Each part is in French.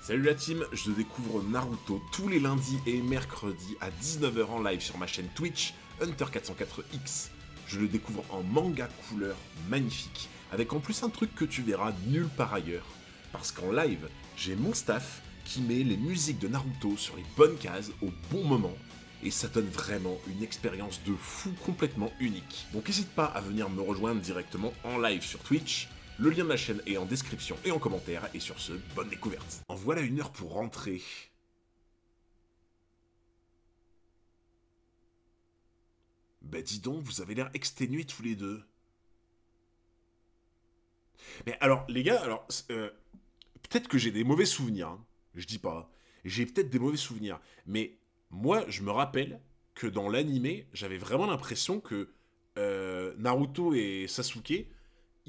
Salut la team, je découvre Naruto tous les lundis et mercredis à 19 h en live sur ma chaîne Twitch, Hunter404X. Je le découvre en manga couleur magnifique, avec en plus un truc que tu verras nulle part ailleurs. Parce qu'en live, j'ai mon staff qui met les musiques de Naruto sur les bonnes cases au bon moment, et ça donne vraiment une expérience de fou complètement unique. Donc n'hésite pas à venir me rejoindre directement en live sur Twitch. Le lien de la chaîne est en description et en commentaire, et sur ce, bonne découverte. En voilà 1 heure pour rentrer. Bah dis donc, vous avez l'air exténués tous les deux. Mais alors, les gars, peut-être que j'ai des mauvais souvenirs, hein. Je dis pas. J'ai peut-être des mauvais souvenirs. Mais moi, je me rappelle que dans l'animé, j'avais vraiment l'impression que Naruto et Sasuke,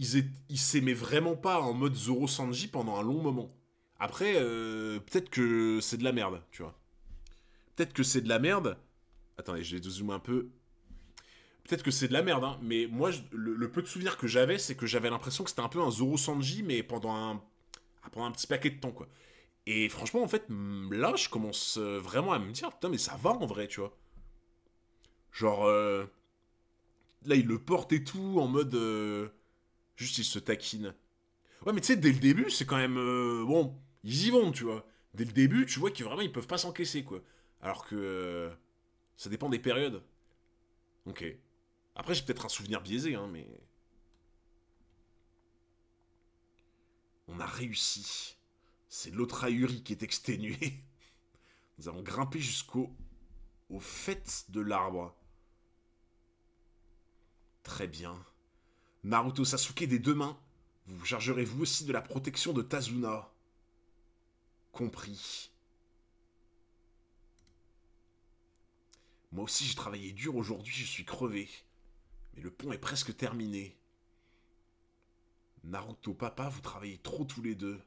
ils s'aimaient vraiment pas en mode Zoro Sanji pendant un long moment. Après, peut-être que c'est de la merde, tu vois. Peut-être que c'est de la merde. Attendez, je vais zoomer un peu. Peut-être que c'est de la merde, hein, mais moi, le peu de souvenirs que j'avais, c'est que j'avais l'impression que c'était un peu un Zoro Sanji, mais pendant un petit paquet de temps, quoi. Et franchement, en fait, là, je commence vraiment à me dire, putain, mais ça va en vrai, tu vois. Genre, là, il le porte et tout, en mode... juste, il se taquine. Ouais, mais tu sais, dès le début, c'est quand même... bon, ils y vont, tu vois. Dès le début, tu vois qu'ils vraiment, ils peuvent pas s'encaisser, quoi. Alors que... ça dépend des périodes. Ok. Après, j'ai peut-être un souvenir biaisé, hein, mais... On a réussi. C'est l'autre ahuri qui est exténué. Nous allons grimper au fait de l'arbre. Très bien. Naruto Sasuke des 2 mains. Vous chargerez vous aussi de la protection de Tazuna. Compris. Moi aussi j'ai travaillé dur aujourd'hui, je suis crevé. Mais le pont est presque terminé. Naruto, papa, vous travaillez trop tous les deux.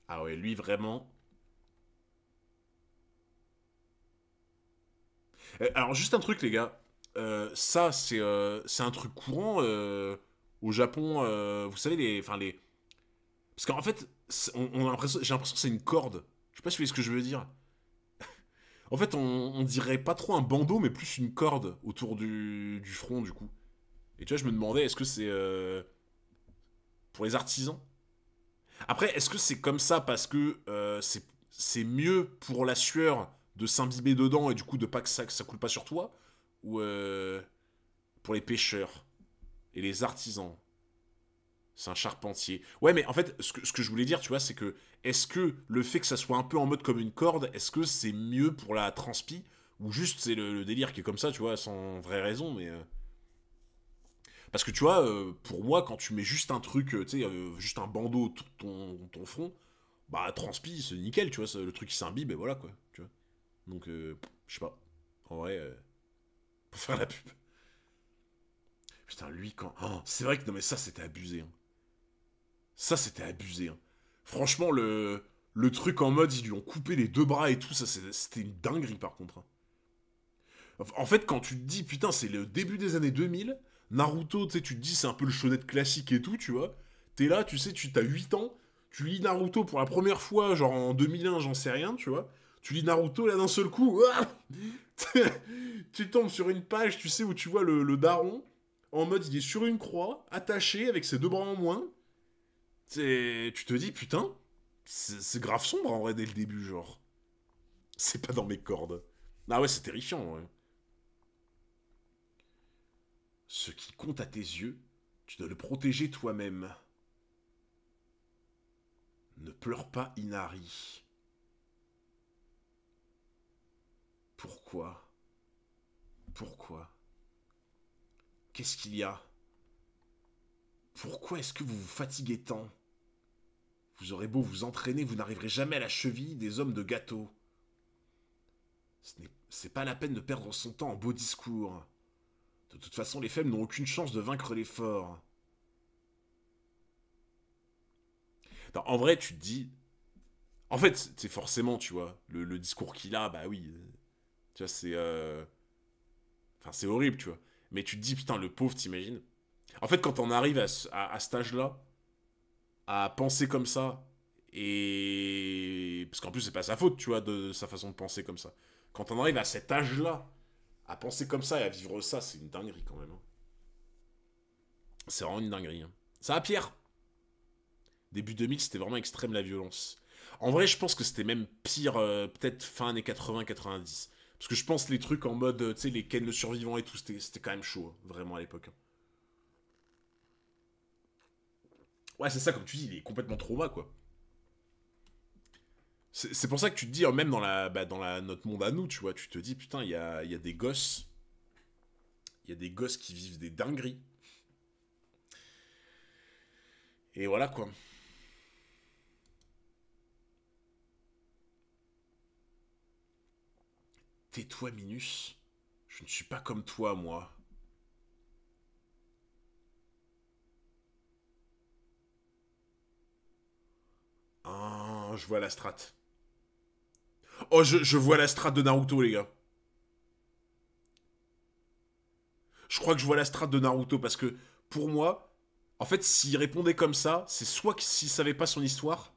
Ah ouais, lui vraiment... Alors juste un truc les gars. Ça c'est un truc courant au Japon. Vous savez les... Parce qu'en fait, j'ai l'impression que c'est une corde. Je sais pas si vous voyez ce que je veux dire. En fait, on dirait pas trop un bandeau, mais plus une corde autour du front, du coup. Et tu vois, je me demandais, est-ce que c'est pour les artisans? Après, est-ce que c'est comme ça parce que c'est mieux pour la sueur de s'imbiber dedans et du coup de pas que ça coule pas sur toi? Ou pour les pêcheurs et les artisans? C'est un charpentier. Ouais, mais en fait, ce que je voulais dire, tu vois, c'est que est-ce que le fait que ça soit un peu en mode comme une corde, est-ce que c'est mieux pour la transpi ou juste c'est le délire qui est comme ça, tu vois, sans vraie raison, mais parce que tu vois, pour moi, quand tu mets juste un truc, tu sais, juste un bandeau autour de ton front, bah transpi, c'est nickel, tu vois, le truc qui s'imbibe et voilà quoi, tu vois. Donc, je sais pas. En vrai, pour faire la pub. Putain, lui quand, oh, c'est vrai que non mais ça c'était abusé, hein. Ça, c'était abusé, hein. Franchement, le truc en mode, ils lui ont coupé les 2 bras et tout, ça, c'était une dinguerie, par contre, hein. En fait, quand tu te dis, putain, c'est le début des années 2000, Naruto, tu sais, tu te dis, c'est un peu le shonen classique et tout, tu vois. T'es là, tu sais, t'as 8 ans, tu lis Naruto pour la première fois, genre en 2001, j'en sais rien, tu vois. Tu lis Naruto, là, d'un seul coup, tu tombes sur une page, tu sais, où tu vois le daron, en mode, il est sur une croix, attaché, avec ses 2 bras en moins. Tu te dis, putain, c'est grave sombre en vrai dès le début, genre. C'est pas dans mes cordes. Ah ouais, c'est terrifiant, ouais. Ce qui compte à tes yeux, tu dois le protéger toi-même. Ne pleure pas, Inari. Pourquoi? Pourquoi? Qu'est-ce qu'il y a? Pourquoi est-ce que vous vous fatiguez tant? Vous aurez beau vous entraîner, vous n'arriverez jamais à la cheville des hommes de gâteau. C'est pas la peine de perdre son temps en beaux discours. De toute façon, les faibles n'ont aucune chance de vaincre les forts. Non, en vrai, tu te dis... En fait, c'est forcément, tu vois, le discours qu'il a, bah oui. Tu vois, c'est... Enfin, c'est horrible, tu vois. Mais tu te dis, putain, le pauvre, t'imagines? En fait, quand on arrive à cet âge-là, à penser comme ça, et... Parce qu'en plus, c'est pas sa faute, tu vois, de sa façon de penser comme ça. Quand on arrive à cet âge-là, à penser comme ça et à vivre ça, c'est une dinguerie quand même, hein. C'est vraiment une dinguerie, hein. Ça va, Pierre? Début 2000, c'était vraiment extrême la violence. En vrai, je pense que c'était même pire, peut-être fin années 80-90. Parce que je pense les trucs en mode, tu sais, les Ken le survivant et tout, c'était quand même chaud, hein, vraiment à l'époque, hein. Ouais, c'est ça, comme tu dis, il est complètement trauma, quoi. C'est pour ça que tu te dis, même notre monde à nous, tu vois, tu te dis, putain, il y a des gosses. Il y a des gosses qui vivent des dingueries. Et voilà, quoi. Tais-toi, Minus. Je ne suis pas comme toi, moi. Ah, je vois la strat. Oh, je vois la strat de Naruto, les gars. Je crois que je vois la strat de Naruto parce que, pour moi, en fait, s'il répondait comme ça, c'est soit s'il savait pas son histoire,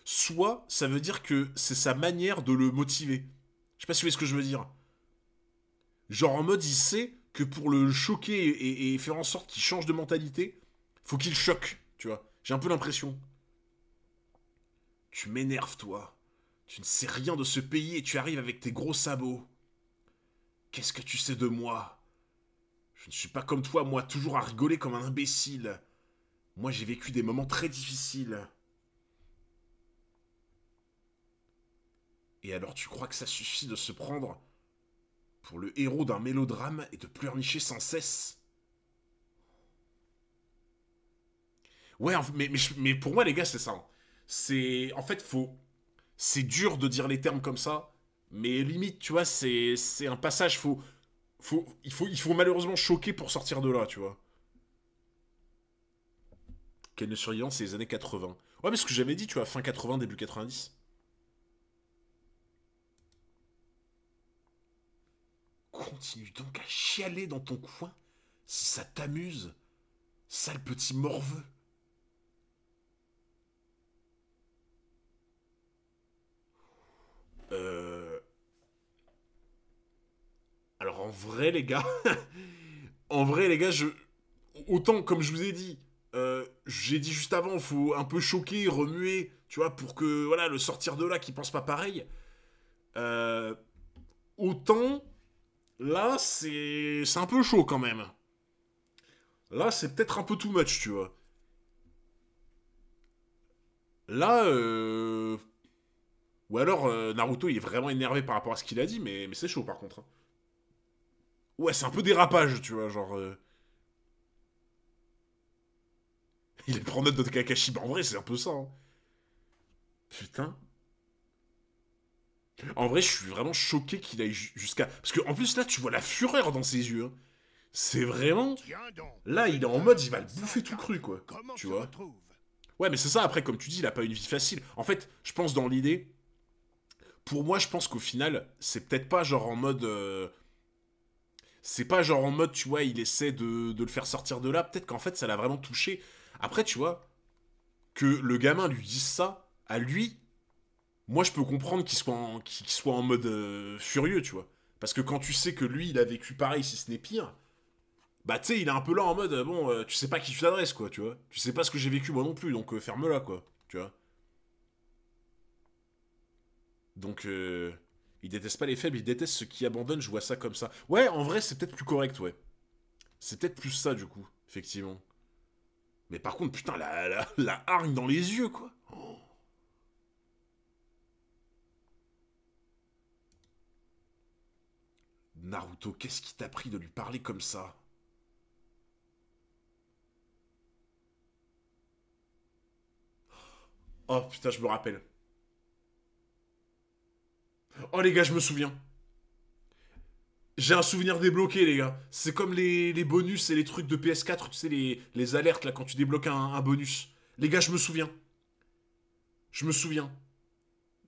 soit ça veut dire que c'est sa manière de le motiver. Je sais pas si vous voyez ce que je veux dire. Genre en mode, il sait que pour le choquer et faire en sorte qu'il change de mentalité, faut qu'il choque, tu vois. J'ai un peu l'impression. Tu m'énerves, toi. Tu ne sais rien de ce pays et tu arrives avec tes gros sabots. Qu'est-ce que tu sais de moi? Je ne suis pas comme toi, moi, toujours à rigoler comme un imbécile. Moi, j'ai vécu des moments très difficiles. Et alors, tu crois que ça suffit de se prendre pour le héros d'un mélodrame et de pleurnicher sans cesse? Ouais, mais pour moi, les gars, c'est ça, hein. C'est. En fait, faut. C'est dur de dire les termes comme ça, mais limite, tu vois, c'est un passage, il faut malheureusement choquer pour sortir de là, tu vois. Quelle surveillance, c'est les années 80. Ouais, mais ce que j'avais dit, tu vois, fin 80, début 90. Continue donc à chialer dans ton coin, si ça t'amuse, sale petit morveux. Euh... Alors en vrai, les gars, en vrai, les gars, autant comme je vous ai dit, j'ai dit juste avant, faut un peu choquer, remuer, tu vois, pour que voilà, le sortir de là qui pense pas pareil. Euh, Autant là, c'est un peu chaud quand même. Là, c'est peut-être un peu too much, tu vois. Là, ou alors Naruto, il est vraiment énervé par rapport à ce qu'il a dit, mais c'est chaud par contre, hein. Ouais, c'est un peu dérapage, tu vois, genre. Il prend note de Kakashi. Bah, en vrai, c'est un peu ça, hein. Putain. En vrai, je suis vraiment choqué qu'il aille jusqu'à. Parce que en plus, là, tu vois la fureur dans ses yeux, hein. C'est vraiment. Tiens donc, Là, il est en mode, Vegeta, il va le bouffer tout Sangha, cru, quoi. comment Tu se vois. retrouve? Ouais, mais c'est ça, après, comme tu dis, il a pas une vie facile. En fait, je pense dans l'idée. Pour moi, je pense qu'au final, c'est peut-être pas genre en mode. C'est pas genre en mode, tu vois, il essaie de le faire sortir de là. Peut-être qu'en fait, ça l'a vraiment touché. Après, tu vois, que le gamin lui dise ça, à lui, moi je peux comprendre qu'il soit en mode furieux, tu vois. Parce que quand tu sais que lui, il a vécu pareil, si ce n'est pire, bah tu sais, il est un peu là en mode, bon, tu sais pas à qui tu t'adresses, quoi, tu vois. Tu sais pas ce que j'ai vécu moi non plus, donc ferme-la, quoi, tu vois. Donc, il déteste pas les faibles, il déteste ceux qui abandonnent, je vois ça comme ça. Ouais, en vrai, c'est peut-être plus correct, ouais. C'est peut-être plus ça, du coup, effectivement. Mais par contre, putain, la hargne dans les yeux, quoi. Oh. Naruto, qu'est-ce qui t'a pris de lui parler comme ça? Oh putain, je me rappelle. Oh les gars, je me souviens. J'ai un souvenir débloqué, les gars. C'est comme les bonus et les trucs de PS4, tu sais, les alertes là quand tu débloques un bonus. Les gars, je me souviens. Je me souviens.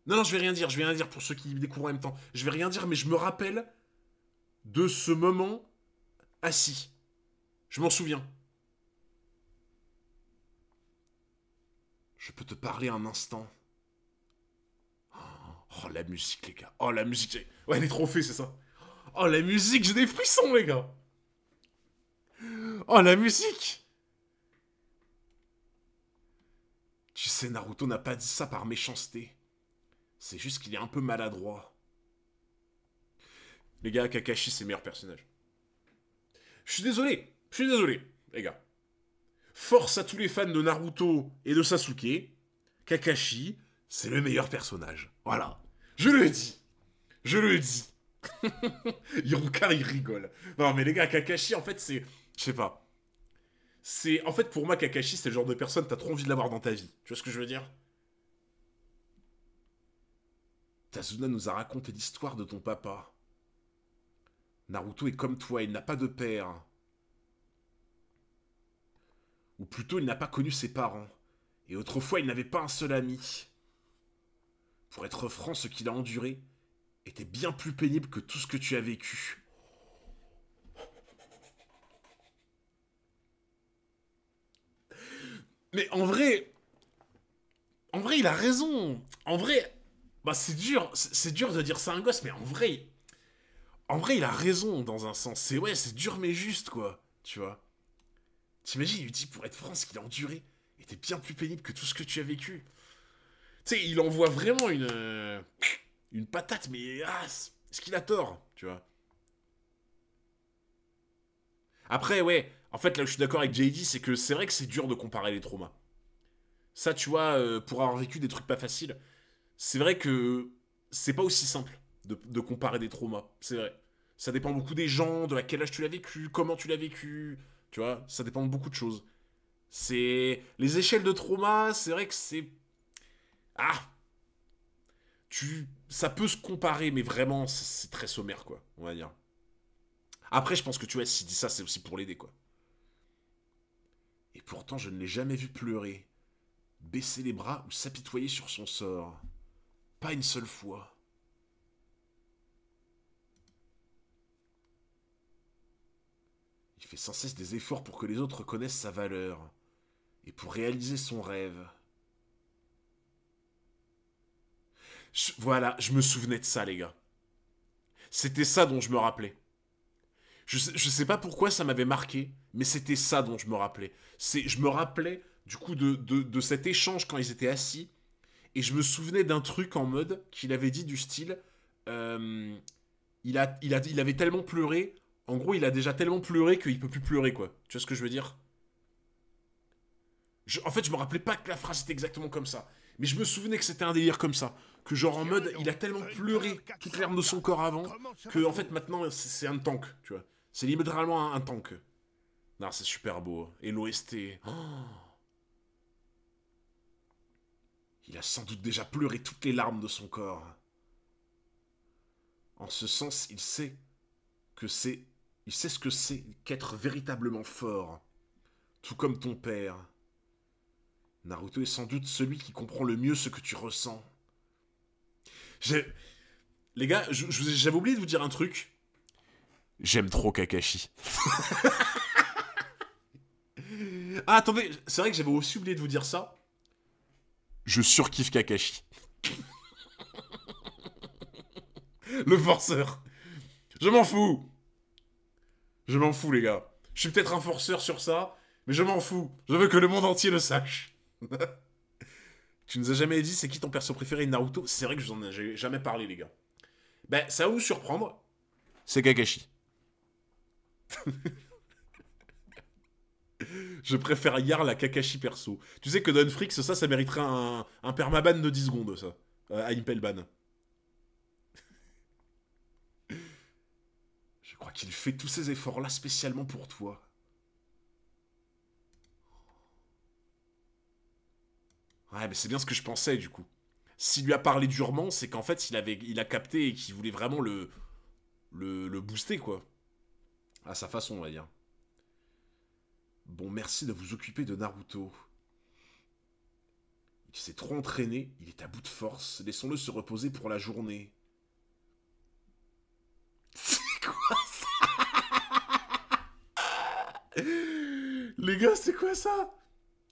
Non, non, je vais rien dire pour ceux qui découvrent en même temps. Je vais rien dire, mais je me rappelle de ce moment. assis. Je m'en souviens. Je peux te parler un instant. Oh, la musique, les gars. Oh, la musique. Ouais, les trophées, c'est ça. Oh, la musique, j'ai des frissons, les gars. Oh, la musique. Tu sais, Naruto n'a pas dit ça par méchanceté. C'est juste qu'il est un peu maladroit. Les gars, Kakashi, c'est le meilleur personnage. Je suis désolé, les gars. Force à tous les fans de Naruto et de Sasuke. Kakashi, c'est le meilleur personnage. Voilà. Je le dis. Je le dis. Hiruka, il rigole. Non, mais les gars, Kakashi, en fait, c'est... Je sais pas. C'est... En fait, pour moi, Kakashi, c'est le genre de personne, t'as trop envie de l'avoir dans ta vie. Tu vois ce que je veux dire? Tazuna nous a raconté l'histoire de ton papa. Naruto est comme toi, il n'a pas de père. Ou plutôt, il n'a pas connu ses parents. Et autrefois, il n'avait pas un seul ami. Pour être franc, ce qu'il a enduré était bien plus pénible que tout ce que tu as vécu. Mais en vrai, il a raison. En vrai, bah c'est dur de dire ça à un gosse, mais en vrai, il a raison dans un sens. C'est ouais, c'est dur mais juste quoi, tu vois. T'imagines, il lui dit pour être franc, ce qu'il a enduré était bien plus pénible que tout ce que tu as vécu. Tu sais, il envoie vraiment une patate, mais est-ce qu'il a tort, tu vois. Après, ouais, en fait, là où je suis d'accord avec JD, c'est que c'est vrai que c'est dur de comparer les traumas. Ça, tu vois, pour avoir vécu des trucs pas faciles, c'est vrai que c'est pas aussi simple de comparer des traumas, c'est vrai. Ça dépend beaucoup des gens, de à quel âge tu l'as vécu, comment tu l'as vécu, tu vois, ça dépend de beaucoup de choses. C'est... Les échelles de trauma, c'est vrai que c'est... Ah, ça peut se comparer, mais vraiment, c'est très sommaire, quoi, on va dire. Après, je pense que tu vois, s'il dit ça, c'est aussi pour l'aider, quoi. Et pourtant, je ne l'ai jamais vu pleurer, baisser les bras ou s'apitoyer sur son sort. Pas une seule fois. Il fait sans cesse des efforts pour que les autres reconnaissent sa valeur. Et pour réaliser son rêve. Voilà, je me souvenais de ça, les gars. C'était ça dont je me rappelais. Je sais pas pourquoi ça m'avait marqué, mais c'était ça dont je me rappelais. Je me rappelais, du coup, de cet échange quand ils étaient assis, et je me souvenais d'un truc en mode qu'il avait dit du style... il avait tellement pleuré, en gros, il a déjà tellement pleuré qu'il peut plus pleurer, quoi. Tu vois ce que je veux dire? En fait, je me rappelais pas que la phrase était exactement comme ça. Mais je me souvenais que c'était un délire comme ça. Que genre en mode, il a tellement pleuré toutes les larmes de son corps avant, que en fait maintenant c'est un tank, tu vois. C'est littéralement un tank. Non, c'est super beau. Et l'OST. Oh, il a sans doute déjà pleuré toutes les larmes de son corps. En ce sens, il sait que c'est... Il sait ce que c'est qu'être véritablement fort. Tout comme ton père. Naruto est sans doute celui qui comprend le mieux ce que tu ressens. Les gars, j'avais oublié de vous dire un truc. J'aime trop Kakashi. Ah, attendez, c'est vrai que j'avais aussi oublié de vous dire ça. Je surkiffe Kakashi. Le forceur. Je m'en fous. Je m'en fous, les gars. Je suis peut-être un forceur sur ça, mais je m'en fous. Je veux que le monde entier le sache. Tu nous as jamais dit c'est qui ton perso préféré Naruto? C'est vrai que je vous en ai jamais parlé, les gars. Ben, ça va vous surprendre. C'est Kakashi. Je préfère Yarl à Kakashi perso. Tu sais que Don Frix, ça mériterait un permaban de 10 secondes, ça. À Impelban. Je crois qu'il fait tous ces efforts-là spécialement pour toi. Ouais, mais c'est bien ce que je pensais, du coup. S'il lui a parlé durement, c'est qu'en fait, il a capté et qu'il voulait vraiment le booster, quoi. À sa façon, on va dire. Bon, merci de vous occuper de Naruto. Il s'est trop entraîné, il est à bout de force. Laissons-le se reposer pour la journée. C'est quoi ça? Les gars, c'est quoi ça?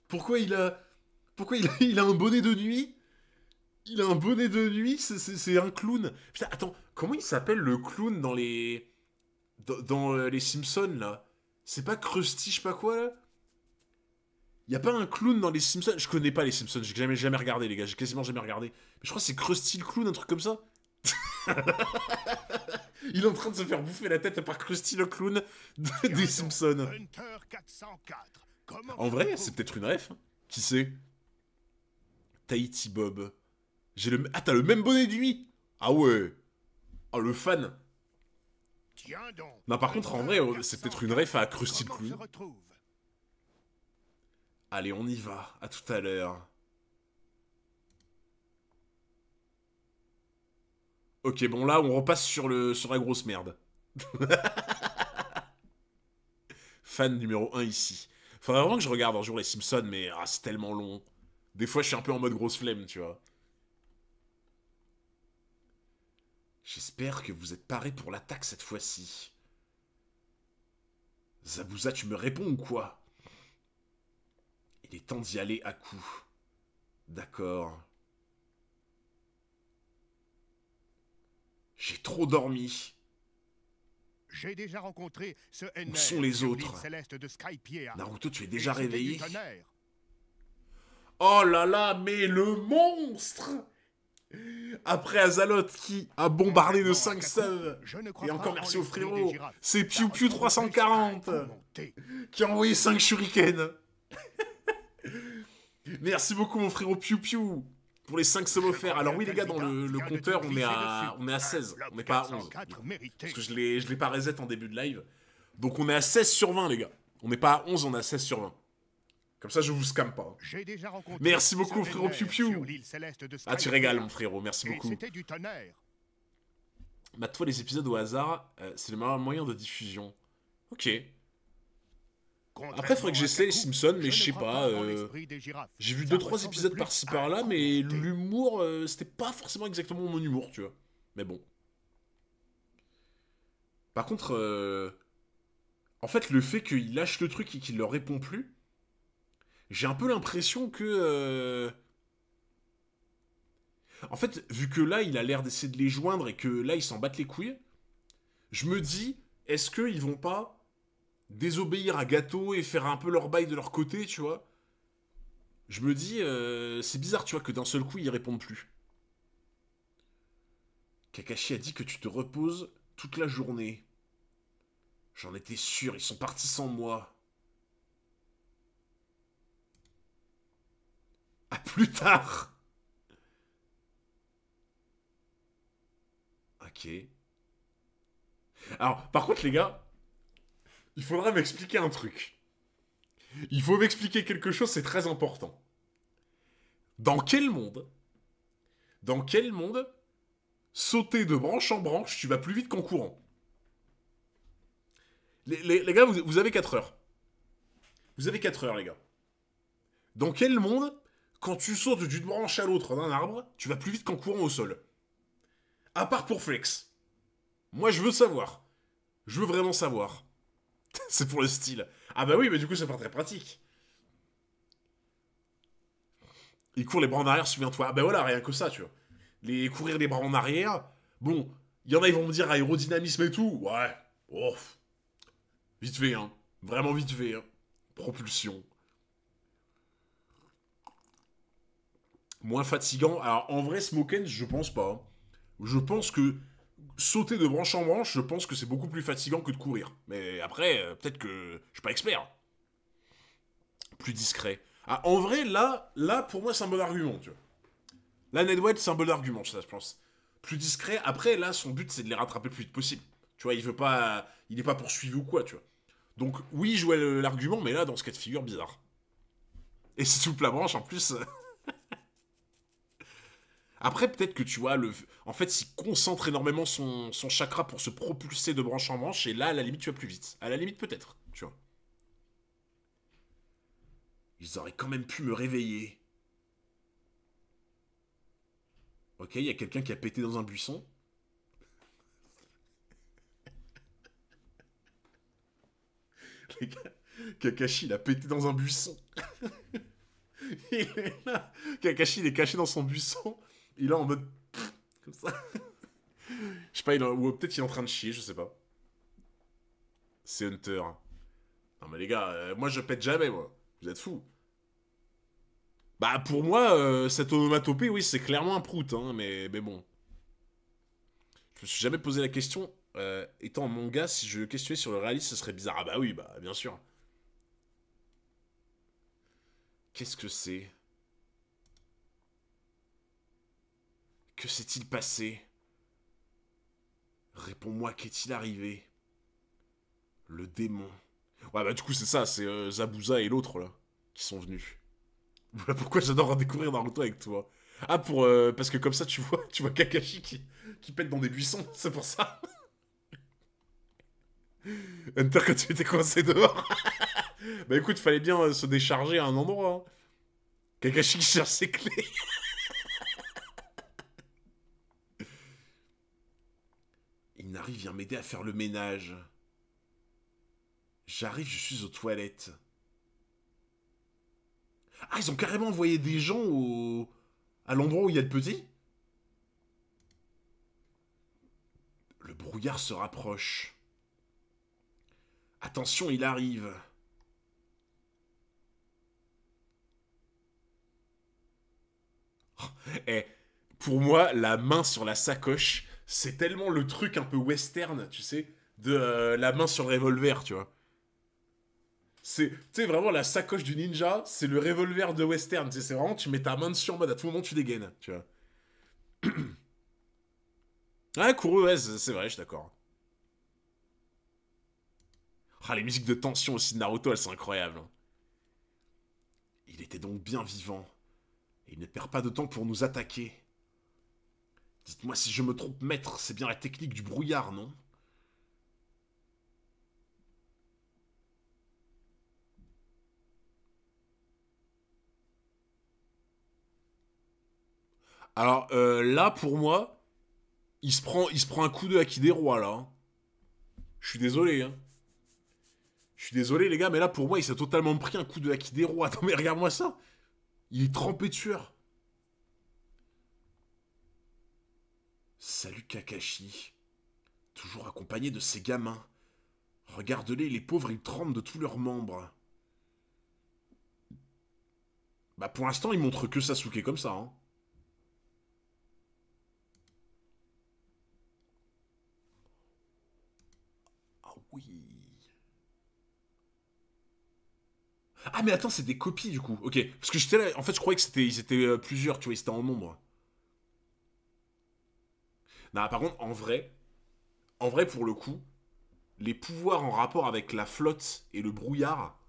Pourquoi il a... il a un bonnet de nuit? Il a un bonnet de nuit, c'est un clown. Putain, attends, comment il s'appelle le clown dans les... Dans les Simpsons, là? C'est pas Krusty, je sais pas quoi, là? Y a pas un clown dans les Simpsons? Je connais pas les Simpsons, j'ai jamais regardé, les gars, j'ai quasiment jamais regardé. Mais je crois que c'est Krusty le clown, un truc comme ça. Il est en train de se faire bouffer la tête par Krusty le clown des Simpsons. En vrai, c'est peut-être une ref. Qui sait? Tahiti Bob. J'ai le... Ah, t'as le même bonnet de lui? Ah ouais. Ah, le fan. Non, par contre, en vrai, c'est peut-être une ref à Krusty le clown. Allez, on y va. À tout à l'heure. Ok, bon, là, on repasse sur la grosse merde. Fan numéro 1 ici. Faudrait vraiment que je regarde un jour les Simpsons, mais c'est tellement long. Des fois, je suis un peu en mode grosse flemme, tu vois. J'espère que vous êtes parés pour l'attaque cette fois-ci. Zabuza, tu me réponds ou quoi? Il est temps d'y aller à coup. D'accord. J'ai trop dormi. J'ai déjà rencontré ce Où sont les autres? céleste de Skypiea. Naruto, tu es déjà réveillé? Tonnerre. Oh là là, mais le monstre! Après Azaloth qui a bombardé de 5 subs. Et encore merci au frérot. C'est Piu Piu 340 qui a envoyé 5 shurikens. Merci beaucoup mon frérot Piu Piu pour les 5 subs offerts. Alors oui les gars, dans le compteur on est à 16. On n'est pas à 11. Parce que je l'ai pas reset en début de live. Donc on est à 16 sur 20 les gars. On n'est pas à 11, on est à 16 sur 20. Comme ça, je vous scamme pas. Merci beaucoup, frérot Piu Piu. Ah, tu régales, mon frérot. Merci beaucoup. Mate-toi les épisodes au hasard. C'est le meilleur moyen de diffusion. Ok. Après, il faudrait que j'essaie les Simpsons, mais je sais pas. J'ai vu 2-3 épisodes par-ci par-là, mais l'humour, c'était pas forcément exactement mon humour, tu vois. Mais bon. Par contre, en fait, le fait qu'il lâche le truc et qu'il leur répond plus, j'ai un peu l'impression que... En fait, vu que là, il a l'air d'essayer de les joindre et que là, ils s'en battent les couilles, je me dis, est-ce qu'ils vont pas désobéir à Gato et faire un peu leur bail de leur côté, tu vois? Je me dis, c'est bizarre, tu vois, que d'un seul coup, ils répondent plus. Kakashi a dit que tu te reposes toute la journée. J'en étais sûr, ils sont partis sans moi. À plus tard. Ok. Alors, par contre, les gars, il faudra m'expliquer un truc. Il faut m'expliquer quelque chose, c'est très important. Dans quel monde, sauter de branche en branche, tu vas plus vite qu'en courant? Les gars, vous avez 4 heures. Vous avez 4 heures, les gars. Dans quel monde, quand tu sautes d'une branche à l'autre d'un arbre, tu vas plus vite qu'en courant au sol? À part pour Flex. Moi, je veux savoir. Je veux vraiment savoir. C'est pour le style. Ah bah oui, mais du coup, c'est pas très pratique. Il court les bras en arrière, souviens-toi. Ah bah voilà, rien que ça, tu vois. Courir les bras en arrière, bon, il y en a, ils vont me dire aérodynamisme et tout. Ouais, oh, vite fait, hein. Vraiment vite fait, hein. Propulsion. Moins fatigant. Alors, en vrai, Smoken, je pense pas. Hein. Je pense que sauter de branche en branche, je pense que c'est beaucoup plus fatigant que de courir. Mais après, peut-être que je suis pas expert. Plus discret. Ah, en vrai, là, pour moi, c'est un bon argument, tu vois. Là, Ned White, c'est un bon argument, ça, je pense. Plus discret. Après, là, son but, c'est de les rattraper le plus vite possible. Tu vois, il veut pas... Il est pas poursuivi ou quoi, tu vois. Donc, oui, je vois l'argument, mais là, dans ce cas de figure, bizarre. Et c'est souple la branche, en plus... Après, peut-être que tu vois, en fait, s'il concentre énormément son chakra pour se propulser de branche en branche, et là, à la limite, tu vas plus vite. À la limite, peut-être, tu vois. Ils auraient quand même pu me réveiller. Ok, il y a quelqu'un qui a pété dans un buisson. Kakashi, il a pété dans un buisson. Il est là. Kakashi, il est caché dans son buisson. Il est là en mode... Comme ça. Je sais pas, ou peut-être il est en train de chier, je sais pas. C'est Hunter. Non mais les gars, moi je pète jamais, moi. Vous êtes fous. Bah pour moi, cette onomatopée, oui, c'est clairement un prout, hein, mais bon. Je me suis jamais posé la question, étant en manga, si je questionnais sur le réalisme, ce serait bizarre. Ah bah oui, bah bien sûr. Qu'est-ce que c'est? Que s'est-il passé? Réponds-moi, qu'est-il arrivé? Le démon. Ouais, bah du coup, c'est ça, c'est Zabuza et l'autre, là, qui sont venus. Voilà pourquoi j'adore redécouvrir Naruto avec toi. Ah, parce que comme ça, tu vois Kakashi qui pète dans des buissons, c'est pour ça. Hunter, quand tu étais coincé dehors. Bah écoute, fallait bien se décharger à un endroit. Hein. Kakashi qui cherche ses clés. Inari vient m'aider à faire le ménage. J'arrive, je suis aux toilettes. Ah, ils ont carrément envoyé des gens à l'endroit où il y a le petit? Le brouillard se rapproche. Attention, il arrive. Eh, pour moi, la main sur la sacoche, c'est tellement le truc un peu western, tu sais, de la main sur le revolver, tu vois. Tu sais, vraiment, la sacoche du ninja, c'est le revolver de western. Tu sais, c'est vraiment, tu mets ta main dessus en mode à tout moment, tu dégaines, tu vois. Ah, Kuro, ouais, c'est vrai, je suis d'accord. Ah, les musiques de tension aussi de Naruto, elles sont incroyables. Hein. Il était donc bien vivant. Et il ne perd pas de temps pour nous attaquer. Dites-moi si je me trompe, maître, c'est bien la technique du brouillard, non? Alors, là, pour moi, il se prend un coup de Haki des rois, là. Hein. Je suis désolé, hein. Je suis désolé, les gars, mais là, pour moi, il s'est totalement pris un coup de Haki des rois. Attends, mais regarde-moi ça. Il est trempé de sueur. Salut Kakashi. Toujours accompagné de ses gamins. Regarde-les, les pauvres, ils tremblent de tous leurs membres. Bah, pour l'instant, il montre que Sasuke comme ça, hein. Ah oui. Ah, mais attends, c'est des copies, du coup. Ok. Parce que j'étais là, en fait, je croyais que ils étaient plusieurs, tu vois, ils étaient en nombre. Non, par contre, en vrai, pour le coup, les pouvoirs en rapport avec la flotte et le brouillard,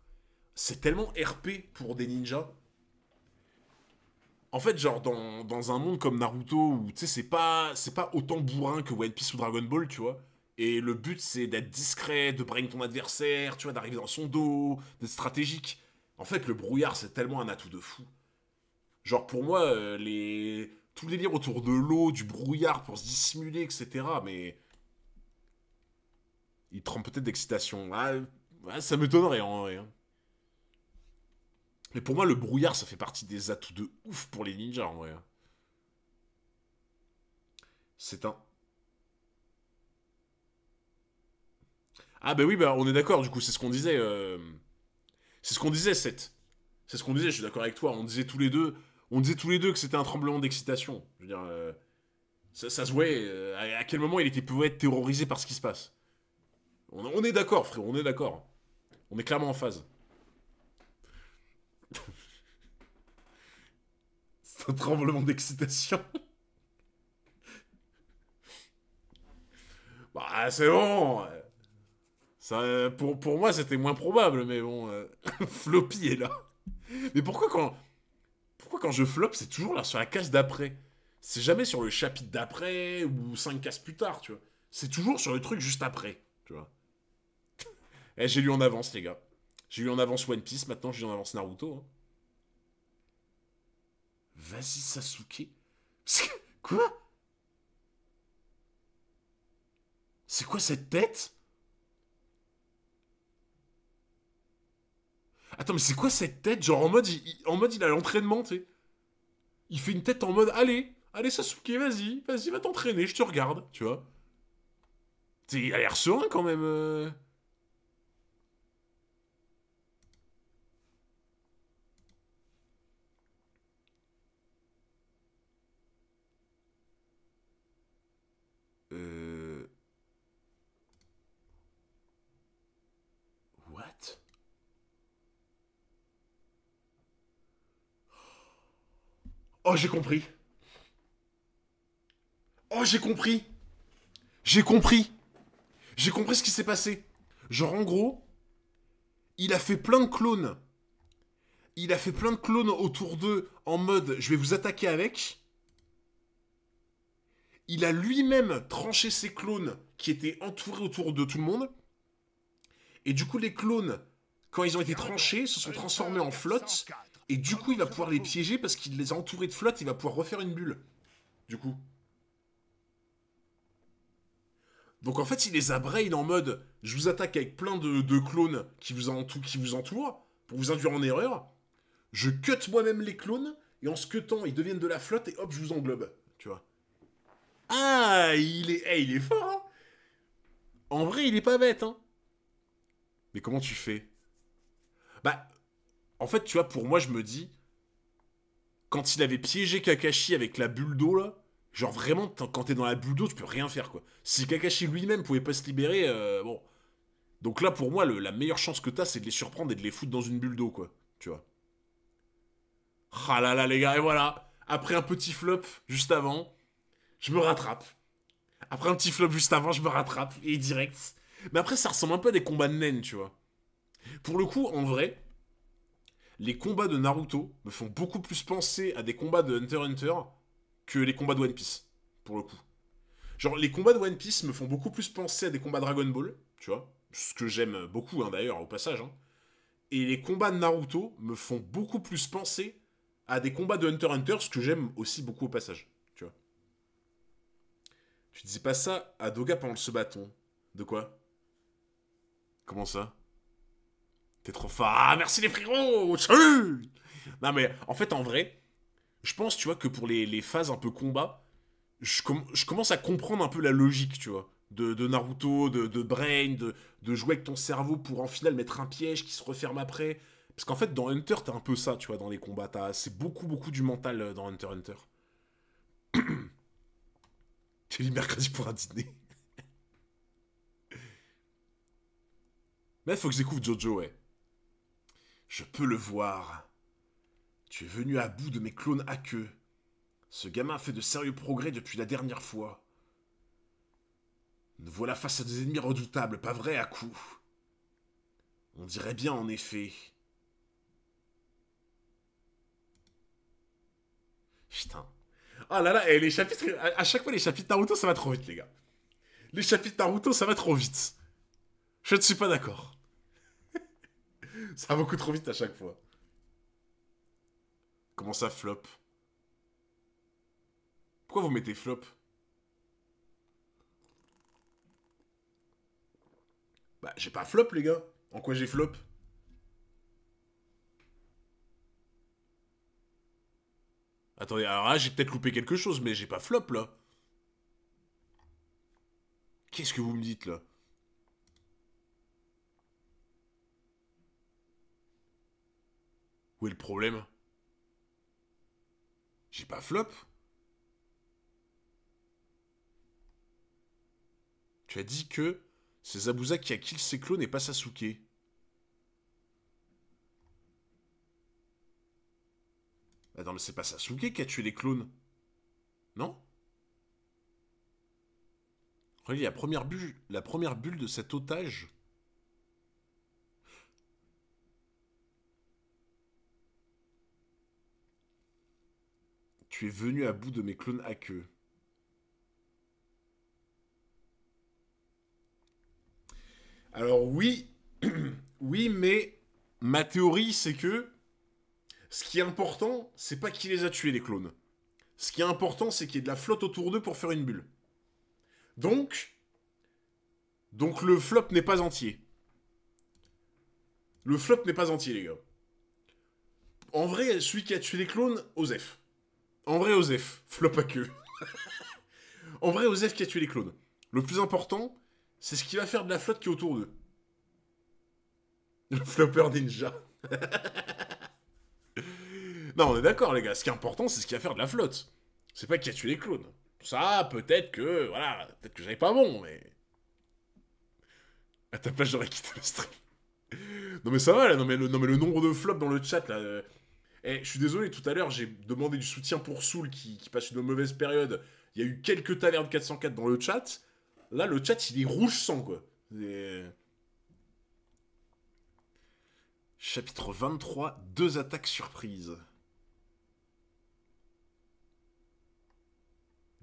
c'est tellement RP pour des ninjas. En fait, genre, dans un monde comme Naruto, où, tu sais, c'est pas autant bourrin que One Piece ou Dragon Ball, tu vois. Et le but, c'est d'être discret, de brain ton adversaire, tu vois, d'arriver dans son dos, d'être stratégique. En fait, le brouillard, c'est tellement un atout de fou. Genre, pour moi, tout le délire autour de l'eau, du brouillard pour se dissimuler, etc. Mais il trempe peut-être d'excitation. Ah, ouais, ça m'étonnerait en vrai. Hein. Mais pour moi, le brouillard, ça fait partie des atouts de ouf pour les ninjas en vrai. Hein. C'est un. Ah, bah oui, bah on est d'accord, du coup, c'est ce qu'on disait. C'est ce qu'on disait, Seth. C'est ce qu'on disait, je suis d'accord avec toi. On disait tous les deux que c'était un tremblement d'excitation. Je veux dire, ça se voyait. À quel moment pouvait être terrorisé par ce qui se passe. On est d'accord, frère, on est d'accord. On est clairement en phase. C'est un tremblement d'excitation. Bah, c'est bon. Ça, pour moi, c'était moins probable, mais bon. Floppy est là. Mais pourquoi quand je flop, c'est toujours là sur la case d'après? C'est jamais sur le chapitre d'après ou 5 cases plus tard, tu vois. C'est toujours sur le truc juste après, tu vois. Eh, j'ai lu en avance, les gars. J'ai lu en avance One Piece, maintenant j'ai lu en avance Naruto. Hein. Vas-y, Sasuke. Quoi? C'est quoi cette tête? Attends, mais c'est quoi cette tête? Genre en mode il a l'entraînement, tu sais. Il fait une tête en mode, allez Sasuke, vas-y, va t'entraîner, je te regarde, tu vois. Tu sais, il a l'air serein quand même. Euh... What? Oh, j'ai compris. Oh, j'ai compris. J'ai compris. J'ai compris ce qui s'est passé. Genre, en gros, il a fait plein de clones. Il a fait plein de clones autour d'eux en mode je vais vous attaquer avec. Il a lui-même tranché ses clones qui étaient entourés autour de tout le monde. Et du coup, les clones, quand ils ont été tranchés, se sont transformés en flotte. Et du coup, il va pouvoir les piéger parce qu'il les a entourés de flotte. Il va pouvoir refaire une bulle. Du coup. Donc en fait, il les a brain en mode je vous attaque avec plein de clones qui vous entourent pour vous induire en erreur. Je cut moi-même les clones et en se cuttant, ils deviennent de la flotte et hop, je vous englobe. Tu vois. Ah, il est fort, hein. En vrai, il est pas bête, hein. Mais comment tu fais? Bah, en fait, tu vois, pour moi, je me dis, quand il avait piégé Kakashi avec la bulle d'eau, là, genre vraiment, quand t'es dans la bulle d'eau, tu peux rien faire, quoi. Si Kakashi lui-même pouvait pas se libérer, bon. Donc là, pour moi, la meilleure chance que t'as, c'est de les surprendre et de les foutre dans une bulle d'eau, quoi. Tu vois. Ah là là, les gars, et voilà. Après un petit flop, juste avant, je me rattrape. Après un petit flop juste avant, je me rattrape, et direct. Mais après, ça ressemble un peu à des combats de naines, tu vois. Pour le coup, en vrai, les combats de Naruto me font beaucoup plus penser à des combats de Hunter x Hunter que les combats de One Piece, pour le coup. Genre, les combats de One Piece me font beaucoup plus penser à des combats Dragon Ball, tu vois, ce que j'aime beaucoup, hein, d'ailleurs, au passage. Hein. Et les combats de Naruto me font beaucoup plus penser à des combats de Hunter x Hunter, ce que j'aime aussi beaucoup au passage, tu vois. Tu disais pas ça à Doga pendant ce bâton. De quoi? Comment ça? T'es trop fort. Ah, merci les frérots. Salut. Non mais, en fait, en vrai, je pense, tu vois, que pour les phases un peu combat, je commence à comprendre un peu la logique, tu vois, de Naruto, de Brain, de jouer avec ton cerveau pour en final mettre un piège qui se referme après. Parce qu'en fait, dans Hunter, t'as un peu ça, tu vois, dans les combats. C'est beaucoup du mental dans Hunter x Hunter. Tu dis mercredi pour un dîner. Mais faut que j'écoute Jojo, ouais. Je peux le voir. Tu es venu à bout de mes clones à queue. Ce gamin fait de sérieux progrès depuis la dernière fois. Nous voilà face à des ennemis redoutables, pas vrai, à coup? On dirait bien, en effet. Putain. Ah là là, et les chapitres. À chaque fois, les chapitres Naruto, ça va trop vite, les gars. Les chapitres Naruto, ça va trop vite. Je ne suis pas d'accord. Ça va beaucoup trop vite à chaque fois. Comment ça, flop? Pourquoi vous mettez flop? Bah, j'ai pas flop, les gars. En quoi j'ai flop? Attendez, alors là, j'ai peut-être loupé quelque chose, mais j'ai pas flop, là. Qu'est-ce que vous me dites, là? Où est le problème? J'ai pas flop? Tu as dit que c'est Zabuza qui a kill ses clones et pas Sasuke. Attends, mais c'est pas Sasuke qui a tué les clones. Non? Regarde, la première bulle de cet otage. Tu es venu à bout de mes clones à queue. Alors oui, oui, mais ma théorie c'est que ce qui est important, c'est pas qui les a tués les clones. Ce qui est important, c'est qu'il y ait de la flotte autour d'eux pour faire une bulle. Donc, donc le flop n'est pas entier. Le flop n'est pas entier, les gars. En vrai, celui qui a tué les clones, Osef. En vrai, Osef. Flop à queue. En vrai, Osef qui a tué les clones. Le plus important, c'est ce qui va faire de la flotte qui est autour d'eux. Le flopper ninja. Non, on est d'accord, les gars. Ce qui est important, c'est ce qui va faire de la flotte. C'est pas qui a tué les clones. Ça, peut-être que... Voilà, peut-être que j'avais pas bon, mais... À ta place, j'aurais quitté le stream. Non mais ça va, là. Non mais le nombre de flops dans le chat, là... je suis désolé, tout à l'heure, j'ai demandé du soutien pour Soul qui passe une mauvaise période. Il y a eu quelques tavernes 404 dans le chat. Là, le chat, il est rouge sang, quoi. Chapitre 23, 2 attaques surprises.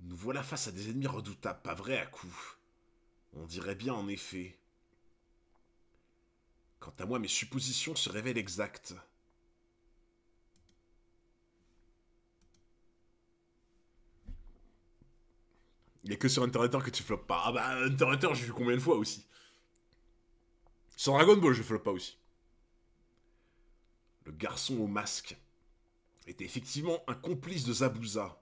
Nous voilà face à des ennemis redoutables, pas vrai à coup. On dirait bien en effet. Quant à moi, mes suppositions se révèlent exactes. Il n'y a que sur Interneteur que tu floppes pas. Ah bah, Interneteur, j'ai vu combien de fois aussi. Sur Dragon Ball, je floppe pas aussi. Le garçon au masque était effectivement un complice de Zabuza.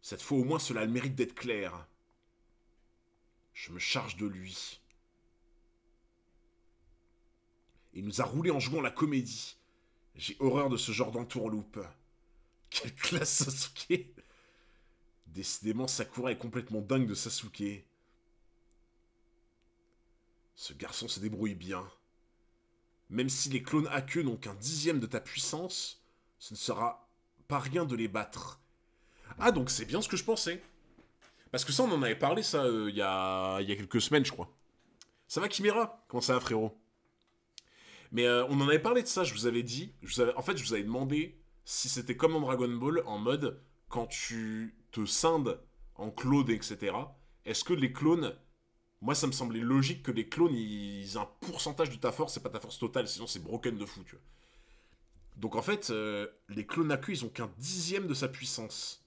Cette fois au moins cela a le mérite d'être clair. Je me charge de lui. Il nous a roulé en jouant la comédie. J'ai horreur de ce genre d'entourloupe. Quelle classe Sasuke. Décidément, Sakura est complètement dingue de Sasuke. Ce garçon se débrouille bien. Même si les clones à queue n'ont qu'un dixième de ta puissance, ce ne sera pas rien de les battre. Ah, donc c'est bien ce que je pensais. Parce que ça, on en avait parlé, ça, il y a quelques semaines, je crois. Ça va, Chimera? Comment ça va, frérot? Mais on en avait parlé de ça, je vous avais dit. En fait, je vous avais demandé si c'était comme dans Dragon Ball, en mode, quand tu te scindes en clones, etc., est-ce que les clones... Moi, ça me semblait logique que les clones, ils aient un pourcentage de ta force, c'est pas ta force totale, sinon c'est broken de fou, tu vois. Donc en fait, les clones AQ, ils ont qu'un dixième de sa puissance.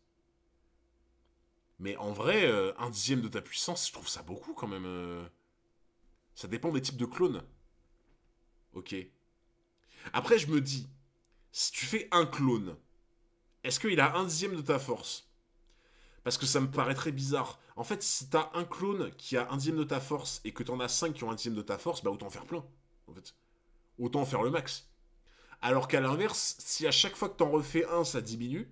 Mais en vrai, un dixième de ta puissance, je trouve ça beaucoup quand même. Ça dépend des types de clones. Ok. Après, je me dis, si tu fais un clone, est-ce qu'il a un dixième de ta force? Parce que ça me paraît très bizarre. En fait, si t'as un clone qui a un dixième de ta force et que t'en as 5 qui ont un dixième de ta force, bah autant en faire plein. En fait. Autant en faire le max. Alors qu'à l'inverse, si à chaque fois que t'en refais un, ça diminue,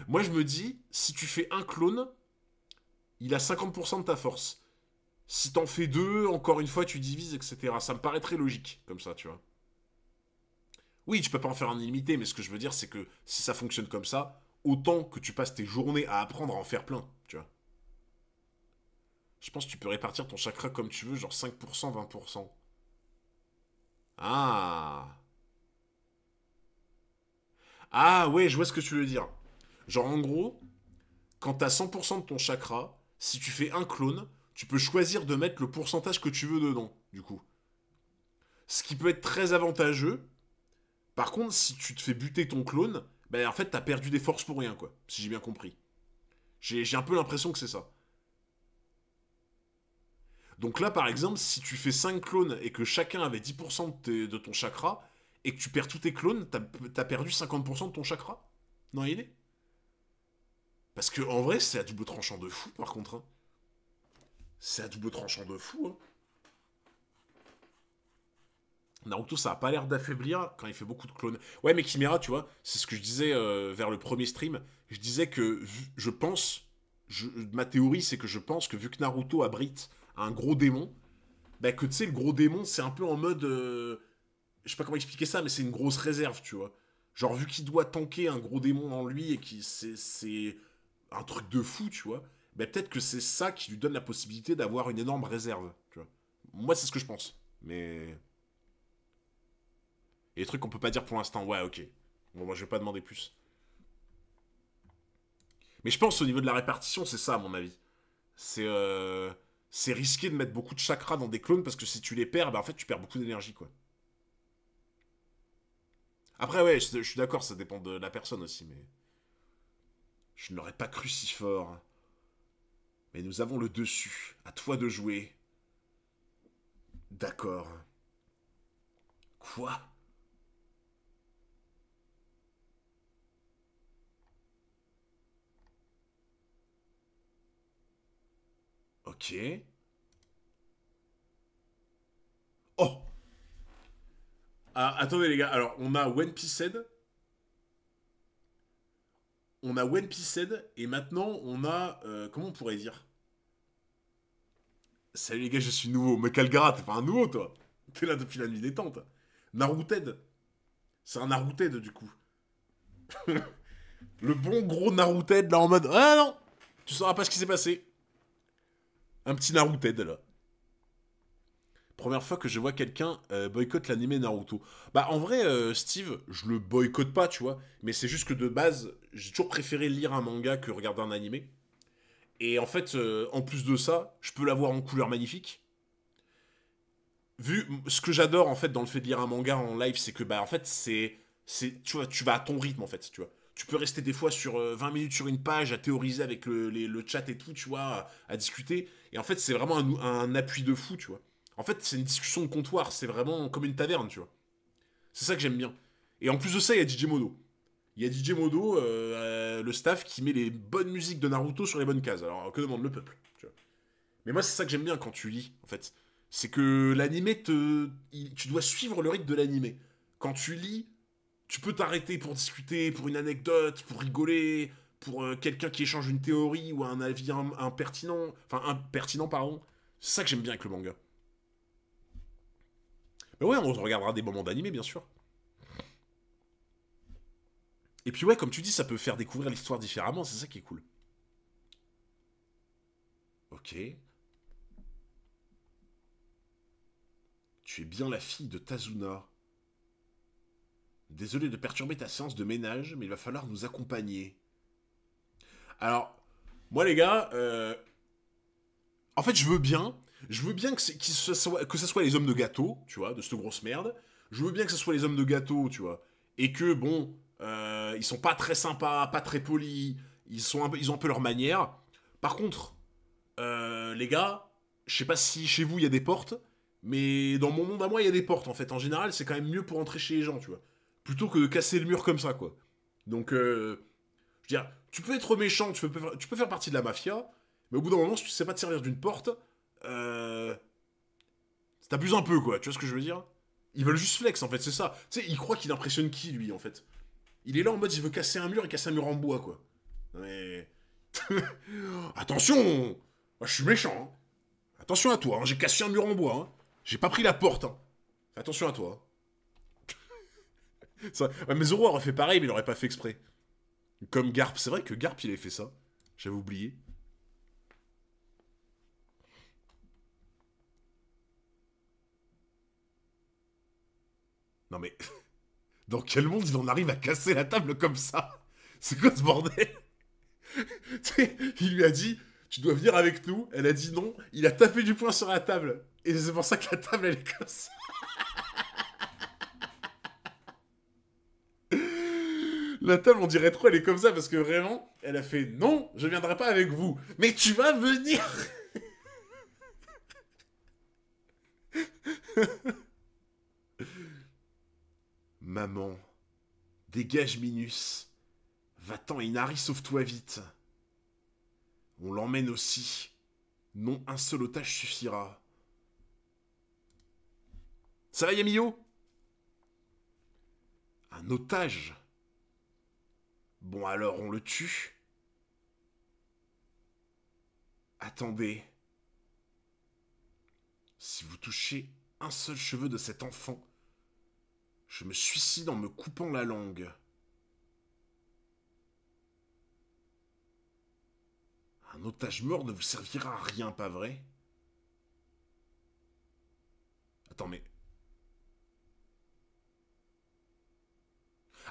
moi je me dis, si tu fais un clone, il a 50% de ta force. Si t'en fais deux, encore une fois, tu divises, etc. Ça me paraît très logique, comme ça, tu vois. Oui, tu peux pas en faire un illimité, mais ce que je veux dire, c'est que si ça fonctionne comme ça, autant que tu passes tes journées à apprendre à en faire plein, tu vois. Je pense que tu peux répartir ton chakra comme tu veux, genre 5%, 20%. Ah. Ah ouais, je vois ce que tu veux dire. Genre en gros, quand t'as 100% de ton chakra, si tu fais un clone, tu peux choisir de mettre le pourcentage que tu veux dedans, du coup. Ce qui peut être très avantageux. Par contre, si tu te fais buter ton clone, ben en fait t'as perdu des forces pour rien, quoi. Si j'ai bien compris. J'ai un peu l'impression que c'est ça. Donc là, par exemple, si tu fais 5 clones et que chacun avait 10% de ton chakra, et que tu perds tous tes clones, t'as perdu 50% de ton chakra dans l'idée. Parce que en vrai, c'est à double tranchant de fou, par contre. Hein. C'est à double tranchant de fou. Hein. Naruto, ça a pas l'air d'affaiblir quand il fait beaucoup de clones. Ouais, mais Chimera, tu vois, c'est ce que je disais vers le premier stream. Je disais que je pense, ma théorie, c'est que je pense que vu que Naruto abrite un gros démon, bah que tu sais, le gros démon, c'est un peu en mode. Je sais pas comment expliquer ça, mais c'est une grosse réserve, tu vois. Genre, vu qu'il doit tanker un gros démon en lui et que c'est un truc de fou, tu vois, bah peut-être que c'est ça qui lui donne la possibilité d'avoir une énorme réserve, tu vois. Moi, c'est ce que je pense. Mais. Et les trucs qu'on peut pas dire pour l'instant, ouais, ok. Bon, moi, je vais pas demander plus. Mais je pense au niveau de la répartition, c'est ça, à mon avis. C'est risqué de mettre beaucoup de chakras dans des clones parce que si tu les perds, bah en fait, tu perds beaucoup d'énergie, quoi. Après, ouais, je suis d'accord, ça dépend de la personne aussi, mais. Je ne l'aurais pas cru si fort. Mais nous avons le dessus. À toi de jouer. D'accord. Quoi? Ok. Oh. Ah, attendez les gars, alors on a One Piece Head. On a One Piece Head et maintenant on a... comment on pourrait dire? Salut les gars, je suis nouveau. Mais Calgara, t'es pas un nouveau toi. T'es là depuis la nuit des temps. Naruted. C'est un Naruted du coup. Le bon gros Naruted là en mode... Ah non. Tu sauras pas ce qui s'est passé. Un petit Naruted là. Première fois que je vois quelqu'un boycotte l'animé Naruto. Bah en vrai, Steve, je le boycotte pas, tu vois. Mais c'est juste que de base, j'ai toujours préféré lire un manga que regarder un animé. Et en fait, en plus de ça, je peux l'avoir en couleur magnifique. Vu ce que j'adore en fait dans le fait de lire un manga en live, c'est que bah en fait tu vois, tu vas à ton rythme en fait, tu vois. Tu peux rester des fois sur 20 minutes sur une page à théoriser avec le chat et tout, tu vois, à discuter. Et en fait, c'est vraiment un appui de fou, tu vois. En fait, c'est une discussion de comptoir, c'est vraiment comme une taverne, tu vois. C'est ça que j'aime bien. Et en plus de ça, il y a DJ Modo. Il y a DJ Modo, le staff, qui met les bonnes musiques de Naruto sur les bonnes cases. Alors, que demande le peuple, tu vois. Mais moi, c'est ça que j'aime bien quand tu lis, en fait. C'est que l'animé tu dois suivre le rythme de l'animé. Quand tu lis, tu peux t'arrêter pour discuter, pour une anecdote, pour rigoler, pour quelqu'un qui échange une théorie ou un avis impertinent. Enfin, impertinent, pardon. C'est ça que j'aime bien avec le manga. Mais ouais, on regardera des moments d'animé, bien sûr. Et puis ouais, comme tu dis, ça peut faire découvrir l'histoire différemment, c'est ça qui est cool. Ok. Tu es bien la fille de Tazuna. Désolé de perturber ta séance de ménage, mais il va falloir nous accompagner. Alors, moi les gars, en fait je veux bien. Je veux bien que ça soit les hommes de gâteau, tu vois, de cette grosse merde. Je veux bien que ce soit les hommes de gâteau, tu vois. Et que, bon, ils sont pas très sympas, pas très polis. Ils ont un peu leur manière. Par contre, les gars, je sais pas si chez vous il y a des portes, mais dans mon monde à moi il y a des portes en fait. En général, c'est quand même mieux pour entrer chez les gens, tu vois. Plutôt que de casser le mur comme ça, quoi. Donc, je veux dire, tu peux être méchant, tu peux faire partie de la mafia, mais au bout d'un moment, si tu sais pas te servir d'une porte, euh, t'abuses un peu, quoi. Tu vois ce que je veux dire? Ils veulent juste flex, en fait, c'est ça. Tu sais, il croit qu'il impressionne qui, lui, en fait? Il est là en mode, il veut casser un mur et casser un mur en bois, quoi. Mais... Attention! Moi, je suis méchant, hein. Attention à toi, hein. J'ai cassé un mur en bois, hein. J'ai pas pris la porte, hein. Fais attention à toi. Ouais, mais Zoro aurait fait pareil, mais il aurait pas fait exprès. Comme Garp. C'est vrai que Garp, il avait fait ça. J'avais oublié. Non mais... Dans quel monde il en arrive à casser la table comme ça? C'est quoi ce bordel? Tu sais, il lui a dit, tu dois venir avec nous. Elle a dit non. Il a tapé du poing sur la table. Et c'est pour ça que la table, elle est comme ça. La table, on dirait trop, elle est comme ça parce que vraiment, elle a fait non, je viendrai pas avec vous. Mais tu vas venir. Maman, dégage Minus. Va-t'en, Inari, sauve-toi vite. On l'emmène aussi. Non, un seul otage suffira. Ça va, Yamio? Un otage? Bon, alors, on le tue? Attendez. Si vous touchez un seul cheveu de cet enfant, je me suicide en me coupant la langue. Un otage mort ne vous servira à rien, pas vrai? Attends, mais...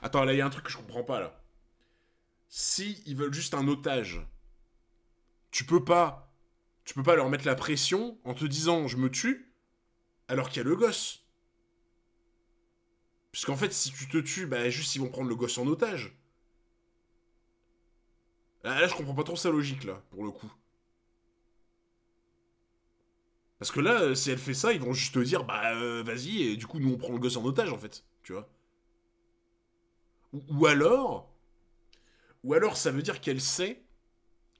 Attends, là, il y a un truc que je comprends pas, là. Si ils veulent juste un otage, tu peux pas... Tu peux pas leur mettre la pression en te disant je me tue, alors qu'il y a le gosse. Puisqu'en fait, si tu te tues, bah juste ils vont prendre le gosse en otage. Là, je comprends pas trop sa logique, là, pour le coup. Parce que là, si elle fait ça, ils vont juste te dire, bah vas-y, et du coup, nous on prend le gosse en otage, en fait. Tu vois. Ou alors... Ou alors, ça veut dire qu'elle sait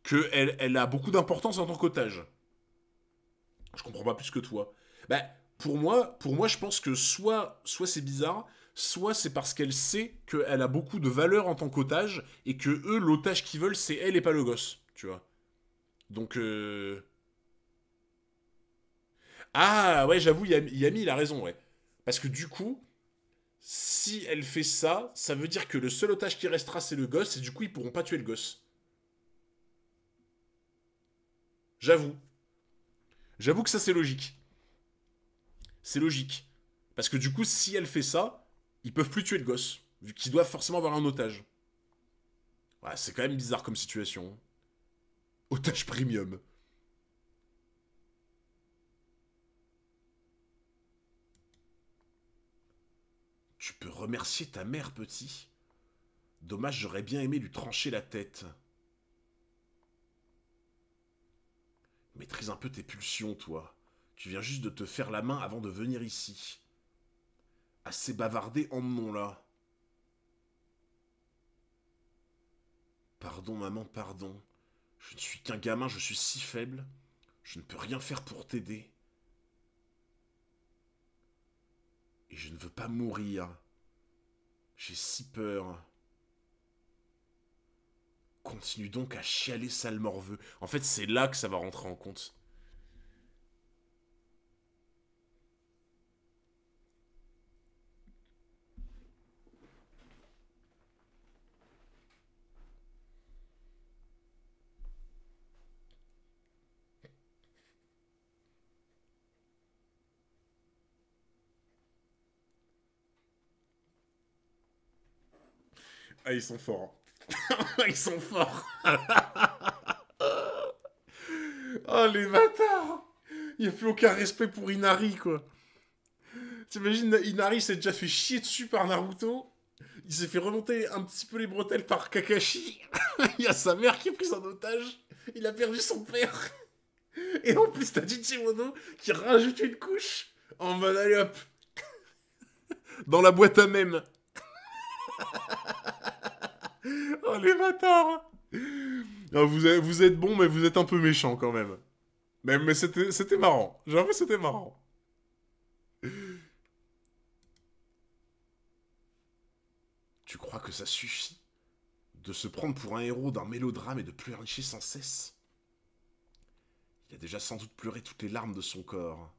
qu'elle a beaucoup d'importance en tant qu'otage. Je comprends pas plus que toi. Bah, pour moi, je pense que soit c'est bizarre, soit c'est parce qu'elle sait qu'elle a beaucoup de valeur en tant qu'otage, et que eux, l'otage qu'ils veulent, c'est elle et pas le gosse, tu vois. Donc, Ah, ouais, j'avoue, Yami, il a raison, ouais. Parce que du coup, si elle fait ça, ça veut dire que le seul otage qui restera, c'est le gosse, et du coup, ils pourront pas tuer le gosse. J'avoue. J'avoue que ça, c'est logique. C'est logique. Parce que du coup, si elle fait ça, ils peuvent plus tuer le gosse, vu qu'ils doivent forcément avoir un otage. Ouais, c'est quand même bizarre comme situation. Otage premium. Tu peux remercier ta mère, petit. Dommage, j'aurais bien aimé lui trancher la tête. Maîtrise un peu tes pulsions, toi. Tu viens juste de te faire la main avant de venir ici. Assez bavardé, emmenons-la. Pardon, maman, pardon. Je ne suis qu'un gamin, je suis si faible. Je ne peux rien faire pour t'aider. Et je ne veux pas mourir. J'ai si peur. Continue donc à chialer, sale morveux. En fait, c'est là que ça va rentrer en compte. Ah, ils sont forts. Ils sont forts. Oh, les bâtards. Il n'y a plus aucun respect pour Inari, quoi. T'imagines, Inari s'est déjà fait chier dessus par Naruto. Il s'est fait remonter un petit peu les bretelles par Kakashi. Il y a sa mère qui est prise en otage. Il a perdu son père. Et en plus, t'as Digimono qui rajoute une couche en mode allez hop. Dans la boîte à mème. Oh les bâtards. Ah, vous êtes bons, mais vous êtes un peu méchants quand même. Mais c'était marrant. J'avoue, c'était marrant. Tu crois que ça suffit de se prendre pour un héros d'un mélodrame et de pleurnicher sans cesse? Il a déjà sans doute pleuré toutes les larmes de son corps.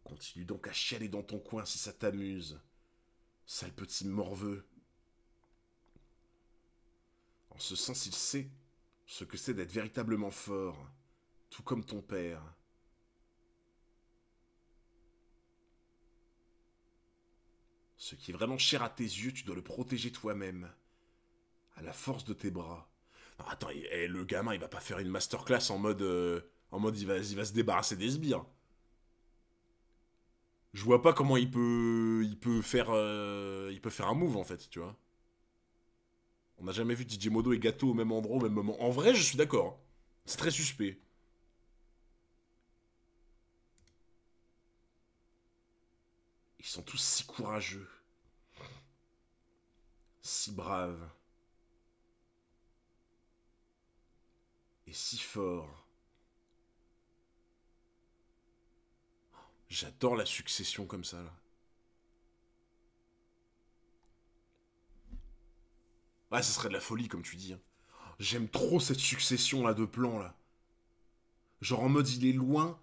Continue donc à chialer dans ton coin si ça t'amuse. Sale petit morveux. En ce sens, il sait ce que c'est d'être véritablement fort, tout comme ton père. Ce qui est vraiment cher à tes yeux, tu dois le protéger toi-même, à la force de tes bras. Non, attends, le gamin, il va pas faire une masterclass en mode il va se débarrasser des sbires. Je vois pas comment il peut faire un move en fait, tu vois. On n'a jamais vu DJ Modo et Gato au même endroit au même moment. En vrai, je suis d'accord. C'est très suspect. Ils sont tous si courageux, si braves et si forts. J'adore la succession comme ça là. Ouais, ça serait de la folie comme tu dis. Hein. J'aime trop cette succession là de plans là. Genre en mode il est loin,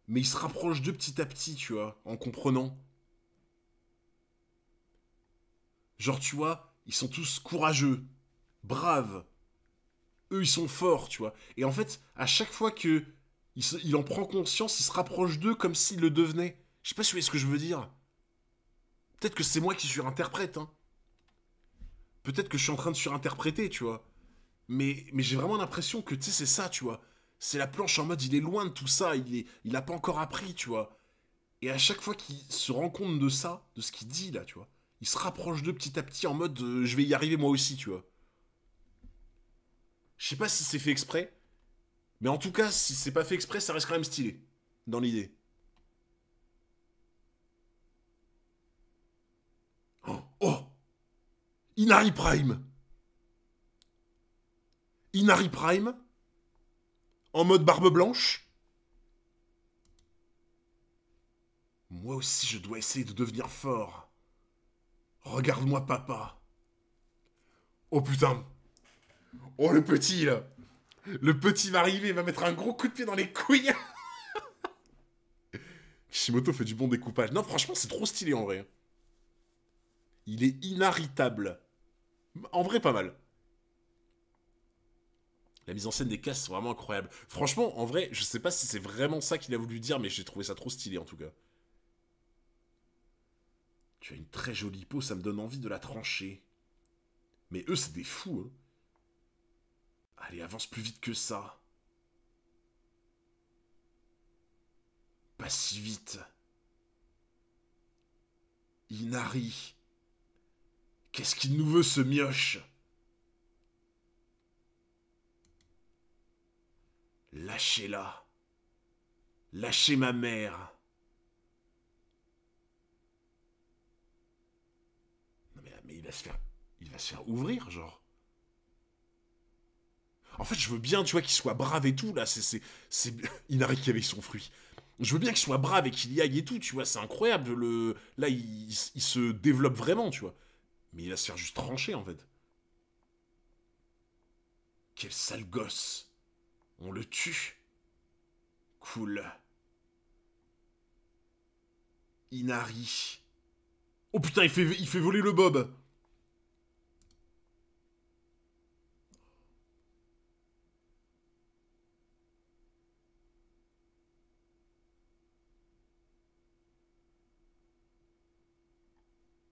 mais il se rapproche d'eux petit à petit, tu vois, en comprenant. Genre, tu vois, ils sont tous courageux, braves. Eux, ils sont forts, tu vois. Et en fait, à chaque fois que il en prend conscience, il se rapproche d'eux comme s'il le devenait. Je sais pas si vous voyez ce que je veux dire. Peut-être que c'est moi qui surinterprète, hein. Peut-être que je suis en train de surinterpréter, tu vois. Mais j'ai vraiment l'impression que, tu sais, c'est ça, tu vois. C'est la planche en mode, il est loin de tout ça, il a pas encore appris, tu vois. Et à chaque fois qu'il se rend compte de ça, de ce qu'il dit, là, tu vois, il se rapproche d'eux petit à petit en mode, je vais y arriver moi aussi, tu vois. Je sais pas si c'est fait exprès, mais en tout cas, si c'est pas fait exprès, ça reste quand même stylé, dans l'idée. Oh, oh, Inari Prime. Inari Prime, en mode barbe blanche, Moi aussi, je dois essayer de devenir fort. Regarde-moi, papa. Oh putain. Oh, le petit, là. Le petit va arriver, il va mettre un gros coup de pied dans les couilles. Kishimoto fait du bon découpage. Non, franchement, c'est trop stylé, en vrai. Il est inarrêtable. En vrai, pas mal. La mise en scène des cases, c'est vraiment incroyable. Franchement, en vrai, je sais pas si c'est vraiment ça qu'il a voulu dire, mais j'ai trouvé ça trop stylé, en tout cas. Tu as une très jolie peau, ça me donne envie de la trancher. Mais eux, c'est des fous, hein. Allez, avance plus vite que ça. Pas si vite. Inari. Qu'est-ce qu'il nous veut, ce mioche? Lâchez-la. Lâchez ma mère. Non mais il va se faire... Il va se faire ouvrir, genre. En fait, je veux bien, tu vois, qu'il soit brave et tout, là. C'est Inari qui avait son fruit. Je veux bien qu'il soit brave et qu'il y aille et tout, tu vois. C'est incroyable. Là, il se développe vraiment, tu vois. Mais il va se faire juste trancher, en fait. Quel sale gosse. On le tue. Cool. Inari. Oh putain, il fait voler le bob.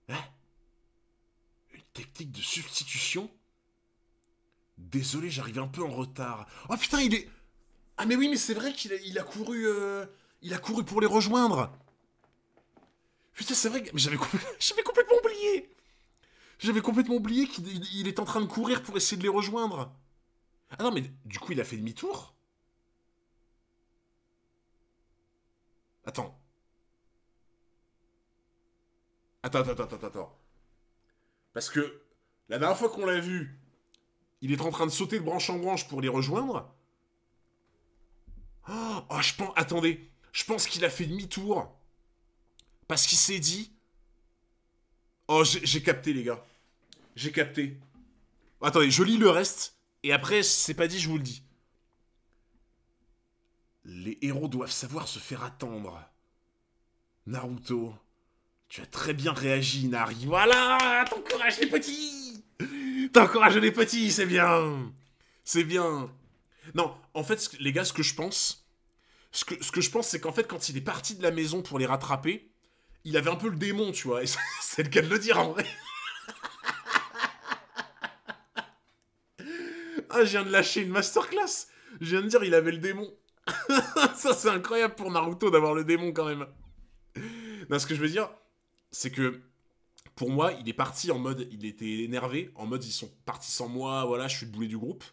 Hein? Une technique de substitution? Désolé, j'arrive un peu en retard. Oh putain, il est... Ah mais oui, mais c'est vrai qu'il a couru... Il a couru pour les rejoindre. Putain, c'est vrai que... Mais j'avais complètement oublié. J'avais complètement oublié qu'il est en train de courir pour essayer de les rejoindre. Ah non, mais du coup, il a fait demi-tour? Attends. Attends. Parce que la dernière fois qu'on l'a vu, il est en train de sauter de branche en branche pour les rejoindre. Oh, je pense... Attendez. Je pense qu'il a fait demi-tour. Parce qu'il s'est dit... Oh, j'ai capté, les gars. J'ai capté. Attendez, je lis le reste. Et après, si c'est pas dit, je vous le dis. Les héros doivent savoir se faire attendre. Naruto, tu as très bien réagi, Nari. Voilà, t'encourages les petits. T'encourages les petits, c'est bien. C'est bien. Non, en fait, les gars, ce que je pense... Ce que je pense, c'est qu'en fait, quand il est parti de la maison pour les rattraper, il avait un peu le démon, tu vois. Et c'est le cas de le dire, en vrai. Ah, je viens de lâcher une masterclass. Je viens de dire, il avait le démon. Ça, c'est incroyable pour Naruto d'avoir le démon, quand même. Non, ce que je veux dire, c'est que pour moi, il est parti en mode, il était énervé, en mode ils sont partis sans moi, voilà, je suis le boulet du groupe.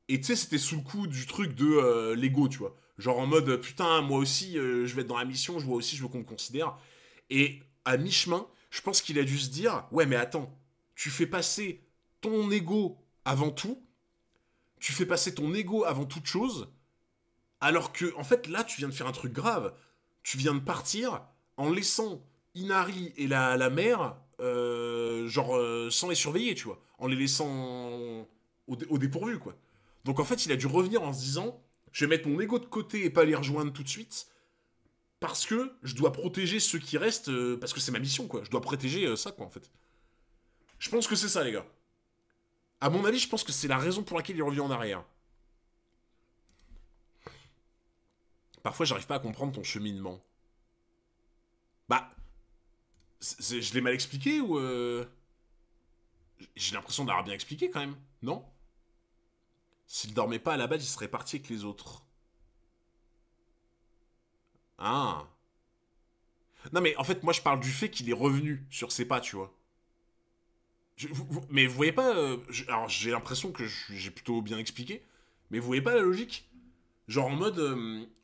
Et tu sais, c'était sous le coup du truc de l'ego, tu vois. Genre en mode, putain, moi aussi, je vais être dans la mission, je vois aussi, je veux qu'on me considère. Et à mi-chemin, je pense qu'il a dû se dire, ouais, mais attends, tu fais passer ton ego avant tout, tu fais passer ton ego avant toute chose, alors que, en fait, là, tu viens de faire un truc grave. Tu viens de partir en laissant Inari et la mère, genre, sans les surveiller, tu vois. En les laissant au dépourvu, quoi. Donc, en fait, il a dû revenir en se disant, je vais mettre mon ego de côté et pas les rejoindre tout de suite, parce que je dois protéger ceux qui restent, parce que c'est ma mission, quoi. Je dois protéger ça, quoi, en fait. Je pense que c'est ça, les gars. À mon avis, je pense que c'est la raison pour laquelle il revient en arrière. Parfois, j'arrive pas à comprendre ton cheminement. Bah, je l'ai mal expliqué ou j'ai l'impression d'avoir bien expliqué quand même, non? S'il dormait pas à la base, il serait parti avec les autres. Ah. Non mais en fait, moi je parle du fait qu'il est revenu sur ses pas, tu vois. Mais vous voyez pas... alors j'ai l'impression que j'ai plutôt bien expliqué, mais vous voyez pas la logique? Genre en mode...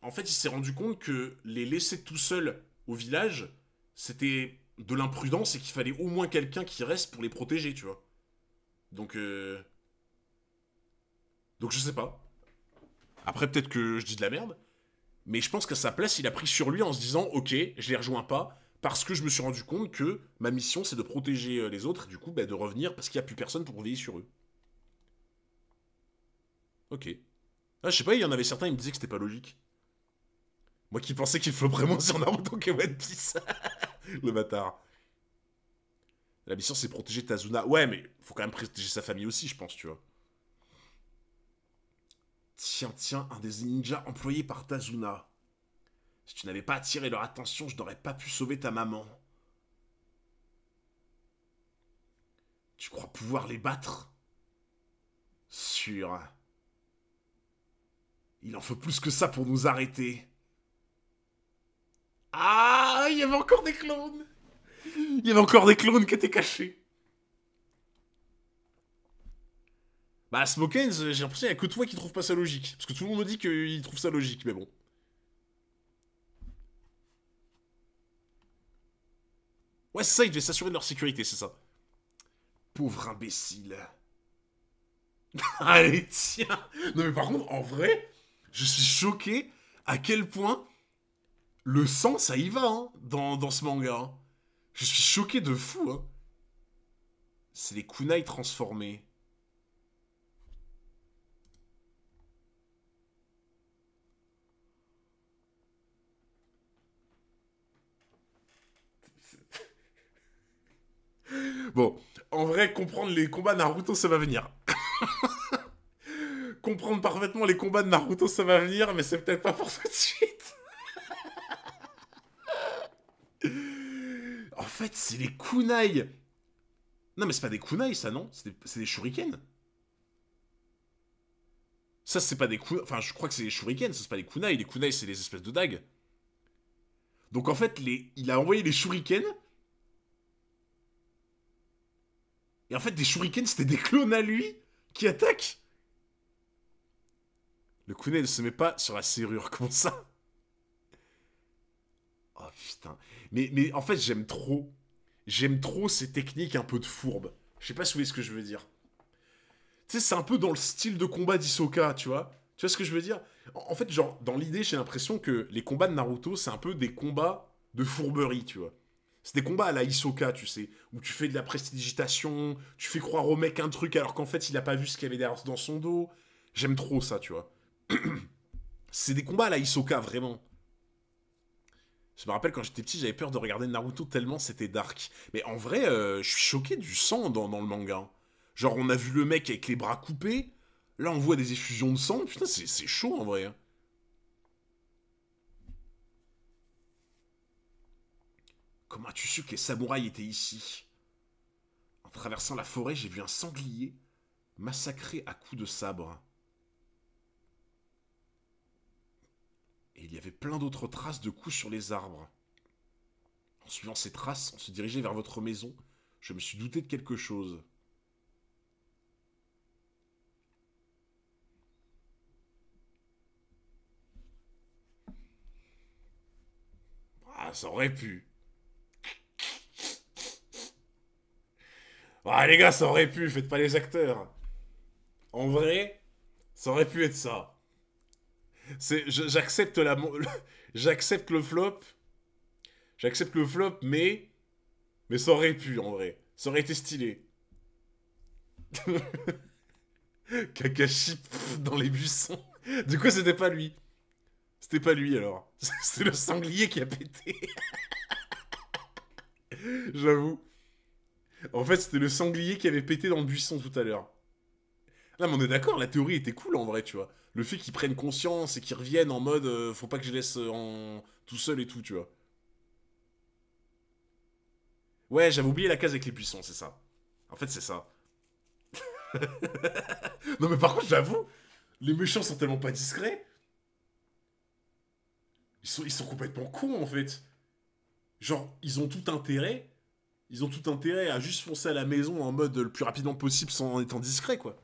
en fait, il s'est rendu compte que les laisser tout seuls au village, c'était de l'imprudence et qu'il fallait au moins quelqu'un qui reste pour les protéger, tu vois. Donc... donc je sais pas. Après, peut-être que je dis de la merde. Mais je pense qu'à sa place, il a pris sur lui en se disant, ok, je les rejoins pas, parce que je me suis rendu compte que ma mission, c'est de protéger les autres, et du coup, bah, de revenir, parce qu'il n'y a plus personne pour veiller sur eux. Ok. Ah, je sais pas, il y en avait certains, ils me disaient que c'était pas logique. Moi qui pensais qu'il flopperait moins sur Naruto que One Piece. Le bâtard. La mission, c'est protéger Tazuna. Ouais, mais faut quand même protéger sa famille aussi, je pense, tu vois. Tiens, tiens, un des ninjas employés par Tazuna. Si tu n'avais pas attiré leur attention, je n'aurais pas pu sauver ta maman. Tu crois pouvoir les battre? Sûr. Il en faut plus que ça pour nous arrêter. Ah, il y avait encore des clones. Il y avait encore des clones qui étaient cachés. Bah, Smokens, j'ai l'impression qu'il n'y a que toi qui trouve pas ça logique. Parce que tout le monde me dit qu'il trouve ça logique, mais bon. Ouais, c'est ça, ils devaient s'assurer de leur sécurité, c'est ça. Pauvre imbécile. Allez, tiens. Non, mais par contre, en vrai, je suis choqué à quel point le sang, ça y va, hein, dans ce manga. Hein. Je suis choqué de fou, hein. C'est les kunai transformés. Bon, en vrai, comprendre les combats Naruto, ça va venir. Comprendre parfaitement les combats de Naruto, ça va venir, mais c'est peut-être pas pour tout de suite. En fait, c'est les kunai. Non, mais c'est pas des kunai, ça, non? C'est des shurikens. Ça, c'est pas des kunai. Enfin, je crois que c'est des shurikens, ça, c'est pas des kunai. Les kunai, c'est les espèces de dagues. Donc, en fait, il a envoyé les shurikens. Et en fait, des shurikens, c'était des clones à lui qui attaquent. Le kunai ne se met pas sur la serrure, comment ça? Oh putain. Mais en fait, j'aime trop. J'aime trop ces techniques un peu de fourbe. Je sais pas si vous voyez ce que je veux dire. Tu sais, c'est un peu dans le style de combat d'Hisoka, tu vois? Tu vois ce que je veux dire? En fait, genre, dans l'idée, j'ai l'impression que les combats de Naruto, c'est un peu des combats de fourberie, tu vois? C'est des combats à la Hisoka, tu sais, où tu fais de la prestidigitation, tu fais croire au mec un truc alors qu'en fait, il a pas vu ce qu'il y avait derrière dans son dos. J'aime trop ça, tu vois? C'est des combats à la Hisoka, vraiment. Je me rappelle quand j'étais petit, j'avais peur de regarder Naruto tellement c'était dark. Mais en vrai, je suis choqué du sang dans le manga. Genre, on a vu le mec avec les bras coupés. Là, on voit des effusions de sang. Putain, c'est chaud en vrai. Comment as-tu su que les samouraïs étaient ici? En traversant la forêt, j'ai vu un sanglier massacré à coups de sabre. Et il y avait plein d'autres traces de coups sur les arbres. En suivant ces traces, on se dirigeait vers votre maison. Je me suis douté de quelque chose. Ah, ça aurait pu. Ah, les gars, ça aurait pu, faites pas les acteurs. En vrai, ça aurait pu être ça. J'accepte j'accepte le flop. J'accepte le flop, mais ça aurait pu en vrai. Ça aurait été stylé. Kakashi dans les buissons. Du coup, c'était pas lui. C'était pas lui alors. C'est le sanglier qui a pété. J'avoue. En fait, c'était le sanglier qui avait pété dans le buisson tout à l'heure. Là, mais on est d'accord, la théorie était cool en vrai, tu vois. Le fait qu'ils prennent conscience et qu'ils reviennent en mode faut pas que je laisse tout seul et tout, tu vois. Ouais, j'avais oublié la case avec les buissons, c'est ça. En fait, c'est ça. Non, mais par contre, j'avoue, les méchants sont tellement pas discrets. Ils sont complètement cons en fait. Genre, ils ont tout intérêt. Ils ont tout intérêt à juste foncer à la maison en mode le plus rapidement possible sans en étant discret, quoi.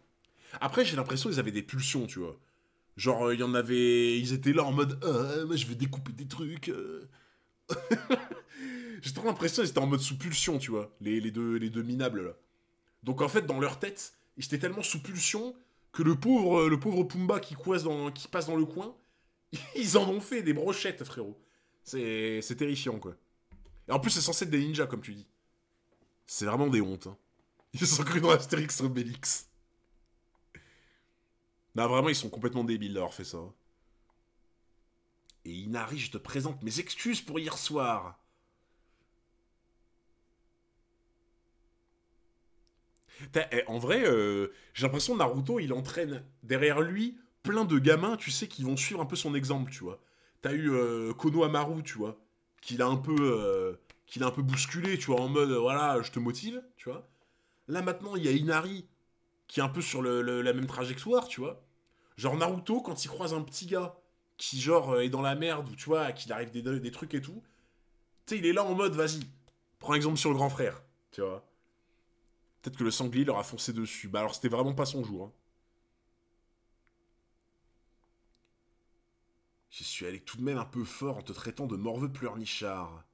Après, j'ai l'impression qu'ils avaient des pulsions, tu vois. Genre, il y en avait. Ils étaient là en mode moi je vais découper des trucs. J'ai trop l'impression qu'ils étaient en mode sous pulsion, tu vois. Les deux minables, là. Donc en fait, dans leur tête, ils étaient tellement sous pulsion que le pauvre Pumba qui passe dans le coin, Ils en ont fait des brochettes, frérot. C'est terrifiant, quoi. Et en plus, c'est censé être des ninjas, comme tu dis. C'est vraiment des hontes, hein. Ils sont crus dans Astérix Obélix. Non, vraiment, ils sont complètement débiles d'avoir fait ça. Et Inari, je te présente mes excuses pour hier soir. En vrai, j'ai l'impression que Naruto, il entraîne derrière lui plein de gamins, tu sais, qui vont suivre un peu son exemple, tu vois. T'as eu Konohamaru, tu vois, qu'il a un peu bousculé, tu vois, en mode, voilà, je te motive, tu vois. Là, maintenant, il y a Inari, qui est un peu sur la même trajectoire, tu vois. Genre Naruto, quand il croise un petit gars qui, genre, est dans la merde, ou tu vois, qu'il arrive des trucs et tout, tu sais, il est là en mode, vas-y, prends exemple sur le grand frère, tu vois. Peut-être que le sanglier leur a foncé dessus. Bah alors c'était vraiment pas son jour. Hein. J'y suis allé tout de même un peu fort en te traitant de morveux pleurnichard.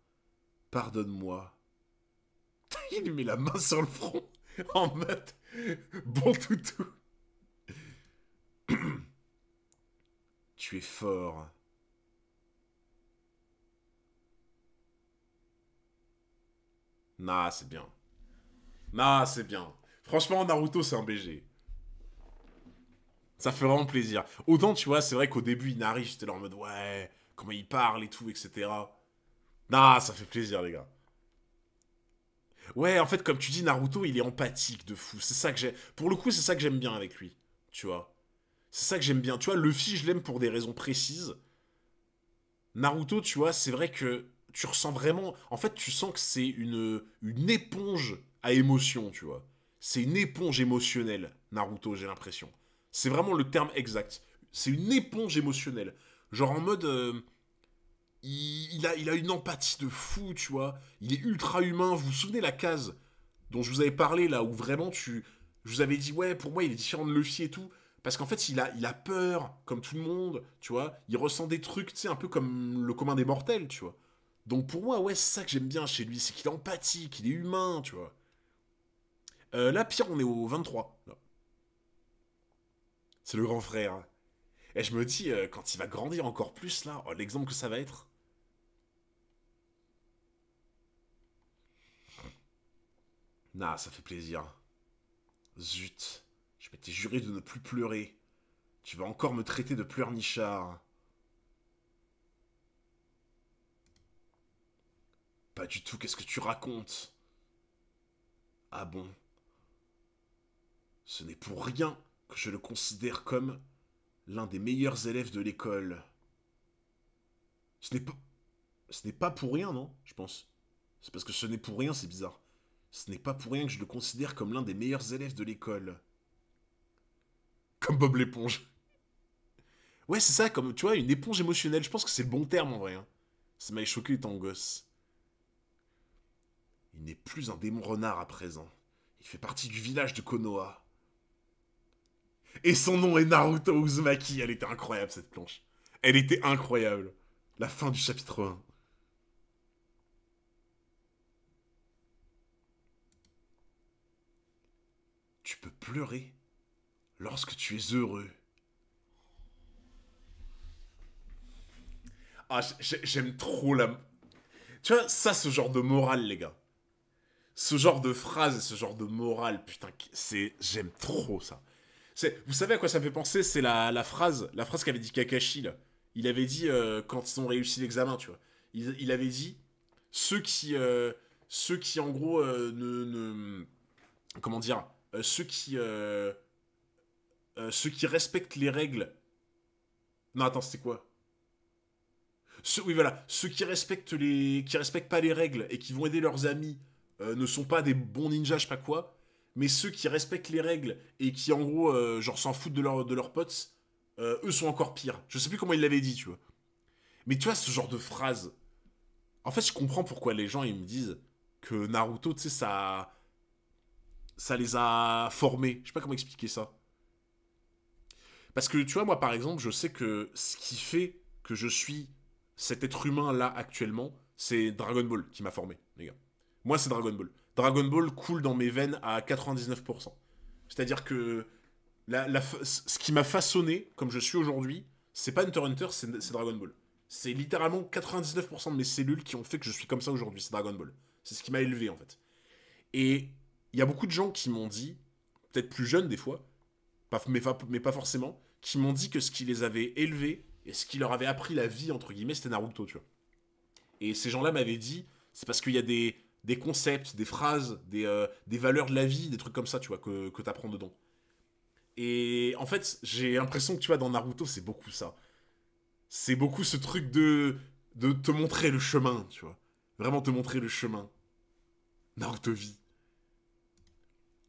Pardonne-moi. Il lui met la main sur le front en mode bon toutou. Tu es fort. Nah, c'est bien. Nah, c'est bien. Franchement, Naruto, c'est un BG. Ça fait vraiment plaisir. Autant, tu vois, c'est vrai qu'au début, Inari, j'étais là en mode ouais, comment il parle et tout, etc. Nah, ça fait plaisir, les gars. Ouais, en fait, comme tu dis, Naruto, il est empathique de fou. C'est ça que j'ai. Pour le coup, c'est ça que j'aime bien avec lui. Tu vois. C'est ça que j'aime bien. Tu vois, Luffy, je l'aime pour des raisons précises. Naruto, tu vois, c'est vrai que tu ressens vraiment. En fait, tu sens que c'est une éponge à émotion, tu vois. C'est une éponge émotionnelle, Naruto, j'ai l'impression. C'est vraiment le terme exact. C'est une éponge émotionnelle. Genre en mode. Il a une empathie de fou, tu vois. Il est ultra humain. Vous vous souvenez la case dont je vous avais parlé là, où vraiment je vous avais dit, ouais, pour moi, il est différent de Luffy et tout. Parce qu'en fait, il a peur, comme tout le monde, tu vois. Il ressent des trucs, tu sais, un peu comme le commun des mortels, tu vois. Donc pour moi, ouais, c'est ça que j'aime bien chez lui, c'est qu'il est empathique, il est humain, tu vois. Là, pire, on est au 23. Là. C'est le grand frère. Et je me dis, quand il va grandir encore plus, là, oh, l'exemple que ça va être. Nah, ça fait plaisir. Zut. Je m'étais juré de ne plus pleurer. Tu vas encore me traiter de pleurnichard. Pas du tout, qu'est-ce que tu racontes? Ah bon? Ce n'est pour rien que je le considère comme l'un des meilleurs élèves de l'école. Ce n'est pas... Ce n'est pas pour rien, non? Je pense. C'est parce que ce n'est pour rien, c'est bizarre. Ce n'est pas pour rien que je le considère comme l'un des meilleurs élèves de l'école. Comme Bob l'éponge. Ouais, c'est ça, comme, tu vois, une éponge émotionnelle. Je pense que c'est le bon terme, en vrai. Hein. Ça m'avait choqué étant gosse. Il n'est plus un démon renard à présent. Il fait partie du village de Konoha. Et son nom est Naruto Uzumaki. Elle était incroyable, cette planche. Elle était incroyable. La fin du chapitre 1. Tu peux pleurer lorsque tu es heureux. Ah, j'aime trop la... Tu vois, ça, ce genre de morale, les gars. Ce genre de phrase, ce genre de morale, putain, c'est... J'aime trop ça. Vous savez à quoi ça me fait penser? C'est la phrase qu'avait dit Kakashi, là. Il avait dit, quand ils ont réussi l'examen, tu vois. Il avait dit, ceux qui, euh, ceux qui en gros, comment dire, ceux qui respectent les règles. Non, attends, c'était quoi? Oui, voilà, ceux qui respectent pas les règles et qui vont aider leurs amis ne sont pas des bons ninjas, je sais pas quoi. Mais ceux qui respectent les règles et qui en gros, genre s'en foutent de leurs potes, eux sont encore pires. Je sais plus comment il l'avait dit, tu vois. Mais tu vois, ce genre de phrase. En fait, je comprends pourquoi les gens ils me disent que Naruto, tu sais, ça les a formés. Je sais pas comment expliquer ça. Parce que tu vois, moi par exemple, je sais que ce qui fait que je suis cet être humain là actuellement, c'est Dragon Ball qui m'a formé, les gars. Moi, c'est Dragon Ball. Dragon Ball coule dans mes veines à 99%. C'est-à-dire que ce qui m'a façonné comme je suis aujourd'hui, c'est pas Hunter x Hunter, c'est Dragon Ball. C'est littéralement 99% de mes cellules qui ont fait que je suis comme ça aujourd'hui, c'est Dragon Ball. C'est ce qui m'a élevé en fait. Et il y a beaucoup de gens qui m'ont dit, peut-être plus jeunes des fois, mais pas forcément, qui m'ont dit que ce qui les avait élevés et ce qui leur avait appris la vie, entre guillemets, c'était Naruto, tu vois. Et ces gens-là m'avaient dit, c'est parce qu'il y a des concepts, des phrases, des valeurs de la vie, des trucs comme ça, tu vois, que t'apprends dedans. Et en fait, j'ai l'impression que, tu vois, dans Naruto, c'est beaucoup ça. C'est beaucoup ce truc de te montrer le chemin, tu vois. Vraiment te montrer le chemin. Naruto vit.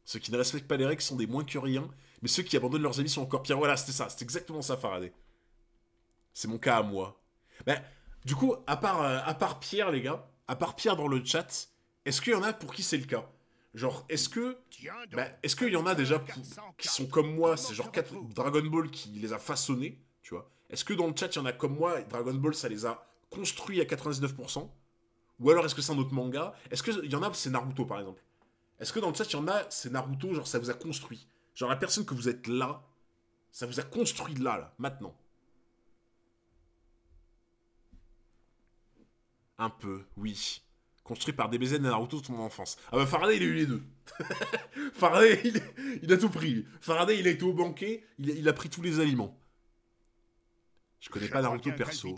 Ceux qui ne respectent pas les règles sont des moins que rien, mais ceux qui abandonnent leurs amis sont encore pires. Voilà, c'était ça, c'était exactement ça, Faraday. C'est mon cas à moi. Ben, du coup, à part Pierre, les gars, à part Pierre dans le chat, est-ce qu'il y en a pour qui c'est le cas? Genre, est-ce qu'il y en a déjà qui sont comme moi, c'est genre Dragon Ball qui les a façonnés, tu vois? Est-ce que dans le chat, il y en a comme moi, Dragon Ball, ça les a construits à 99%? Ou alors est-ce que c'est un autre manga? Est-ce qu'il y en a, c'est Naruto par exemple? Est-ce que dans le chat, il y en a, c'est Naruto, genre ça vous a construit? Genre la personne que vous êtes là, ça vous a construit là, maintenant. Un peu, oui. Construit par DBZ et Naruto toute mon enfance. Ah bah Faraday, il a eu les deux. Faraday, il a tout pris. Faraday, il a été au banquet, il a pris tous les aliments. Je connais pas Naruto perso. Ok.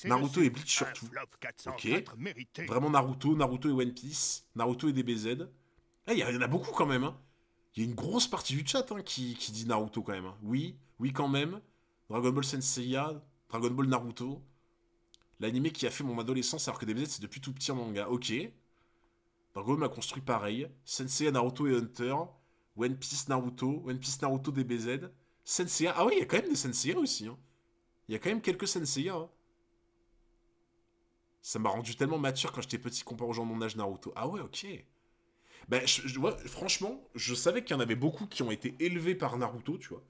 Naruto et Bleach surtout. Ok. Vraiment Naruto et One Piece, Naruto et DBZ. Il y en a beaucoup quand même. Hein. Il y a une grosse partie du chat qui dit Naruto quand même. Hein. Oui, oui quand même. Dragon Ball Senseiya, Dragon Ball Naruto. L'animé qui a fait mon adolescence alors que DBZ c'est depuis tout petit en manga. Ok. Dragon Ball m'a construit pareil. Senseiya, Naruto et Hunter. One Piece Naruto DBZ. Senseiya. Ah oui, il y a quand même des Senseiya aussi. Hein. Il y a quand même quelques Senseiya. Hein. Ça m'a rendu tellement mature quand j'étais petit comparé aux gens de mon âge Naruto. Ah ouais, ok. Ben, ouais, franchement, je savais qu'il y en avait beaucoup qui ont été élevés par Naruto, tu vois.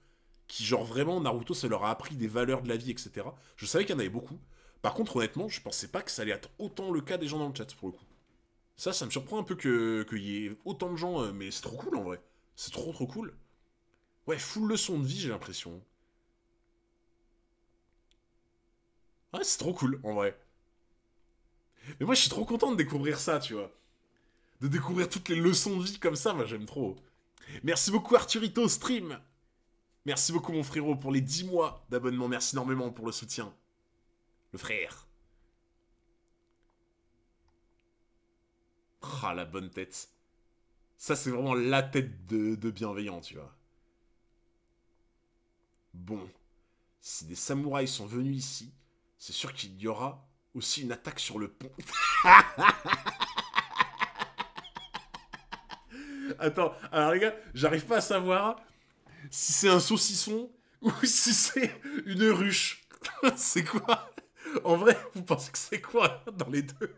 Qui, genre, vraiment, Naruto, ça leur a appris des valeurs de la vie, etc. Je savais qu'il y en avait beaucoup. Par contre, honnêtement, je pensais pas que ça allait être autant le cas des gens dans le chat, pour le coup. Ça me surprend un peu qu'il y ait autant de gens, mais c'est trop cool, en vrai. C'est trop, trop cool. Ouais, full leçon de vie, j'ai l'impression. Ouais, c'est trop cool, en vrai. Mais moi, je suis trop content de découvrir ça, tu vois. De découvrir toutes les leçons de vie comme ça, moi, j'aime trop. Merci beaucoup, Arturito Stream. Merci beaucoup, mon frérot, pour les 10 mois d'abonnement. Merci énormément pour le soutien. Le frère. Ah, la bonne tête. Ça, c'est vraiment la tête de bienveillant, tu vois. Bon. Si des samouraïs sont venus ici, c'est sûr qu'il y aura aussi une attaque sur le pont. Attends, alors les gars, j'arrive pas à savoir si c'est un saucisson ou si c'est une ruche. C'est quoi? En vrai, vous pensez que c'est quoi dans les deux?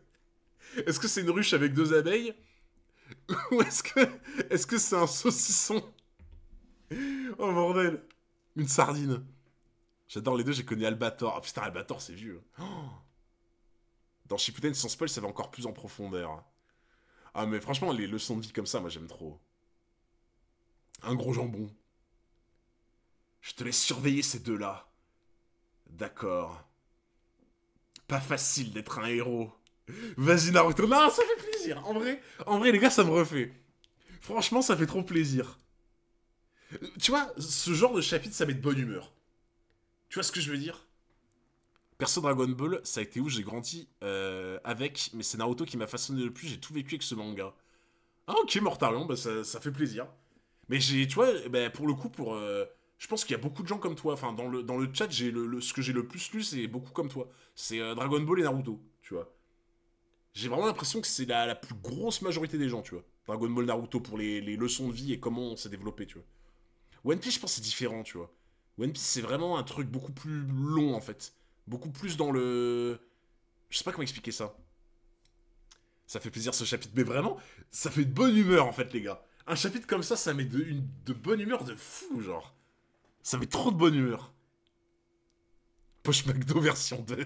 Est-ce que c'est une ruche avec deux abeilles? Ou est-ce que c'est un saucisson? Oh bordel. Une sardine. J'adore les deux, j'ai connu Albator. Ah putain, Albator, c'est vieux. Oh. Dans Shippuden, sans spoil, ça va encore plus en profondeur. Ah mais franchement, les leçons de vie comme ça, moi j'aime trop. Un gros jambon. Je te laisse surveiller ces deux-là. D'accord. Pas facile d'être un héros. Vas-y Naruto. Non, ça fait plaisir. En vrai, les gars, ça me refait. Franchement, ça fait trop plaisir. Tu vois, ce genre de chapitre, ça met de bonne humeur. Tu vois ce que je veux dire? Perso Dragon Ball, ça a été où j'ai grandi avec, mais c'est Naruto qui m'a façonné le plus, j'ai tout vécu avec ce manga. Ah ok, Mortarion, bah ça fait plaisir. Mais tu vois, bah, pour le coup, je pense qu'il y a beaucoup de gens comme toi. Enfin, dans le chat, ce que j'ai le plus lu, c'est beaucoup comme toi. C'est Dragon Ball et Naruto, tu vois. J'ai vraiment l'impression que c'est la plus grosse majorité des gens, tu vois. Dragon Ball Naruto pour les leçons de vie et comment on s'est développé, tu vois. One Piece, je pense, c'est différent, tu vois. One Piece, c'est vraiment un truc beaucoup plus long, en fait. Beaucoup plus dans le... Je sais pas comment expliquer ça. Ça fait plaisir, ce chapitre. Mais vraiment, ça fait de bonne humeur, en fait, les gars. Un chapitre comme ça met de bonne humeur de fou, genre. Ça met trop de bonne humeur. Poche McDo version 2.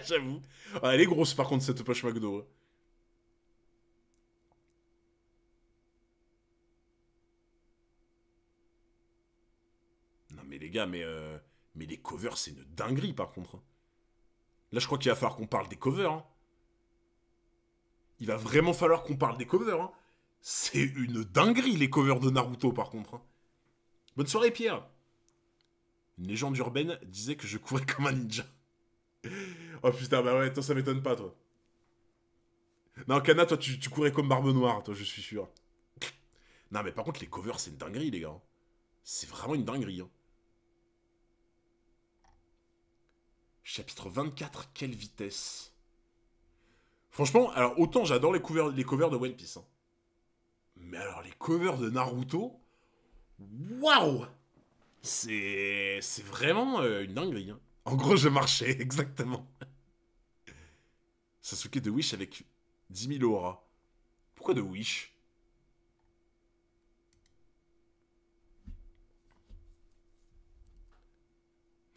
J'avoue. Ah, elle est grosse, par contre, cette poche McDo. Non, mais les gars, mais Mais les covers, c'est une dinguerie, par contre. Hein. Là, je crois qu'il va falloir qu'on parle des covers. Hein. Il va vraiment falloir qu'on parle des covers. Hein. C'est une dinguerie, les covers de Naruto, par contre. Hein. Bonne soirée, Pierre. Une légende urbaine disait que je courais comme un ninja. Oh putain, bah ouais, toi, ça m'étonne pas, toi. Non, Kana, toi, tu courais comme Barbe Noire, toi, je suis sûr. Non, mais par contre, les covers, c'est une dinguerie, les gars. C'est vraiment une dinguerie. Hein. Chapitre 24, quelle vitesse. Franchement, alors, autant j'adore les covers de One Piece. Hein. Mais alors, les covers de Naruto... Waouh! C'est vraiment une dinguerie. Hein. En gros, je marchais, exactement. Sasuke de Wish avec 10 000 auras. Pourquoi de Wish?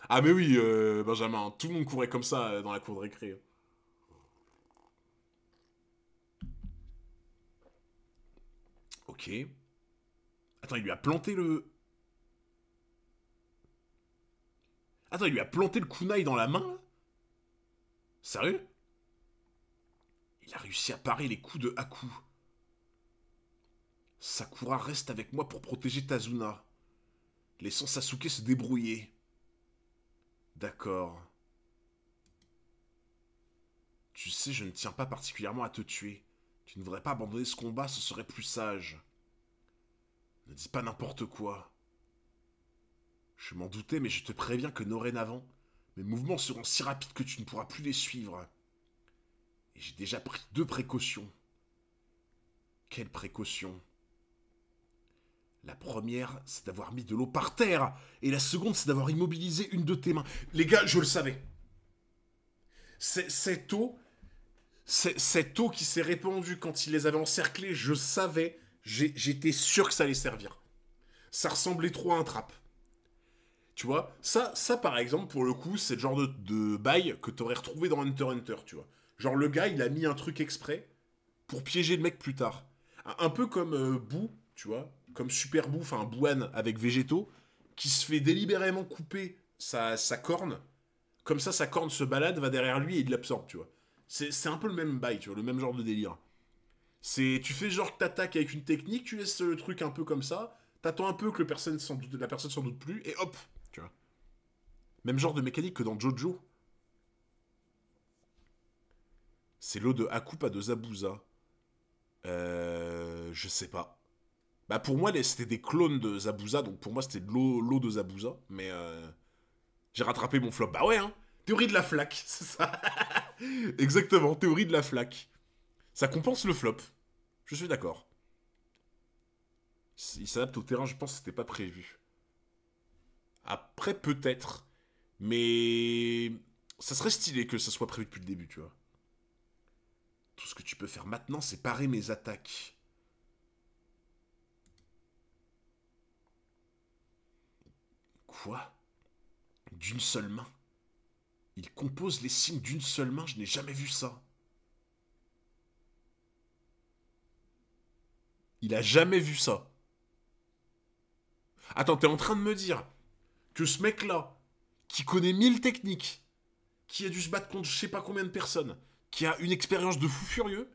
Ah mais oui, Benjamin, tout le monde courait comme ça dans la cour de récré. Ok. Attends, il lui a planté le... Attends, il lui a planté le kunai dans la main, là? Sérieux? Il a réussi à parer les coups de Haku. Sakura reste avec moi pour protéger Tazuna. Laissant Sasuke se débrouiller. D'accord. Tu sais, je ne tiens pas particulièrement à te tuer. Tu ne voudrais pas abandonner ce combat, ce serait plus sage. Ne dis pas n'importe quoi. Je m'en doutais, mais je te préviens que dorénavant, mes mouvements seront si rapides que tu ne pourras plus les suivre. Et j'ai déjà pris 2 précautions. Quelles précautions? La première, c'est d'avoir mis de l'eau par terre. Et la seconde, c'est d'avoir immobilisé une de tes mains. Les gars, je le savais. Cette eau qui s'est répandue quand il les avait encerclés, je savais. J'étais sûr que ça allait servir. Ça ressemblait trop à un trap. Tu vois, ça par exemple, pour le coup, c'est le genre de bail que t'aurais retrouvé dans Hunter x Hunter, tu vois. Genre, le gars, il a mis un truc exprès pour piéger le mec plus tard. Un peu comme Boo, tu vois, comme Super Boo, enfin Bouane avec Végétaux, qui se fait délibérément couper sa corne. Comme ça, sa corne se balade, va derrière lui et il l'absorbe, tu vois. C'est un peu le même bail, tu vois, le même genre de délire. Tu fais genre que t'attaques avec une technique, tu laisses le truc un peu comme ça, t'attends un peu que la personne s'en doute plus, et hop, tu vois. Même genre de mécanique que dans Jojo. C'est l'eau de Haku, pas de Zabuza. Je sais pas. Bah pour moi, c'était des clones de Zabuza, donc pour moi c'était de l'eau de Zabuza, mais j'ai rattrapé mon flop. Bah ouais, hein. Théorie de la flaque, c'est ça. Exactement, théorie de la flaque. Ça compense le flop. Je suis d'accord. Il s'adapte au terrain, je pense que c'était pas prévu. Après, peut-être. Mais ça serait stylé que ça soit prévu depuis le début, tu vois. Tout ce que tu peux faire maintenant, c'est parer mes attaques. Quoi? D'une seule main? Il compose les signes d'une seule main, je n'ai jamais vu ça. Il a jamais vu ça. Attends, t'es en train de me dire que ce mec-là, qui connaît 1000 techniques, qui a dû se battre contre je sais pas combien de personnes, qui a une expérience de fou furieux,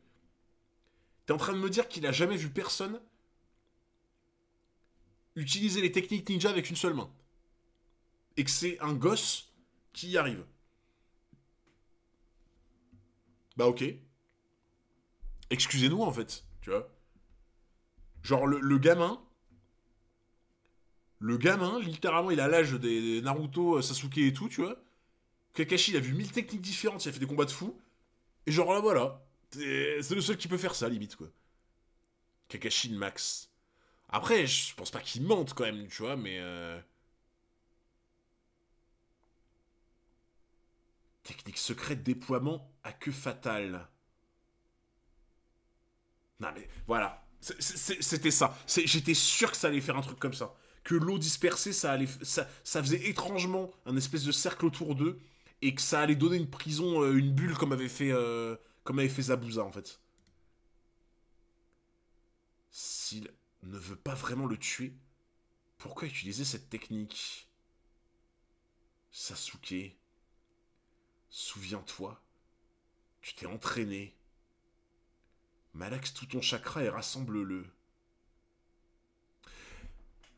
t'es en train de me dire qu'il a jamais vu personne utiliser les techniques ninja avec une seule main. Et que c'est un gosse qui y arrive. Bah ok. Excusez-nous en fait, tu vois. Genre le gamin, littéralement, il a l'âge des Naruto, Sasuke et tout, tu vois. Kakashi, il a vu 1000 techniques différentes, il a fait des combats de fou. Et genre là, voilà. C'est le seul qui peut faire ça, limite, quoi. Kakashi le max. Après, je pense pas qu'il mente quand même, tu vois, mais... Technique secrète déploiement à queue fatale. Non mais, voilà. C'était ça. J'étais sûr que ça allait faire un truc comme ça. Que l'eau dispersée, ça faisait étrangement un espèce de cercle autour d'eux. Et que ça allait donner une prison, une bulle comme avait fait Zabuza, en fait. S'il ne veut pas vraiment le tuer, pourquoi utiliser cette technique? Sasuke, souviens-toi, tu t'es entraîné. Malaxe tout ton chakra et rassemble-le.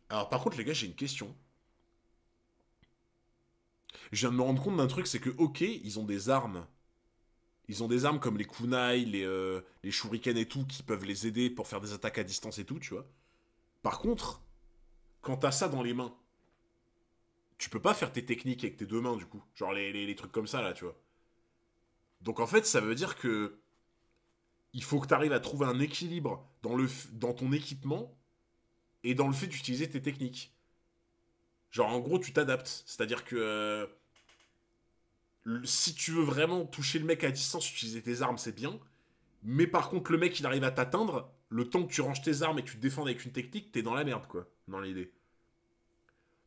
Alors par contre les gars, j'ai une question. Je viens de me rendre compte d'un truc, c'est que ok, ils ont des armes. Ils ont des armes comme les kunai, les shurikens et tout, qui peuvent les aider pour faire des attaques à distance et tout, tu vois. Par contre, quand t'as ça dans les mains, tu peux pas faire tes techniques avec tes deux mains, du coup. Genre les trucs comme ça, là, tu vois. Donc en fait, ça veut dire que il faut que t'arrives à trouver un équilibre dans ton équipement et dans le fait d'utiliser tes techniques. Genre, en gros, tu t'adaptes. C'est-à-dire que si tu veux vraiment toucher le mec à distance, utiliser tes armes, c'est bien. Mais par contre, le mec, il arrive à t'atteindre. Le temps que tu ranges tes armes et que tu te défends avec une technique, t'es dans la merde, quoi. Dans l'idée.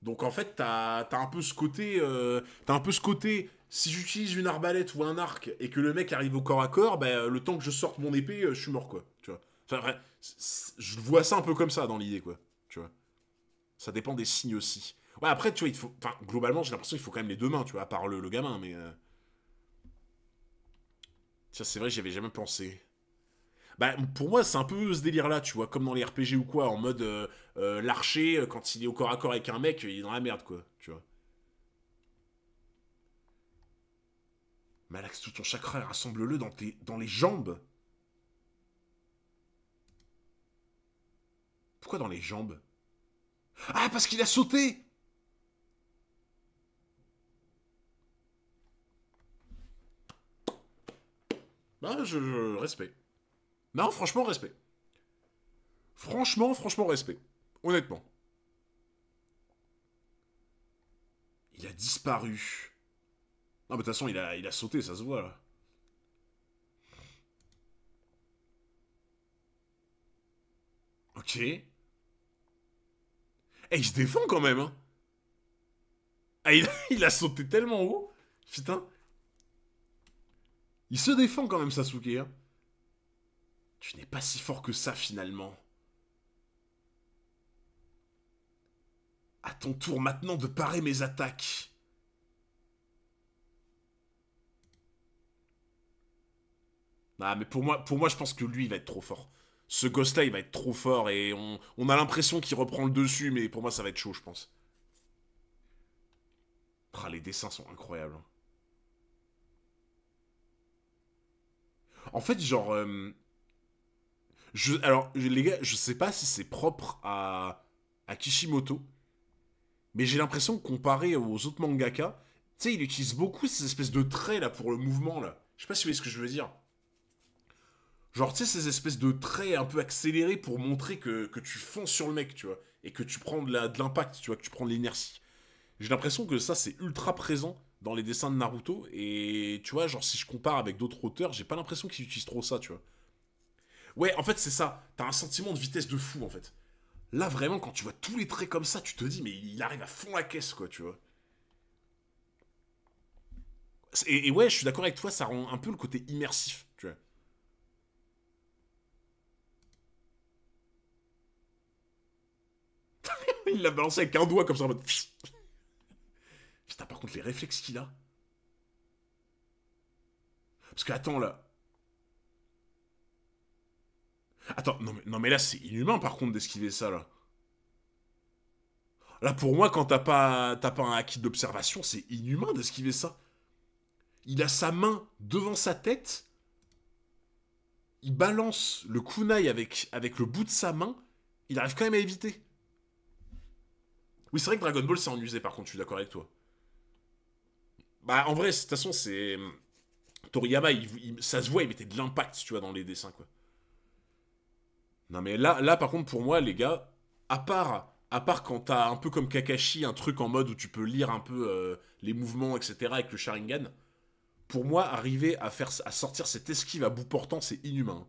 Donc en fait, t'as un peu ce côté. T'as un peu ce côté. Si j'utilise une arbalète ou un arc et que le mec arrive au corps à corps, bah, le temps que je sorte mon épée, je suis mort, quoi. Tu vois. Enfin, vrai, je vois ça un peu comme ça dans l'idée, quoi. Tu vois. Ça dépend des signes aussi. Ouais, après, tu vois, il faut. Enfin, globalement, j'ai l'impression qu'il faut quand même les deux mains, tu vois, à part le gamin, mais. Tiens, c'est vrai, j'y avais jamais pensé. Bah, pour moi, c'est un peu ce délire-là, tu vois, comme dans les RPG ou quoi, en mode l'archer, quand il est au corps à corps avec un mec, il est dans la merde, quoi, tu vois. Malaxe tout ton chakra et rassemble-le dans les jambes. Pourquoi dans les jambes? Ah, parce qu'il a sauté. Bah, respect. Non, franchement, respect. Franchement, respect. Honnêtement. Il a disparu. Non, mais de toute façon, il a sauté, ça se voit, là. Ok. Eh, il se défend quand même, hein. Ah, il a sauté tellement haut. Putain. Il se défend quand même, Sasuke, hein. Tu n'es pas si fort que ça, finalement. À ton tour maintenant de parer mes attaques. Ah, mais pour moi, je pense que lui, il va être trop fort. Ce ghost-là, il va être trop fort et on a l'impression qu'il reprend le dessus, mais pour moi, ça va être chaud, je pense. Ah, les dessins sont incroyables, hein. En fait, genre, alors, les gars, je sais pas si c'est propre à Kishimoto, mais j'ai l'impression que comparé aux autres mangaka, tu sais, il utilise beaucoup ces espèces de traits là pour le mouvement là. Je sais pas si vous voyez ce que je veux dire. Genre, tu sais, ces espèces de traits un peu accélérés pour montrer que tu fonces sur le mec, tu vois, et que tu prends de l'impact, tu vois, que tu prends de l'énergie. J'ai l'impression que ça, c'est ultra présent dans les dessins de Naruto, et tu vois, genre, si je compare avec d'autres auteurs, j'ai pas l'impression qu'ils utilisent trop ça, tu vois. Ouais, en fait, c'est ça. T'as un sentiment de vitesse de fou, en fait. Là, vraiment, quand tu vois tous les traits comme ça, tu te dis, mais il arrive à fond la caisse, quoi, tu vois. Et ouais, je suis d'accord avec toi, ça rend un peu le côté immersif, tu vois. Il l'a balancé avec un doigt comme ça en mode. Putain, par contre, les réflexes qu'il a. Parce que, attends, là. Attends, non, mais là, c'est inhumain, par contre, d'esquiver ça, là. Là, pour moi, quand t'as pas un acquis d'observation, c'est inhumain d'esquiver ça. Il a sa main devant sa tête, il balance le kunai avec le bout de sa main, il arrive quand même à éviter. Oui, c'est vrai que Dragon Ball, c'est en usé, par contre, je suis d'accord avec toi. Bah, en vrai, de toute façon, c'est. Toriyama, ça se voit, il mettait de l'impact, tu vois, dans les dessins, quoi. Non, mais là, par contre, pour moi, les gars, à part quand t'as un peu comme Kakashi, un truc en mode où tu peux lire un peu les mouvements, etc., avec le Sharingan, pour moi, arriver à sortir cette esquive à bout portant, c'est inhumain.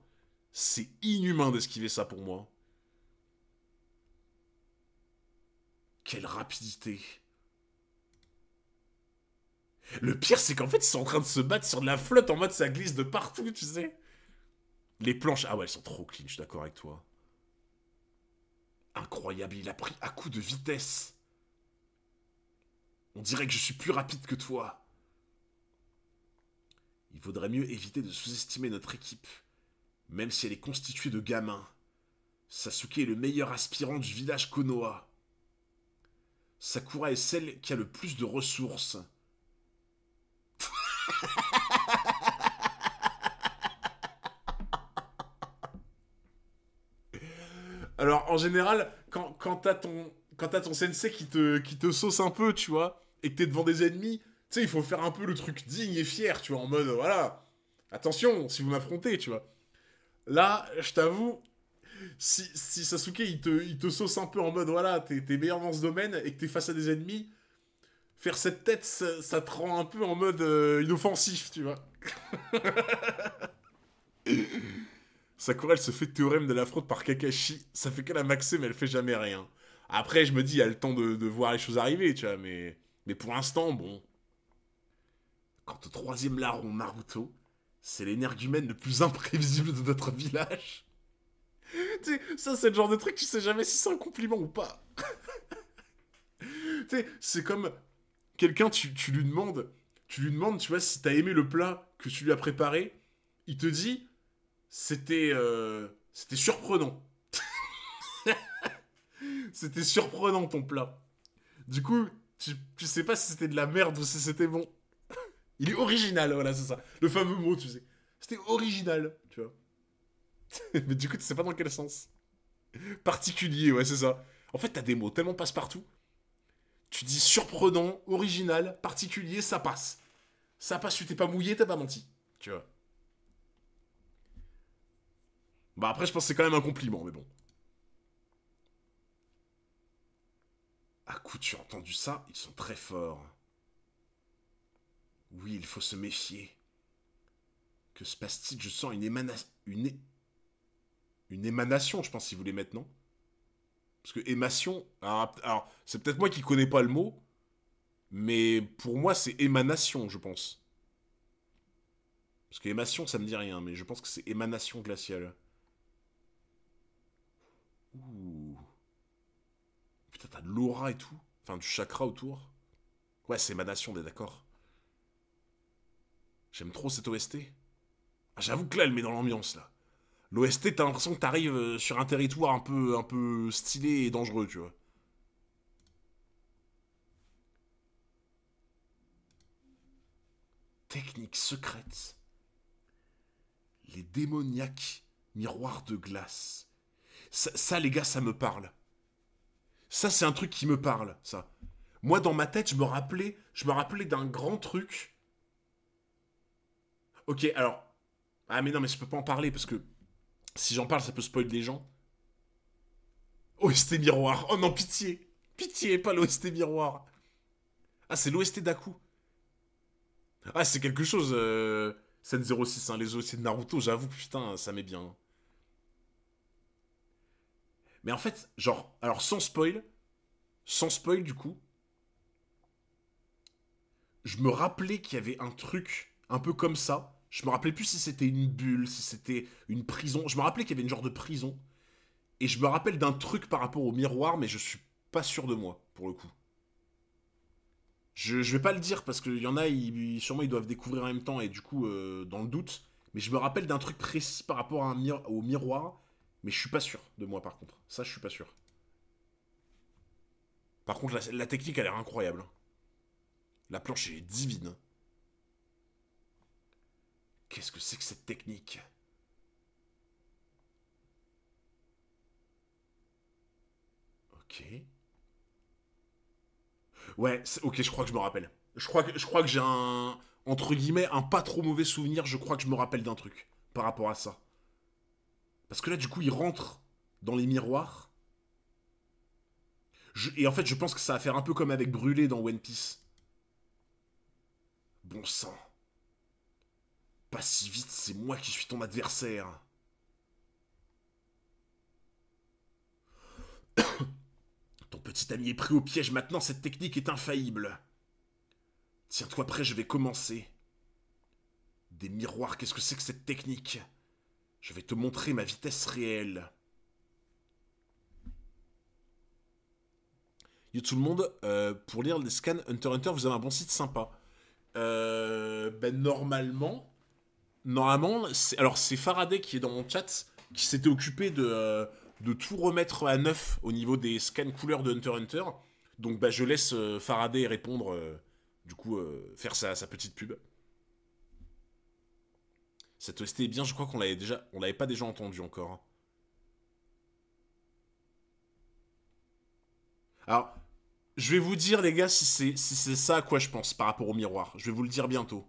C'est inhumain d'esquiver ça pour moi. Quelle rapidité. Le pire, c'est qu'en fait, ils sont en train de se battre sur de la flotte en mode ça glisse de partout, tu sais. Les planches, ah ouais, elles sont trop clean, je suis d'accord avec toi. Incroyable, il a pris à coup de vitesse. On dirait que je suis plus rapide que toi. Il vaudrait mieux éviter de sous-estimer notre équipe, même si elle est constituée de gamins. Sasuke est le meilleur aspirant du village Konoha. Sakura est celle qui a le plus de ressources. Alors, en général, quand t'as ton sensei qui te sauce un peu, tu vois, et que t'es devant des ennemis, tu sais, il faut faire un peu le truc digne et fier, tu vois, en mode, voilà, attention, si vous m'affrontez, tu vois. Là, je t'avoue, si Sasuke, il te sauce un peu en mode, voilà, t'es meilleur dans ce domaine, et que t'es face à des ennemis, faire cette tête, ça te rend un peu en mode inoffensif, tu vois. Sakura, elle se fait théorème de la fraude par Kakashi. Ça fait qu'elle a maxé, mais elle fait jamais rien. Après, je me dis, il y a le temps de voir les choses arriver, tu vois, mais pour l'instant, bon. Quant au troisième larron, Naruto, c'est l'énergumène le plus imprévisible de notre village. Tu sais, ça, c'est le genre de truc, tu sais jamais si c'est un compliment ou pas. Tu sais, c'est comme quelqu'un, tu lui demandes, tu vois, si t'as aimé le plat que tu lui as préparé, il te dit, c'était surprenant. C'était surprenant ton plat. Du coup, tu sais pas si c'était de la merde ou si c'était bon. Il est original, voilà, c'est ça. Le fameux mot, tu sais. C'était original, tu vois. Mais du coup, tu sais pas dans quel sens. Particulier, ouais, c'est ça. En fait, t'as des mots tellement passe-partout. Tu dis surprenant, original, particulier, ça passe. Ça passe, tu t'es pas mouillé, t'as pas menti. Tu vois. Bah après, je pense que c'est quand même un compliment, mais bon. Ah, coup, tu as entendu ça? Ils sont très forts. Oui, il faut se méfier. Que se passe-t-il? Je sens une émanation, je pense, si vous voulez mettre, non? Parce que émation... Alors, c'est peut-être moi qui connais pas le mot, mais pour moi, c'est émanation, je pense. Parce que émation, ça me dit rien, mais je pense que c'est émanation glaciale. Ouh. Putain, t'as de l'aura et tout. Enfin, du chakra autour. Ouais, c'est émanation, on est d'accord. J'aime trop cette OST. Ah, j'avoue que là, elle met dans l'ambiance, là. L'OST, t'as l'impression que t'arrives sur un territoire un peu stylé et dangereux, tu vois. Technique secrète. Les démoniaques miroirs de glace. Ça, les gars, ça me parle. Ça, c'est un truc qui me parle, ça. Moi, dans ma tête, je me rappelais d'un grand truc. Ok, alors. Ah, mais non, mais je peux pas en parler parce que si j'en parle, ça peut spoiler les gens. OST miroir. Oh non, pitié. Pitié, pas l'OST miroir. Ah, c'est l'OST d'Aku. Ah, c'est quelque chose. Scène 06, hein, les OST de Naruto, j'avoue, putain, ça m'est bien. Mais en fait, genre, alors sans spoil du coup, je me rappelais qu'il y avait un truc un peu comme ça. Je me rappelais plus si c'était une bulle, si c'était une prison. Je me rappelais qu'il y avait une genre de prison. Et je me rappelle d'un truc par rapport au miroir, mais je suis pas sûr de moi, pour le coup. Je vais pas le dire parce qu'il y en a, sûrement ils doivent découvrir en même temps et du coup, dans le doute. Mais je me rappelle d'un truc précis par rapport à au miroir, mais je suis pas sûr de moi par contre. Ça, je suis pas sûr. Par contre, la technique a l'air incroyable. La planche est divine. Qu'est-ce que c'est que cette technique? Ok. Ouais, ok, je crois que je me rappelle. Je crois que j'ai un, entre guillemets, un pas trop mauvais souvenir. Je crois que je me rappelle d'un truc par rapport à ça. Parce que là, du coup, il rentre dans les miroirs. Et en fait, je pense que ça va faire un peu comme avec Brûlé dans One Piece. Bon sang. Pas si vite, c'est moi qui suis ton adversaire. Ton petit ami est pris au piège maintenant, cette technique est infaillible. Tiens-toi prêt, je vais commencer. Des miroirs, qu'est-ce que c'est que cette technique? Je vais te montrer ma vitesse réelle. Yo tout le monde, pour lire les scans Hunter x Hunter, vous avez un bon site sympa. Normalement, alors c'est Faraday qui est dans mon chat, qui s'était occupé de tout remettre à neuf au niveau des scans couleurs de Hunter x Hunter. Donc bah, je laisse Faraday répondre, faire sa petite pub. Cette OST est bien, je crois on l'avait pas déjà entendu encore. Alors, je vais vous dire les gars si c'est ça à quoi je pense par rapport au miroir. Je vais vous le dire bientôt.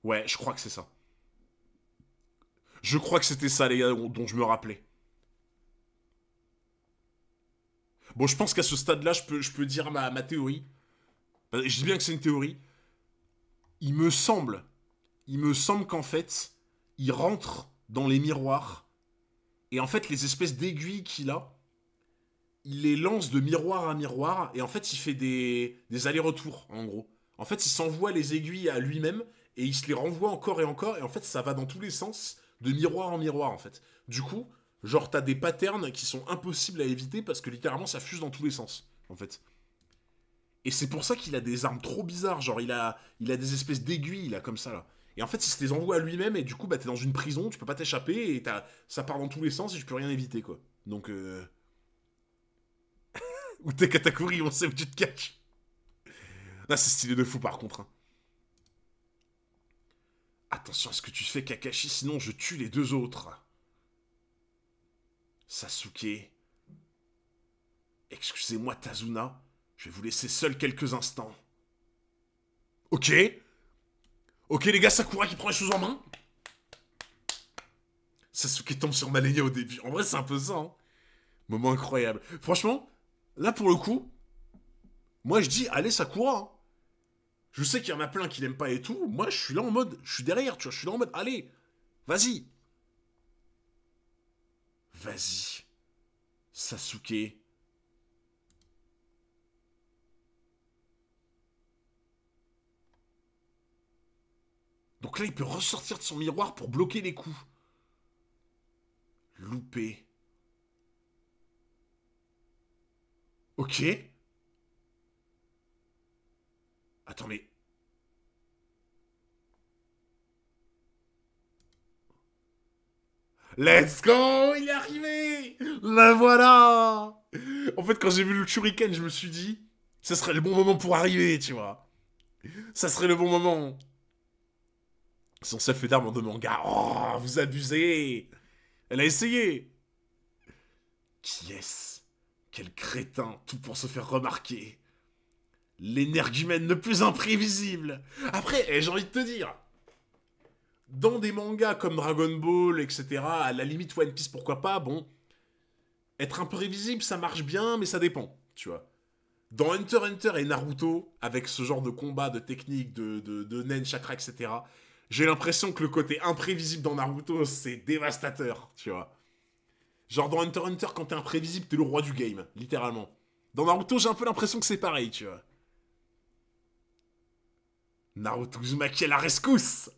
Ouais, je crois que c'est ça. Je crois que c'était ça les gars dont je me rappelais. Bon, je pense qu'à ce stade-là, je peux dire ma théorie. Je dis bien que c'est une théorie. Il me semble, il me semble qu'en fait, il rentre dans les miroirs. Et en fait, les espèces d'aiguilles qu'il a, il les lance de miroir à miroir. Et en fait, il fait des allers-retours, en gros. En fait, il s'envoie les aiguilles à lui-même. Et il se les renvoie encore et encore. Et en fait, ça va dans tous les sens, de miroir en miroir, en fait. Du coup, genre, t'as des patterns qui sont impossibles à éviter parce que littéralement, ça fuse dans tous les sens, en fait. Et c'est pour ça qu'il a des armes trop bizarres. Genre, il a des espèces d'aiguilles, là, comme ça, là. Et en fait, il se les envoie à lui-même, et du coup, bah, t'es dans une prison, tu peux pas t'échapper, et ça part dans tous les sens, et je peux rien éviter, quoi. Donc, Ou t'es Katakuri, on sait où tu te caches. Là, c'est stylé de fou, par contre. Hein. Attention à ce que tu fais, Kakashi, sinon je tue les deux autres. Sasuke. Excusez-moi, Tazuna. Je vais vous laisser seul quelques instants. Ok. Ok, les gars, Sakura qui prend les choses en main. Sasuke tombe sur Malenia au début. En vrai, c'est un peu ça. Hein. Moment incroyable. Franchement, là, pour le coup, moi, je dis, allez, Sakura. Hein. Je sais qu'il y en a plein qui l'aiment pas et tout. Moi, je suis là en mode, je suis derrière, tu vois. Je suis là en mode, allez, vas-y. Vas-y. Sasuke. Donc là, il peut ressortir de son miroir pour bloquer les coups. Loupé. Ok. Attends, mais... Let's go. Il est arrivé. La voilà. En fait, quand j'ai vu le Shuriken, je me suis dit... Ça serait le bon moment pour arriver, tu vois. Ça serait le bon moment. Son seul fait d'arme en deux mangas. Oh, vous abusez. Elle a essayé. Qui est-ce? Quel crétin, tout pour se faire remarquer. L'énergumène le plus imprévisible. Après, j'ai envie de te dire, dans des mangas comme Dragon Ball, etc., à la limite One Piece, pourquoi pas, bon, être imprévisible, ça marche bien, mais ça dépend, tu vois. Dans Hunter x Hunter et Naruto, avec ce genre de combat, de technique, de nen, chakra, etc., j'ai l'impression que le côté imprévisible dans Naruto, c'est dévastateur, tu vois. Genre dans Hunter x Hunter, quand t'es imprévisible, t'es le roi du game, littéralement. Dans Naruto, j'ai un peu l'impression que c'est pareil, tu vois. Naruto Uzumaki à la rescousse.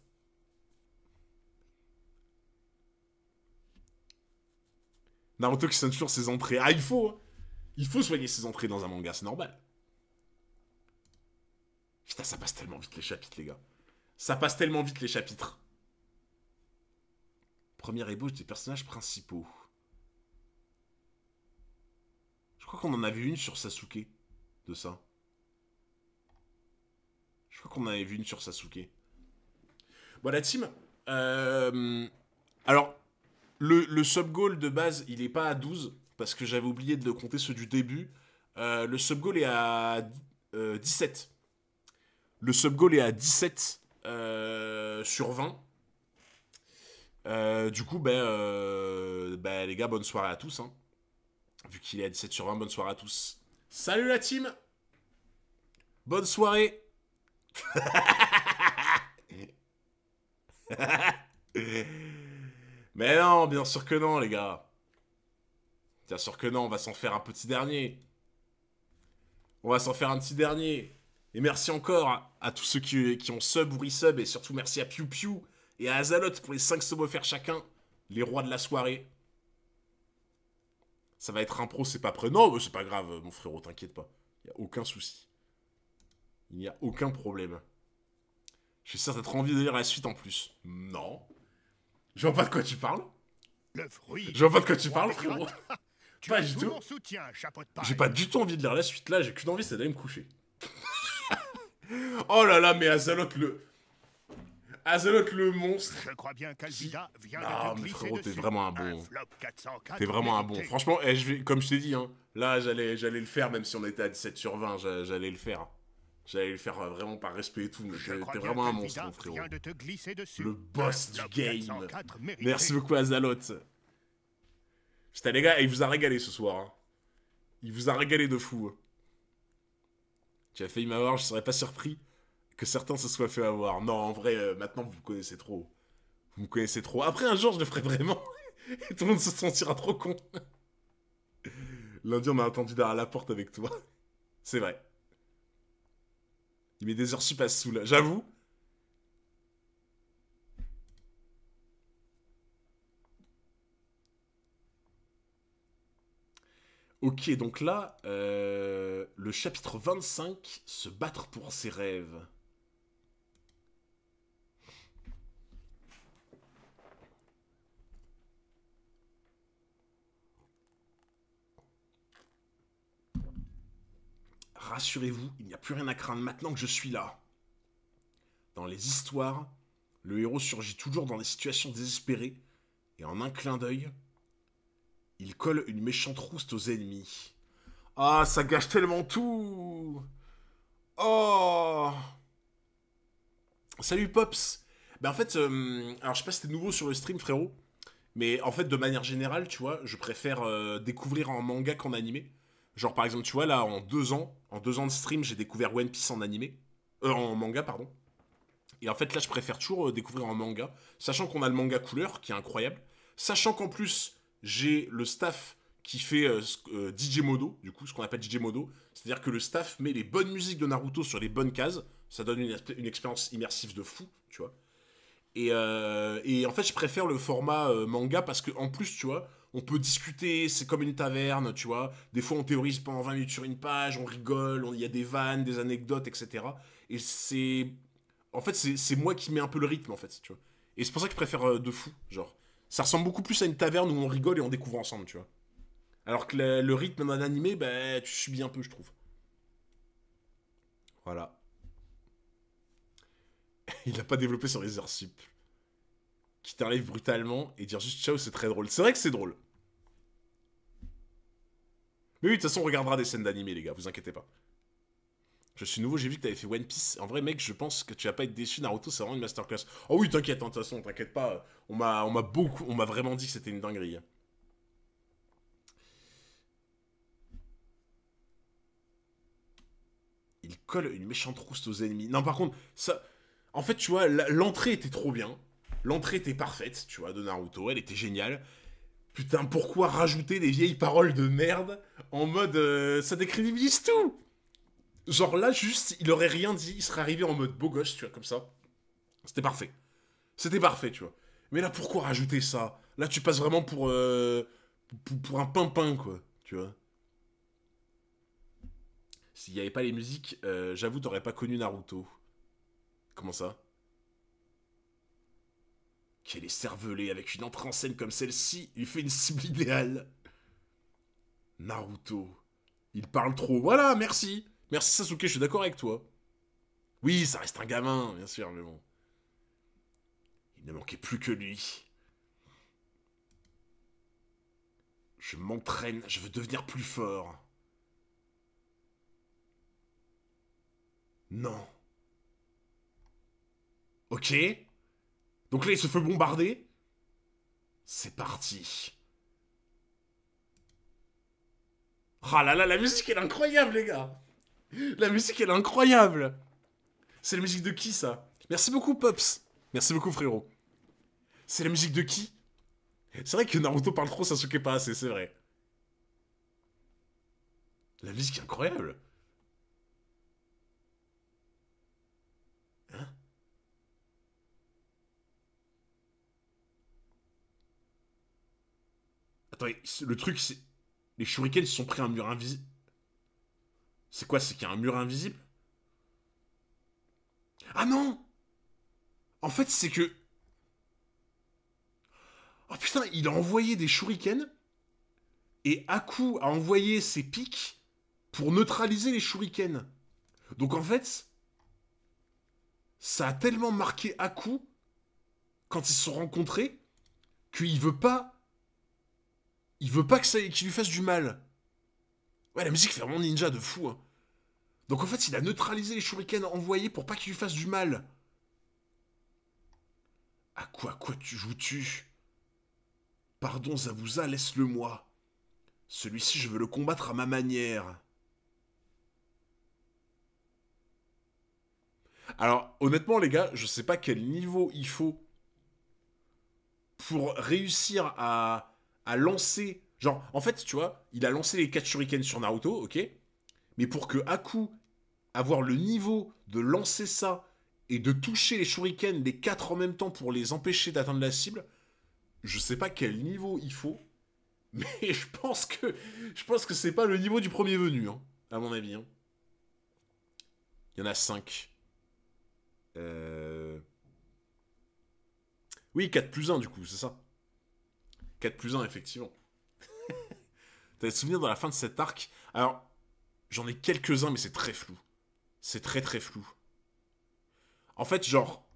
Naruto qui sonne toujours ses entrées. Ah, il faut. Hein. Il faut soigner ses entrées dans un manga, c'est normal. Putain, ça passe tellement vite les chapitres, les gars. Ça passe tellement vite les chapitres. Première ébauche des personnages principaux. Je crois qu'on en avait une sur Sasuke. De ça. Je crois qu'on en avait vu une sur Sasuke. Bon, la team. Alors, le sub-goal de base, il est pas à 12. Parce que j'avais oublié de compter ceux du début. Le sub-goal est à 17. Le sub-goal est à 17 sur 20. Du coup, les gars, bonne soirée à tous. Hein. Vu qu'il est à 17 sur 20, bonne soirée à tous. Salut la team. Bonne soirée. Mais non, bien sûr que non, les gars. Bien sûr que non, on va s'en faire un petit dernier. On va s'en faire un petit dernier. Et merci encore à tous ceux qui ont sub ou resub. Et surtout merci à Piu Piu et à Azalot pour les 5 subs offerts chacun. Les rois de la soirée. Ça va être impro, c'est pas prêt. Non, c'est pas grave, mon frérot, t'inquiète pas. Il y a aucun souci. Il n'y a aucun problème. J'ai certes être envie de lire la suite en plus. Non. Je vois pas de quoi tu parles. Le fruit. Je vois pas de quoi du tu roi parles, des frérot. pirates. Tu Pas as du tout tout. mon soutien, chapeau de paille. J'ai pas du tout envie de lire la suite là, j'ai qu'une envie, c'est d'aller me coucher. Oh là là, mais Azaloth le monstre. Je crois bien qu'Alvida vient Ah, de te mais glisser frérot, t'es dessus. vraiment un Un bon. flop 404 T'es vraiment un bon. mérité. Franchement, comme je t'ai dit, hein, là, j'allais le faire, même si on était à 17 sur 20, j'allais le faire. J'allais le faire vraiment par respect et tout, mais Je t'es crois bien vraiment un monstre, qu'Alvida mon frérot. vient de te glisser dessus. Le boss Un du flop game. 404 mérité. Merci beaucoup, Azaloth. Putain, les gars, il vous a régalé ce soir. Hein. Il vous a régalé de fou. Hein. Tu as failli m'avoir, je serais pas surpris que certains se soient fait avoir. Non, en vrai, maintenant, vous me connaissez trop. Vous me connaissez trop. Après, un jour, je le ferai vraiment. Et tout le monde se sentira trop con. Lundi, on m'a attendu derrière la porte avec toi. C'est vrai. Il met des heures sup à se saoul. J'avoue. Ok, donc là, le chapitre 25, se battre pour ses rêves. Rassurez-vous, il n'y a plus rien à craindre maintenant que je suis là. Dans les histoires, le héros surgit toujours dans des situations désespérées, et en un clin d'œil, il colle une méchante rouste aux ennemis. Ah, ça gâche tellement tout. Oh. Salut Pops. Ben en fait, alors je sais pas si t'es nouveau sur le stream, frérot, mais en fait, de manière générale, tu vois, je préfère découvrir en manga qu'en animé. Genre par exemple, tu vois, là, en 2 ans de stream, j'ai découvert One Piece en animé. En manga, pardon. Et en fait, là, je préfère toujours découvrir en manga, sachant qu'on a le manga couleur, qui est incroyable. Sachant qu'en plus, j'ai le staff qui fait DJ Modo, du coup, ce qu'on appelle DJ Modo. C'est-à-dire que le staff met les bonnes musiques de Naruto sur les bonnes cases. Ça donne une expérience immersive de fou, tu vois. Et en fait, je préfère le format manga parce qu'en plus, tu vois, on peut discuter, c'est comme une taverne, tu vois. Des fois, on théorise pendant 20 minutes sur une page, on rigole, il y a des vannes, des anecdotes, etc. Et c'est. En fait, c'est moi qui mets un peu le rythme, en fait, tu vois. Et c'est pour ça que je préfère de fou, genre. Ça ressemble beaucoup plus à une taverne où on rigole et on découvre ensemble, tu vois. Alors que le rythme d'un animé, bah, tu subis un peu, je trouve. Voilà. Il l'a pas développé sur les heures sup. Qui t'arrive brutalement et dire juste ciao, c'est très drôle. C'est vrai que c'est drôle. Mais oui, de toute façon, on regardera des scènes d'animé, les gars, vous inquiétez pas. Je suis nouveau, j'ai vu que t'avais fait One Piece. En vrai, mec, je pense que tu vas pas être déçu. Naruto, c'est vraiment une masterclass. Oh oui, t'inquiète, hein, de toute façon, t'inquiète pas. On m'a vraiment dit que c'était une dinguerie. Hein. Il colle une méchante rouste aux ennemis. Non, par contre, ça. En fait, tu vois, l'entrée était trop bien. L'entrée était parfaite, tu vois, de Naruto. Elle était géniale. Putain, pourquoi rajouter des vieilles paroles de merde en mode ça décrédibilise tout. Genre là, juste, il aurait rien dit, il serait arrivé en mode beau gosse, tu vois, comme ça. C'était parfait. C'était parfait, tu vois. Mais là, pourquoi rajouter ça? Là, tu passes vraiment pour un pimpin, quoi, tu vois. S'il n'y avait pas les musiques, j'avoue, t'aurais pas connu Naruto. Comment ça? Quel est cervelé avec une entrée en scène comme celle-ci, il fait une cible idéale. Naruto. Il parle trop. Voilà, merci. Merci Sasuke, je suis d'accord avec toi. Oui, ça reste un gamin, bien sûr, mais bon. Il ne manquait plus que lui. Je m'entraîne, je veux devenir plus fort. Non. Ok. Donc là, il se fait bombarder. C'est parti. Ah là là, la musique, elle est incroyable, les gars. La musique, elle est incroyable. C'est la musique de qui, ça? Merci beaucoup, Pops. Merci beaucoup, frérot. C'est la musique de qui? C'est vrai que Naruto parle trop, Sasuke pas assez, c'est vrai. La musique est incroyable. Hein? Attends, le truc, c'est... Les shurikens se sont pris un mur invisible. C'est quoi? C'est qu'il y a un mur invisible? Ah non! En fait, c'est que... Oh putain, il a envoyé des shurikens et Aku a envoyé ses pics pour neutraliser les shurikens. Donc en fait, ça a tellement marqué Aku quand ils se sont rencontrés qu'il veut pas... Il veut pas que ça, qu'il lui fasse du mal. Ouais, la musique fait vraiment ninja de fou. Hein. Donc en fait, il a neutralisé les shurikens envoyés pour pas qu'il lui fasse du mal. À quoi tu joues-tu? Pardon Zabuza, laisse-le moi. Celui-ci, je veux le combattre à ma manière. Alors, honnêtement, les gars, je sais pas quel niveau il faut pour réussir à lancer... Genre, en fait, tu vois, il a lancé les 4 shurikens sur Naruto, ok? Mais pour que Aku avoir le niveau de lancer ça et de toucher les shurikens les 4 en même temps pour les empêcher d'atteindre la cible, je sais pas quel niveau il faut, mais je pense que c'est pas le niveau du premier venu, hein, à mon avis. Hein. Il y en a 5. Oui, 4 plus 1 du coup, c'est ça. 4 plus 1, effectivement. T'as des souvenirs dans la fin de cet arc? Alors, j'en ai quelques-uns, mais c'est très flou. C'est très très flou. En fait, genre,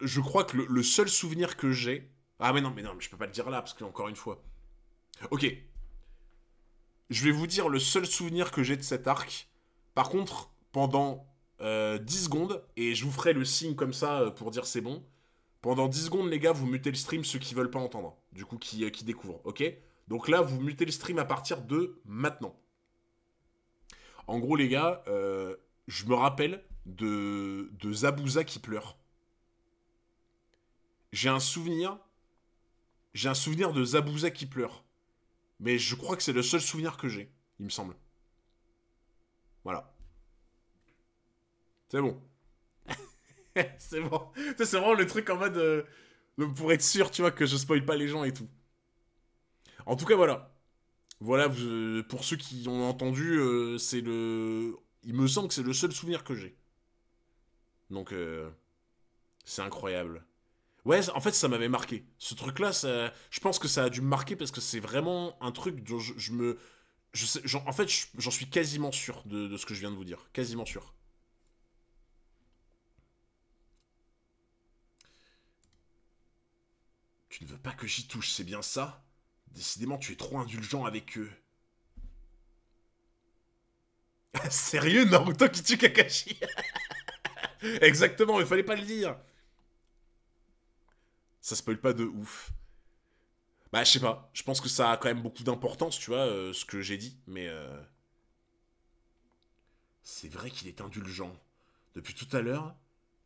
je crois que le seul souvenir que j'ai... Ah mais non, mais je peux pas le dire là, parce que encore une fois... Ok. Je vais vous dire le seul souvenir que j'ai de cet arc. Par contre, pendant 10 secondes, et je vous ferai le signe comme ça pour dire c'est bon. Pendant 10 secondes, les gars, vous mutez le stream, ceux qui veulent pas entendre. Du coup, qui découvrent, ok? Donc là, vous mutez le stream à partir de maintenant. En gros, les gars, je me rappelle de Zabuza qui pleure. J'ai un souvenir de Zabuza qui pleure. Mais je crois que c'est le seul souvenir que j'ai, il me semble. Voilà. C'est bon. C'est bon. C'est vraiment le truc en mode... pour être sûr, tu vois, que je spoil pas les gens et tout. En tout cas, voilà. Voilà, pour ceux qui ont entendu, c'est le... Il me semble que c'est le seul souvenir que j'ai. Donc, c'est incroyable. Ouais, en fait, ça m'avait marqué. Ce truc-là, je pense que ça a dû me marquer parce que c'est vraiment un truc dont je me... en fait, j'en suis quasiment sûr de ce que je viens de vous dire. Quasiment sûr. Tu ne veux pas que j'y touche, c'est bien ça? Décidément, tu es trop indulgent avec eux. Sérieux, Naruto qui tue Kakashi? Exactement, il fallait pas le dire. Ça spoil pas de ouf. Bah, je sais pas. Je pense que ça a quand même beaucoup d'importance, tu vois, ce que j'ai dit. Mais c'est vrai qu'il est indulgent. Depuis tout à l'heure,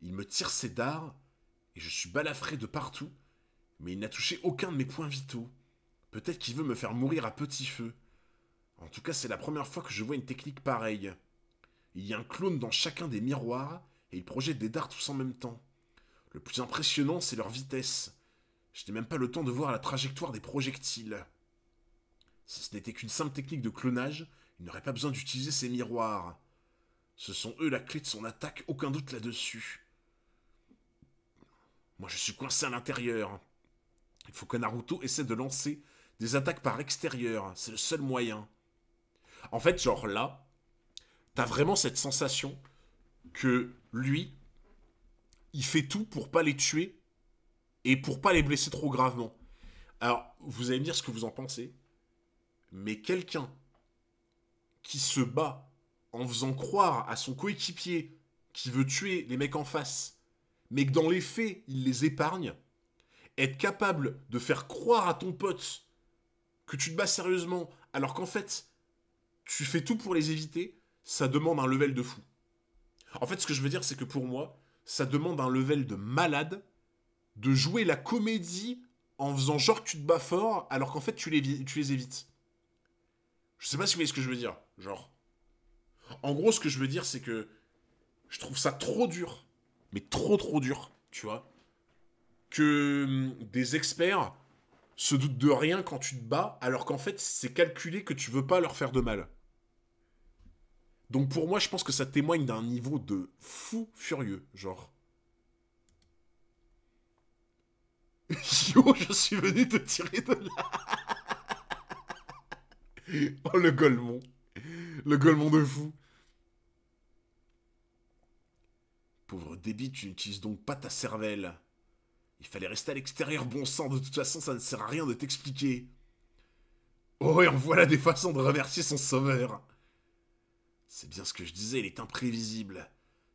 il me tire ses dards et je suis balafré de partout. Mais il n'a touché aucun de mes points vitaux. Peut-être qu'il veut me faire mourir à petit feu. En tout cas, c'est la première fois que je vois une technique pareille. Il y a un clone dans chacun des miroirs et ils projettent des dards tous en même temps. Le plus impressionnant, c'est leur vitesse. Je n'ai même pas le temps de voir la trajectoire des projectiles. Si ce n'était qu'une simple technique de clonage, il n'aurait pas besoin d'utiliser ces miroirs. Ce sont eux la clé de son attaque, aucun doute là-dessus. Moi je suis coincé à l'intérieur. Il faut que Naruto essaie de lancer des attaques par extérieur, c'est le seul moyen. En fait, genre là, t'as vraiment cette sensation que lui, il fait tout pour pas les tuer et pour pas les blesser trop gravement. Alors, vous allez me dire ce que vous en pensez, mais quelqu'un qui se bat en faisant croire à son coéquipier qui veut tuer les mecs en face, mais que dans les faits, il les épargne, être capable de faire croire à ton pote que tu te bats sérieusement, alors qu'en fait, tu fais tout pour les éviter, ça demande un level de fou. En fait, ce que je veux dire, c'est que pour moi, ça demande un level de malade de jouer la comédie en faisant genre que tu te bats fort, alors qu'en fait, tu les évites. Je sais pas si vous voyez ce que je veux dire. Genre. En gros, ce que je veux dire, c'est que je trouve ça trop dur, mais trop dur, tu vois, que des experts se doutent de rien quand tu te bats, alors qu'en fait, c'est calculé que tu veux pas leur faire de mal. Donc pour moi, je pense que ça témoigne d'un niveau de fou furieux, genre. Yo, je suis venu te tirer de là. Oh, le golemon. Le golemon de fou. Pauvre débit, tu n'utilises donc pas ta cervelle. Il fallait rester à l'extérieur, bon sang, de toute façon, ça ne sert à rien de t'expliquer. Oh, et en voilà des façons de remercier son sauveur. C'est bien ce que je disais, il est imprévisible.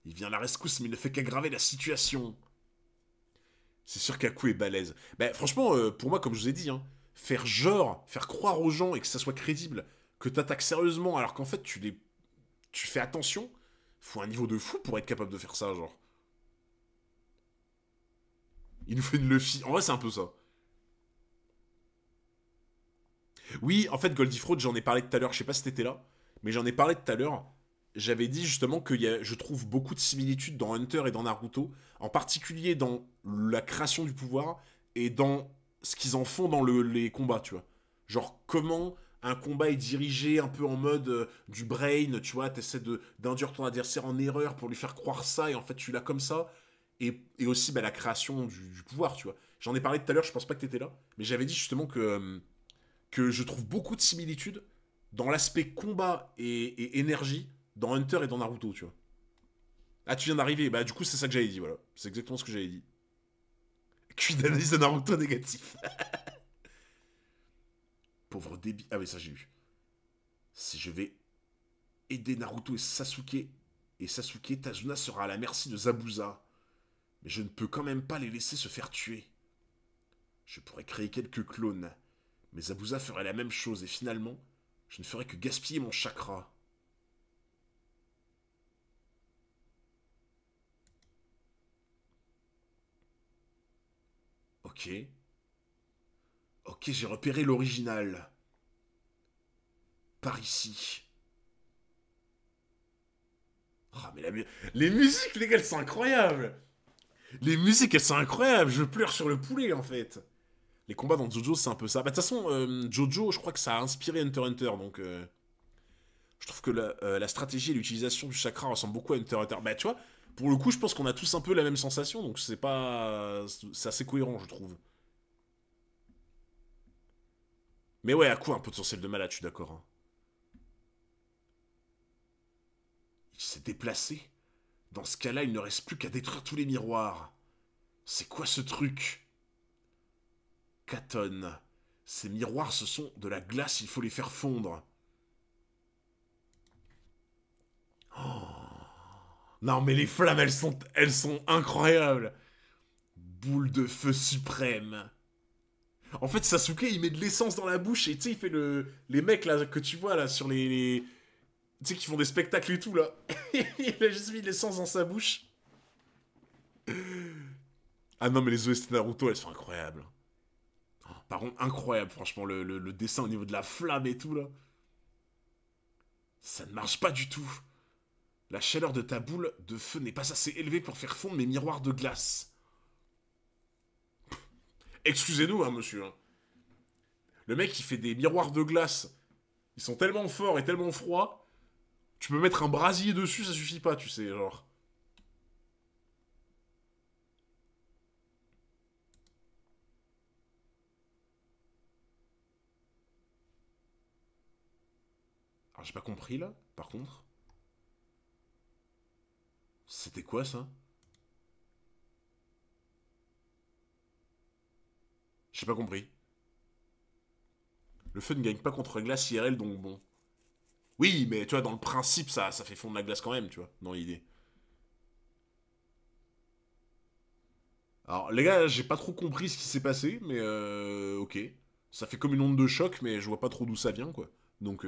Il vient à la rescousse, mais il ne fait qu'aggraver la situation. C'est sûr qu'Aku est balèze. Bah, franchement, pour moi, comme je vous ai dit, hein, faire genre, faire croire aux gens et que ça soit crédible, que t'attaques sérieusement alors qu'en fait tu fais attention, faut un niveau de fou pour être capable de faire ça, genre. Il nous fait une Luffy. En vrai, c'est un peu ça. Oui, en fait, Goldie Fraud, j'en ai parlé tout à l'heure, je sais pas si t'étais là, mais j'en ai parlé tout à l'heure. J'avais dit justement que je trouve beaucoup de similitudes dans Hunter et dans Naruto, en particulier dans la création du pouvoir et dans ce qu'ils en font dans les combats, tu vois. Genre, comment un combat est dirigé un peu en mode du brain, tu vois, t'essaies d'induire ton adversaire en erreur pour lui faire croire ça, et en fait, tu l'as comme ça. Et aussi bah, la création du pouvoir, tu vois. J'en ai parlé tout à l'heure, je pense pas que t'étais là, mais j'avais dit justement que je trouve beaucoup de similitudes dans l'aspect combat et énergie dans Hunter et dans Naruto, tu vois. Ah, tu viens d'arriver, bah du coup c'est ça que j'avais dit, voilà. C'est exactement ce que j'avais dit. QI d'analyse de Naruto négatif. Pauvre débit. Ah oui, ça j'ai eu. Si je vais aider Naruto et Sasuke, Tazuna sera à la merci de Zabuza. Mais je ne peux quand même pas les laisser se faire tuer. Je pourrais créer quelques clones, mais Zabuza ferait la même chose et finalement, je ne ferais que gaspiller mon chakra. Ok. Ok, j'ai repéré l'original. Par ici. Ah, mais les musiques, les gars, elles sont incroyables. Les musiques, elles sont incroyables. Je pleure sur le poulet, en fait. Les combats dans Jojo, c'est un peu ça. Bah, de toute façon, Jojo, je crois que ça a inspiré Hunter x Hunter, donc... je trouve que la stratégie et l'utilisation du chakra ressemblent beaucoup à Hunter x Hunter. Bah, tu vois, pour le coup, je pense qu'on a tous un peu la même sensation, donc c'est pas... C'est assez cohérent, je trouve. Mais ouais, à quoi un potentiel de malade, je suis d'accord. Hein. Il s'est déplacé. Dans ce cas-là, il ne reste plus qu'à détruire tous les miroirs. C'est quoi ce truc? Katon. Ces miroirs, ce sont de la glace, il faut les faire fondre. Non, mais les flammes, elles sont incroyables. Boule de feu suprême. En fait, Sasuke, il met de l'essence dans la bouche et tu sais, il fait les mecs là que tu vois là sur tu sais, qui font des spectacles et tout là. Il a juste mis de l'essence dans sa bouche. Ah non, mais les OST Naruto, elles sont incroyables. Par contre, incroyable, franchement, le dessin au niveau de la flamme et tout là. Ça ne marche pas du tout. La chaleur de ta boule de feu n'est pas assez élevée pour faire fondre mes miroirs de glace. Excusez-nous, hein, monsieur. Hein. Le mec, il fait des miroirs de glace. Ils sont tellement forts et tellement froids. Tu peux mettre un brasier dessus, ça suffit pas, tu sais, genre. Alors, j'ai pas compris, là, par contre. C'était quoi, ça? J'ai pas compris. Le feu ne gagne pas contre la glace IRL, donc bon. Oui, mais tu vois, dans le principe, ça fait fondre la glace quand même, tu vois, dans l'idée. Alors, les gars, j'ai pas trop compris ce qui s'est passé, mais ok. Ça fait comme une onde de choc, mais je vois pas trop d'où ça vient, quoi. Donc,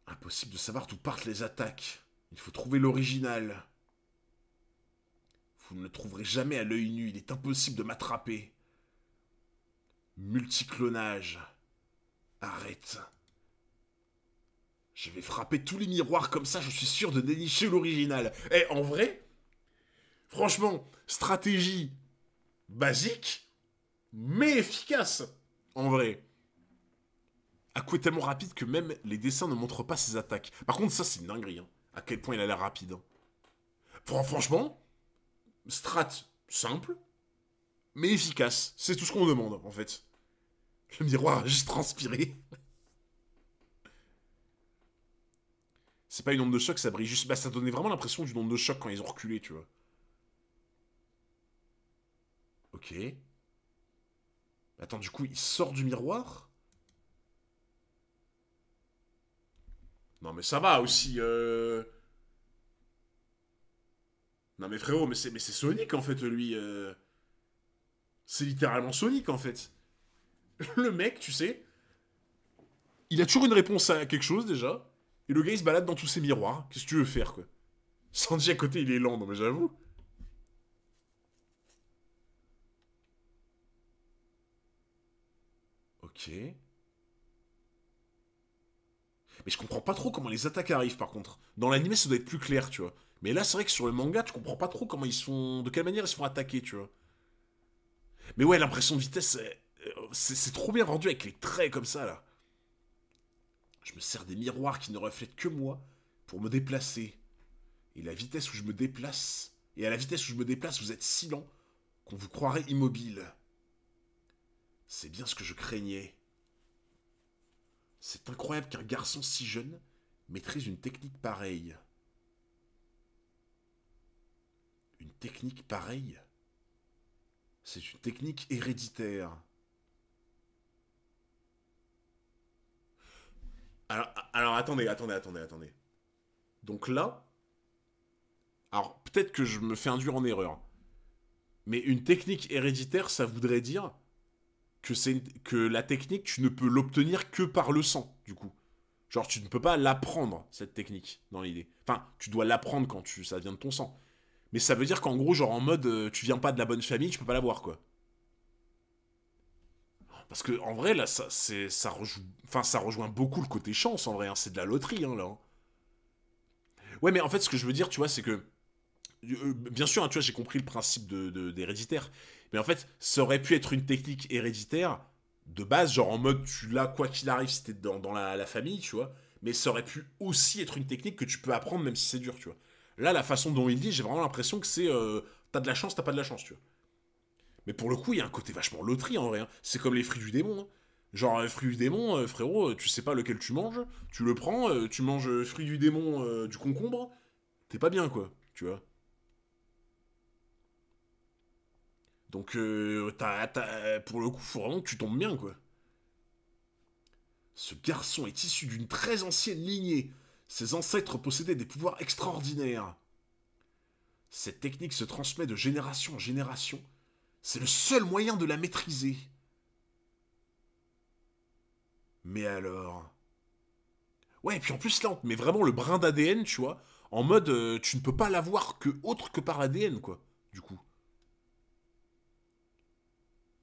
impossible de savoir d'où partent les attaques. Il faut trouver l'original. Vous ne le trouverez jamais à l'œil nu, il est impossible de m'attraper. Multiclonage. Arrête. Je vais frapper tous les miroirs comme ça, je suis sûr de dénicher l'original. Eh, en vrai, Franchement, stratégie basique, mais efficace, en vrai. Aku est tellement rapide que même les dessins ne montrent pas ses attaques. Par contre, ça, c'est une dinguerie, hein, à quel point il a l'air rapide. Hein. Franchement, strat simple, mais efficace. C'est tout ce qu'on demande, en fait. Le miroir a juste transpiré. C'est pas une onde de choc, ça brille juste. Bah, ça donnait vraiment l'impression d'une onde de choc quand ils ont reculé, tu vois. Ok. Attends, du coup, il sort du miroir? Non, mais ça va aussi. Non, mais frérot, mais c'est Sonic en fait, lui. C'est littéralement Sonic en fait. Le mec, tu sais, il a toujours une réponse à quelque chose déjà. Et le gars, il se balade dans tous ses miroirs. Qu'est-ce que tu veux faire, quoi? Sanji à côté, il est lent, non, mais j'avoue. Ok. Mais je comprends pas trop comment les attaques arrivent, par contre. Dans l'anime, ça doit être plus clair, tu vois. Mais là, c'est vrai que sur le manga, tu comprends pas trop comment ils sont. De quelle manière ils se font attaquer, tu vois. Mais ouais, l'impression de vitesse, c'est trop bien rendu avec les traits comme ça, là. Je me sers des miroirs qui ne reflètent que moi pour me déplacer. Et la vitesse où je me déplace. Et à la vitesse où je me déplace, vous êtes si lent qu'on vous croirait immobile. C'est bien ce que je craignais. C'est incroyable qu'un garçon si jeune maîtrise une technique pareille. Une technique pareille? C'est une technique héréditaire. Alors attendez. Donc là, alors peut-être que je me fais induire en erreur, mais une technique héréditaire, ça voudrait dire que la technique, tu ne peux l'obtenir que par le sang, du coup. Genre, tu ne peux pas l'apprendre, cette technique, dans l'idée. Enfin, tu dois l'apprendre quand ça vient de ton sang. Mais ça veut dire qu'en gros, genre en mode, tu viens pas de la bonne famille, tu peux pas l'avoir, quoi. Parce que en vrai, là, ça rejoint beaucoup le côté chance, en vrai. Hein. C'est de la loterie, hein, là. Hein. Ouais, mais en fait, ce que je veux dire, tu vois, c'est que bien sûr, hein, tu vois, j'ai compris le principe d'héréditaire. Mais en fait, ça aurait pu être une technique héréditaire de base, genre en mode tu l'as quoi qu'il arrive si t'es dans la famille, tu vois. Mais ça aurait pu aussi être une technique que tu peux apprendre même si c'est dur, tu vois. Là, la façon dont il dit, j'ai vraiment l'impression que c'est t'as de la chance, t'as pas de la chance, tu vois. Mais pour le coup, il y a un côté vachement loterie en vrai. Hein. C'est comme les fruits du démon. Hein. Genre, fruits du démon, frérot, tu sais pas lequel tu manges, tu le prends, tu manges fruits du démon du concombre, t'es pas bien, quoi, tu vois. Donc, pour le coup, faut vraiment que tu tombes bien, quoi. Ce garçon est issu d'une très ancienne lignée. Ses ancêtres possédaient des pouvoirs extraordinaires. Cette technique se transmet de génération en génération. C'est le seul moyen de la maîtriser. Mais alors... Ouais, et puis en plus, là, on te met vraiment le brin d'ADN, tu vois, en mode, tu ne peux pas l'avoir que autre que par ADN, quoi, du coup.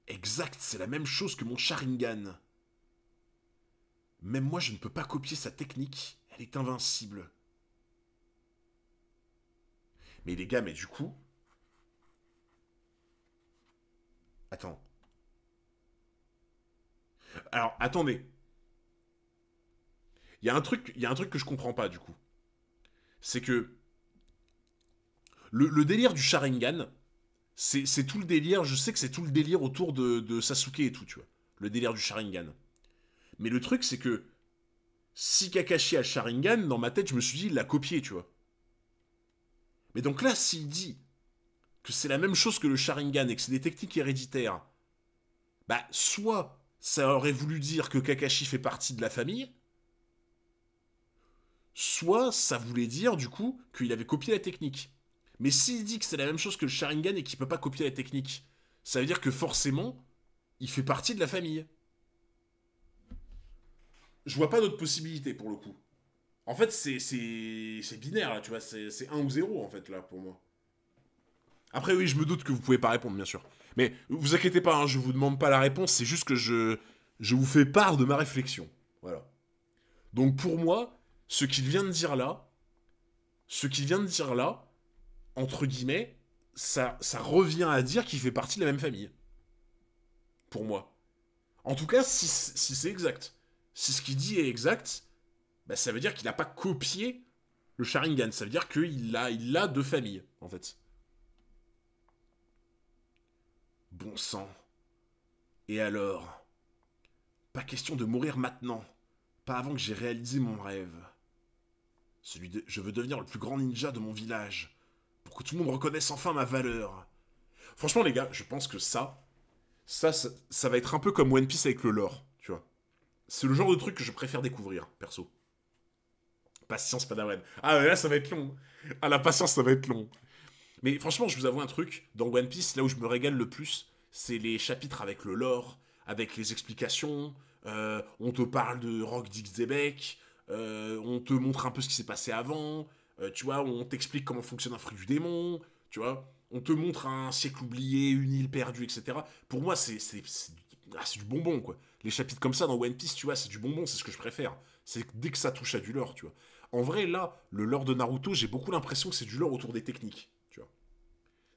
Exact, c'est la même chose que mon Sharingan. Même moi, je ne peux pas copier sa technique. Elle est invincible. Mais les gars, mais du coup... Attends. Alors, attendez. Il y a un truc que je comprends pas, du coup. C'est que... Le délire du Sharingan, c'est tout le délire... Je sais que c'est tout le délire autour de Sasuke et tout, tu vois. Le délire du Sharingan. Mais le truc, c'est que... Si Kakashi a le Sharingan, dans ma tête, je me suis dit, il l'a copié, tu vois. Mais donc là, s'il dit que c'est la même chose que le Sharingan et que c'est des techniques héréditaires, bah, soit ça aurait voulu dire que Kakashi fait partie de la famille, soit ça voulait dire, du coup, qu'il avait copié la technique. Mais s'il dit que c'est la même chose que le Sharingan et qu'il peut pas copier la technique, ça veut dire que forcément, il fait partie de la famille. Je vois pas d'autre possibilité pour le coup. En fait, c'est binaire, là, tu vois, c'est un ou zéro en fait, là, pour moi. Après, oui, je me doute que vous pouvez pas répondre, bien sûr. Mais vous inquiétez pas, hein, je vous demande pas la réponse, c'est juste que je vous fais part de ma réflexion. Voilà. Donc pour moi, ce qu'il vient de dire là, entre guillemets, ça revient à dire qu'il fait partie de la même famille. Pour moi. En tout cas, si c'est exact. Si ce qu'il dit est exact, bah, ça veut dire qu'il n'a pas copié le Sharingan. Ça veut dire qu'il l'a de famille, en fait. Bon sang. Et alors? Pas question de mourir maintenant. Pas avant que j'ai réalisé mon rêve. Je veux devenir le plus grand ninja de mon village. Pour que tout le monde reconnaisse enfin ma valeur. Franchement, les gars, je pense que ça va être un peu comme One Piece avec le lore, tu vois. C'est le genre de truc que je préfère découvrir, perso. Patience, Padawan. Ah, mais là, ça va être long. Ah, la patience, ça va être long. Mais franchement, je vous avoue un truc. Dans One Piece, là où je me régale le plus, c'est les chapitres avec le lore, avec les explications. On te parle de Rock Dixdebeck. On te montre un peu ce qui s'est passé avant. Tu vois, on t'explique comment fonctionne un fruit du démon. Tu vois, on te montre un siècle oublié, une île perdue, etc. Pour moi, c'est du bonbon, quoi. Les chapitres comme ça dans One Piece, tu vois, c'est du bonbon, c'est ce que je préfère. C'est dès que ça touche à du lore, tu vois. En vrai, là, le lore de Naruto, j'ai beaucoup l'impression que c'est du lore autour des techniques, tu vois.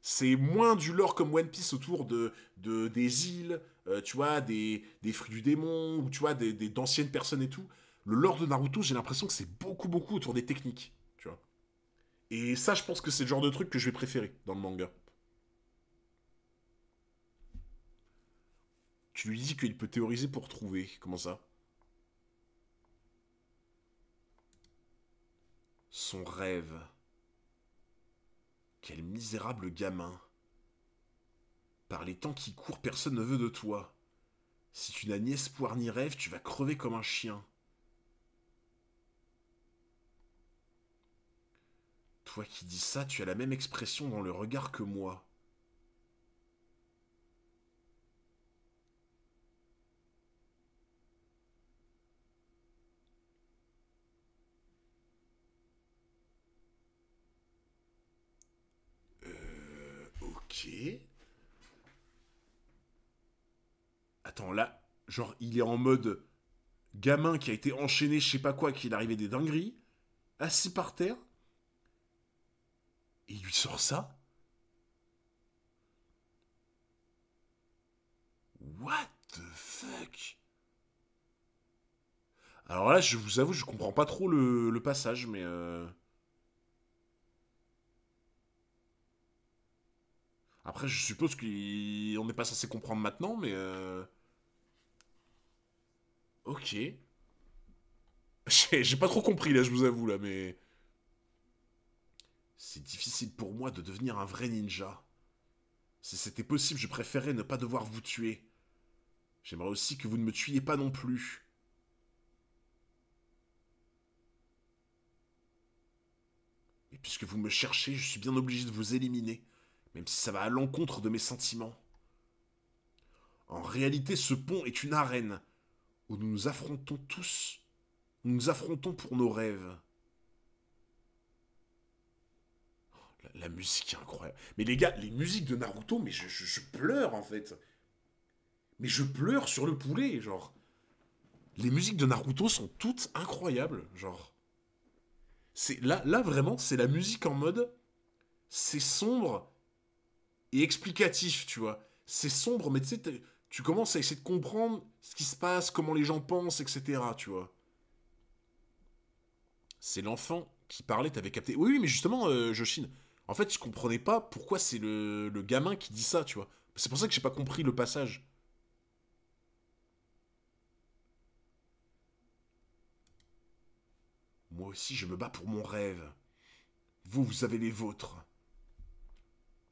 C'est moins du lore comme One Piece autour des îles, tu vois, des fruits du démon, ou tu vois, d'anciennes personnes et tout. Le lore de Naruto, j'ai l'impression que c'est beaucoup, beaucoup autour des techniques, tu vois. Et ça, je pense que c'est le genre de truc que je vais préférer dans le manga. Tu lui dis qu'il peut théoriser pour trouver. Comment ça? Son rêve. Quel misérable gamin. Par les temps qui courent, personne ne veut de toi. Si tu n'as ni espoir ni rêve, tu vas crever comme un chien. Toi qui dis ça, tu as la même expression dans le regard que moi. Ok. Attends, là, genre, il est en mode gamin qui a été enchaîné, je sais pas quoi, qui est arrivé des dingueries, assis par terre, et il lui sort ça. What the fuck? Alors là, je vous avoue, je comprends pas trop le passage, mais après, je suppose qu'on n'est pas censé comprendre maintenant, mais ok. J'ai pas trop compris là, je vous avoue là, mais c'est difficile pour moi de devenir un vrai ninja. Si c'était possible, je préférerais ne pas devoir vous tuer. J'aimerais aussi que vous ne me tuiez pas non plus. Et puisque vous me cherchez, je suis bien obligé de vous éliminer, même si ça va à l'encontre de mes sentiments. En réalité, ce pont est une arène où nous nous affrontons tous. Nous nous affrontons pour nos rêves. La musique est incroyable. Mais les gars, les musiques de Naruto, mais je pleure en fait. Mais je pleure sur le poulet, genre. Les musiques de Naruto sont toutes incroyables, genre. Là vraiment, c'est la musique en mode, c'est sombre et explicatif, tu vois. C'est sombre, mais tu sais, tu commences à essayer de comprendre ce qui se passe, comment les gens pensent, etc., tu vois. C'est l'enfant qui parlait, t'avais capté. Oui, oui, mais justement, Joshin, en fait, je comprenais pas pourquoi c'est le gamin qui dit ça, tu vois. C'est pour ça que j'ai pas compris le passage. Moi aussi, je me bats pour mon rêve. Vous, vous avez les vôtres.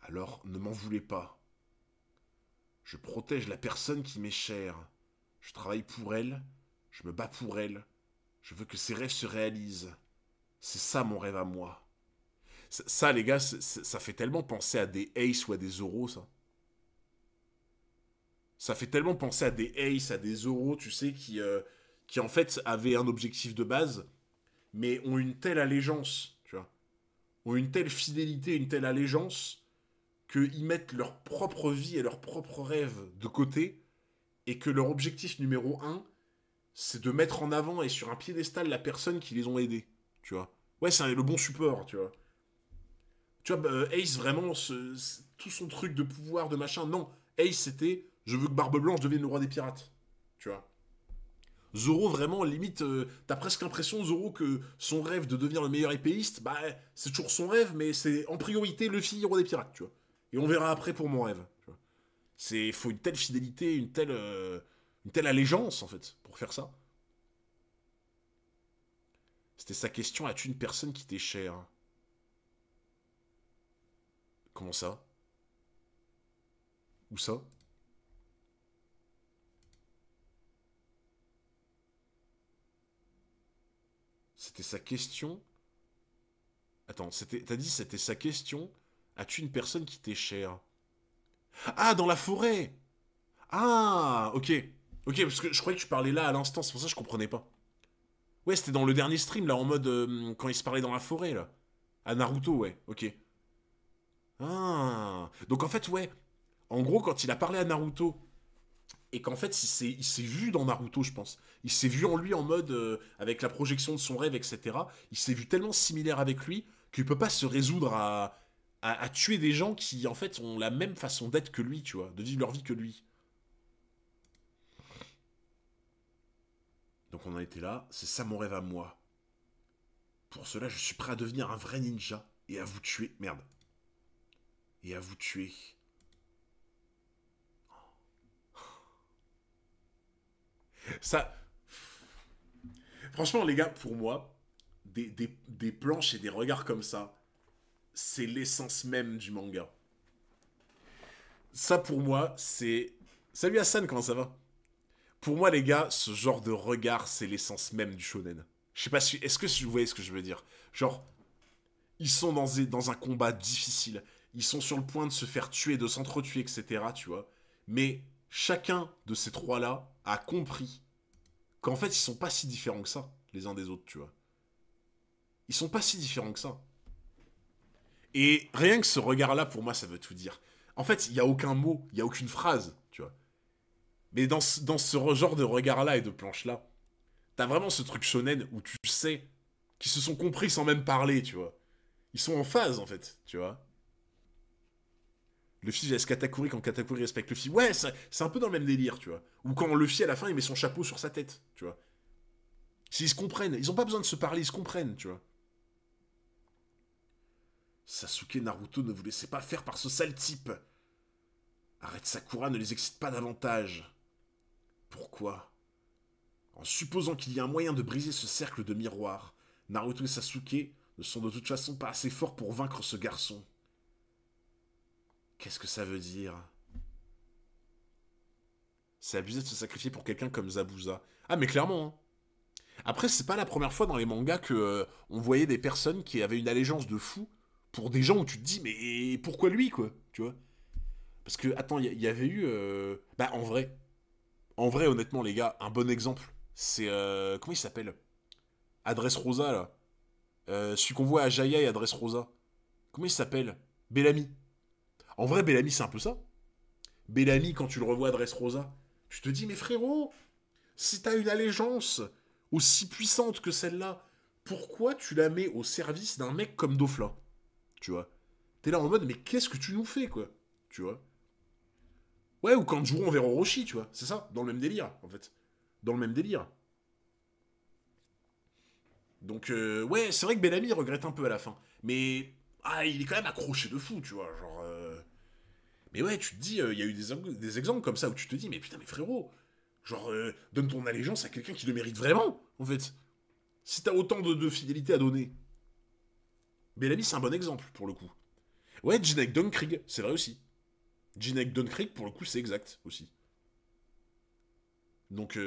Alors, ne m'en voulez pas. Je protège la personne qui m'est chère. Je travaille pour elle. Je me bats pour elle. Je veux que ses rêves se réalisent. C'est ça mon rêve à moi. Ça, les gars, ça fait tellement penser à des Ace ou à des Zoro, ça. Ça fait tellement penser à des Ace, à des Zoro, tu sais, qui en fait avaient un objectif de base, mais ont une telle allégeance, tu vois, ont une telle fidélité, une telle allégeance, qu'ils mettent leur propre vie et leurs propres rêves de côté, et que leur objectif numéro un, c'est de mettre en avant et sur un piédestal la personne qui les ont aidés, tu vois. Ouais, c'est le bon support, tu vois. Tu vois, Ace, vraiment, tout son truc de pouvoir, de machin, non. Ace, c'était, je veux que Barbe Blanche devienne le roi des pirates. Tu vois. Zoro, vraiment, limite, t'as presque l'impression, Zoro, que son rêve de devenir le meilleur épéiste, bah, c'est toujours son rêve, mais c'est en priorité Luffy, roi des pirates, tu vois. Et on verra après pour mon rêve, tu vois. Faut une telle fidélité, une telle allégeance, en fait, pour faire ça. C'était sa question, as-tu une personne qui t'est chère? Comment ça? Où ça? C'était sa question. Attends, t'as dit c'était sa question. As-tu une personne qui t'est chère? Ah, dans la forêt! Ah, ok. Ok, parce que je croyais que tu parlais là à l'instant, c'est pour ça que je comprenais pas. Ouais, c'était dans le dernier stream, là, en mode quand il se parlait dans la forêt, là. À Naruto, ouais, ok. Ah. Donc en fait, ouais. En gros, quand il a parlé à Naruto, et qu'en fait, il s'est vu dans Naruto, je pense. Il s'est vu en lui en mode, avec la projection de son rêve, etc. Il s'est vu tellement similaire avec lui qu'il peut pas se résoudre à tuer des gens qui, en fait, ont la même façon d'être que lui, tu vois, de vivre leur vie que lui. Donc on en était là, c'est ça mon rêve à moi. Pour cela, je suis prêt à devenir un vrai ninja et à vous tuer. Merde. Et à vous tuer. Ça, franchement, les gars, pour moi, des planches et des regards comme ça, c'est l'essence même du manga. Ça, pour moi, c'est... Salut Hassan, comment ça va? Pour moi, les gars, ce genre de regard, c'est l'essence même du shonen. Je sais pas si... Est-ce que vous voyez ce que je veux dire? Genre, ils sont dans un combat difficile. Ils sont sur le point de se faire tuer, de s'entretuer, etc., tu vois. Mais chacun de ces trois-là a compris qu'en fait, ils sont pas si différents que ça, les uns des autres, tu vois. Ils sont pas si différents que ça. Et rien que ce regard-là, pour moi, ça veut tout dire. En fait, il n'y a aucun mot, il n'y a aucune phrase, tu vois. Mais dans ce genre de regard-là et de planche-là, t'as vraiment ce truc shonen où tu sais qu'ils se sont compris sans même parler, tu vois. Ils sont en phase, en fait, tu vois. Luffy laisse Katakuri quand Katakuri respecte Luffy. Ouais, c'est un peu dans le même délire, tu vois. Ou quand Luffy, à la fin, il met son chapeau sur sa tête, tu vois. S'ils se comprennent, ils ont pas besoin de se parler, ils se comprennent, tu vois. Sasuke Naruto, ne vous laissez pas faire par ce sale type. Arrête Sakura, ne les excite pas davantage. Pourquoi? En supposant qu'il y a un moyen de briser ce cercle de miroirs, Naruto et Sasuke ne sont de toute façon pas assez forts pour vaincre ce garçon. Qu'est-ce que ça veut dire? C'est abusé de se sacrifier pour quelqu'un comme Zabuza. Ah mais clairement, hein. Après, c'est pas la première fois dans les mangas que on voyait des personnes qui avaient une allégeance de fou pour des gens où tu te dis mais pourquoi lui quoi, tu vois? Parce que attends, il y avait eu bah en vrai honnêtement les gars, un bon exemple, c'est comment il s'appelle? Adresse Rosa là. Celui qu'on voit à Jaya et Adresse Rosa. Comment il s'appelle? Bellamy. En vrai, Bellamy, c'est un peu ça. Bellamy, quand tu le revois Adresse Rosa, tu te dis, mais frérot, si t'as une allégeance aussi puissante que celle-là, pourquoi tu la mets au service d'un mec comme Dofla? Tu vois? T'es là en mode, mais qu'est-ce que tu nous fais, quoi? Tu vois? Ouais, ou quand Juro envers Orochi, tu vois? C'est ça, dans le même délire, en fait. Dans le même délire. Donc, ouais, c'est vrai que Bellamy regrette un peu à la fin. Mais, ah, il est quand même accroché de fou, tu vois. Genre. Mais ouais, tu te dis, il y a eu des exemples comme ça où tu te dis, mais putain, mais frérot, genre, donne ton allégeance à quelqu'un qui le mérite vraiment, en fait. Si t'as autant de fidélité à donner. Bellamy, c'est un bon exemple, pour le coup. Ouais, Jinek Dunkrig, c'est vrai aussi. Jinek Dunkrig, pour le coup, c'est exact aussi. Donc,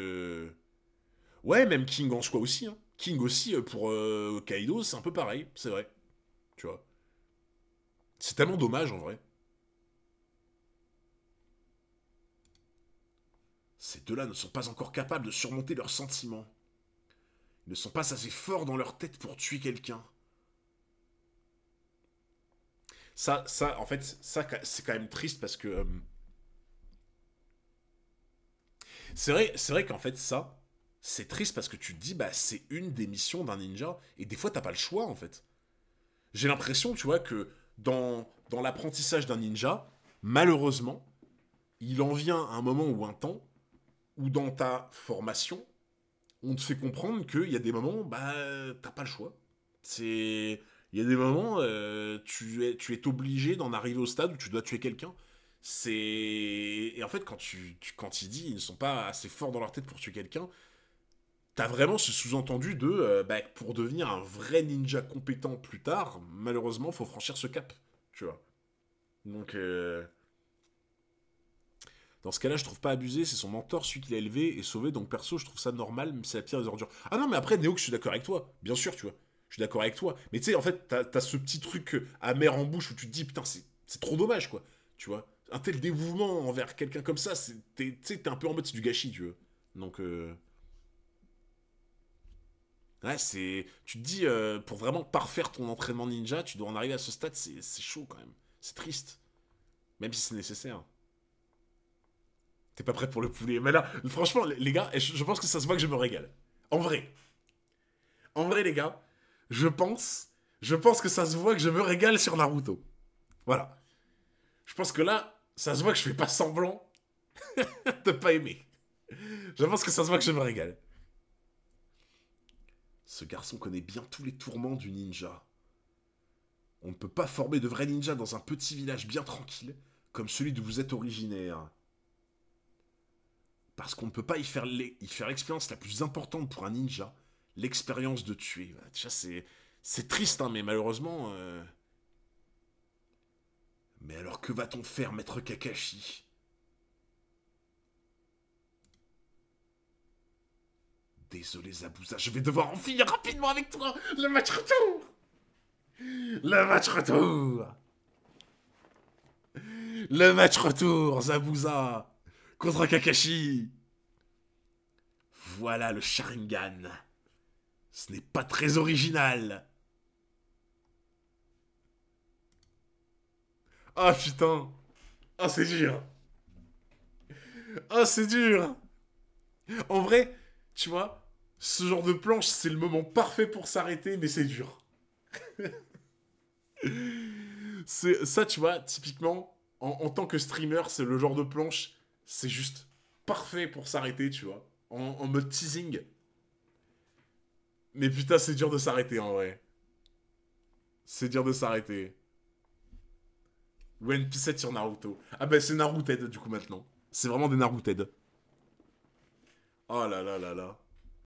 ouais, même King en soi aussi. Hein. King aussi, pour Kaido, c'est un peu pareil, c'est vrai. Tu vois. C'est tellement dommage, en vrai. Ces deux-là ne sont pas encore capables de surmonter leurs sentiments. Ils ne sont pas assez forts dans leur tête pour tuer quelqu'un. En fait, ça, c'est quand même triste parce que... c'est vrai qu'en fait, ça, c'est triste parce que tu te dis, bah, c'est une des missions d'un ninja. Et des fois, t'as pas le choix, en fait. J'ai l'impression, tu vois, que dans l'apprentissage d'un ninja, malheureusement, il en vient un moment ou un temps où dans ta formation, on te fait comprendre qu'il y a des moments, bah, t'as pas le choix. C'est... Il y a des moments, tu es obligé d'en arriver au stade où tu dois tuer quelqu'un. C'est... Et en fait, quand il dit ils ne sont pas assez forts dans leur tête pour tuer quelqu'un, t'as vraiment ce sous-entendu de bah, pour devenir un vrai ninja compétent plus tard, malheureusement, faut franchir ce cap. Tu vois. Donc, dans ce cas-là, je trouve pas abusé, c'est son mentor, celui qu'il a élevé et sauvé, donc perso, je trouve ça normal, mais c'est la pire des ordures. Ah non, mais après, Néo, je suis d'accord avec toi, bien sûr, tu vois. Je suis d'accord avec toi. Mais tu sais, en fait, t'as ce petit truc amer en bouche où tu te dis, putain, c'est trop dommage, quoi. Tu vois. Un tel dévouement envers quelqu'un comme ça, tu sais, t'es un peu en mode c'est du gâchis, tu vois. Donc, ouais, c'est. Tu te dis, pour vraiment parfaire ton entraînement ninja, tu dois en arriver à ce stade, c'est chaud quand même. C'est triste. Même si c'est nécessaire. T'es pas prêt pour le poulet. Mais là, franchement, les gars, je pense que ça se voit que je me régale. En vrai. En vrai, les gars, je pense que ça se voit que je me régale sur Naruto. Voilà. Je pense que là, ça se voit que je fais pas semblant de pas aimer. Je pense que ça se voit que je me régale. Ce garçon connaît bien tous les tourments du ninja. On ne peut pas former de vrais ninjas dans un petit village bien tranquille, comme celui d'où vous êtes originaire. Parce qu'on ne peut pas y faire l'expérience la plus importante pour un ninja, l'expérience de tuer. Déjà, c'est triste, hein, mais malheureusement... Mais alors que va-t-on faire, maître Kakashi? Désolé, Zabuza, je vais devoir en finir rapidement avec toi. Le match retour. Le match retour. Le match retour, Zabuza. Contre Kakashi. Voilà le Sharingan. Ce n'est pas très original. Ah putain. Ah c'est dur. Ah c'est dur. En vrai, tu vois, ce genre de planche, c'est le moment parfait pour s'arrêter, mais c'est dur. C'est ça, tu vois, typiquement, en tant que streamer, c'est le genre de planche, c'est juste parfait pour s'arrêter, tu vois, en mode teasing. Mais putain, c'est dur de s'arrêter en vrai. C'est dur de s'arrêter. One Piece sur Naruto. Ah bah c'est Naruted du coup maintenant. C'est vraiment des Naruted. Oh là là là là.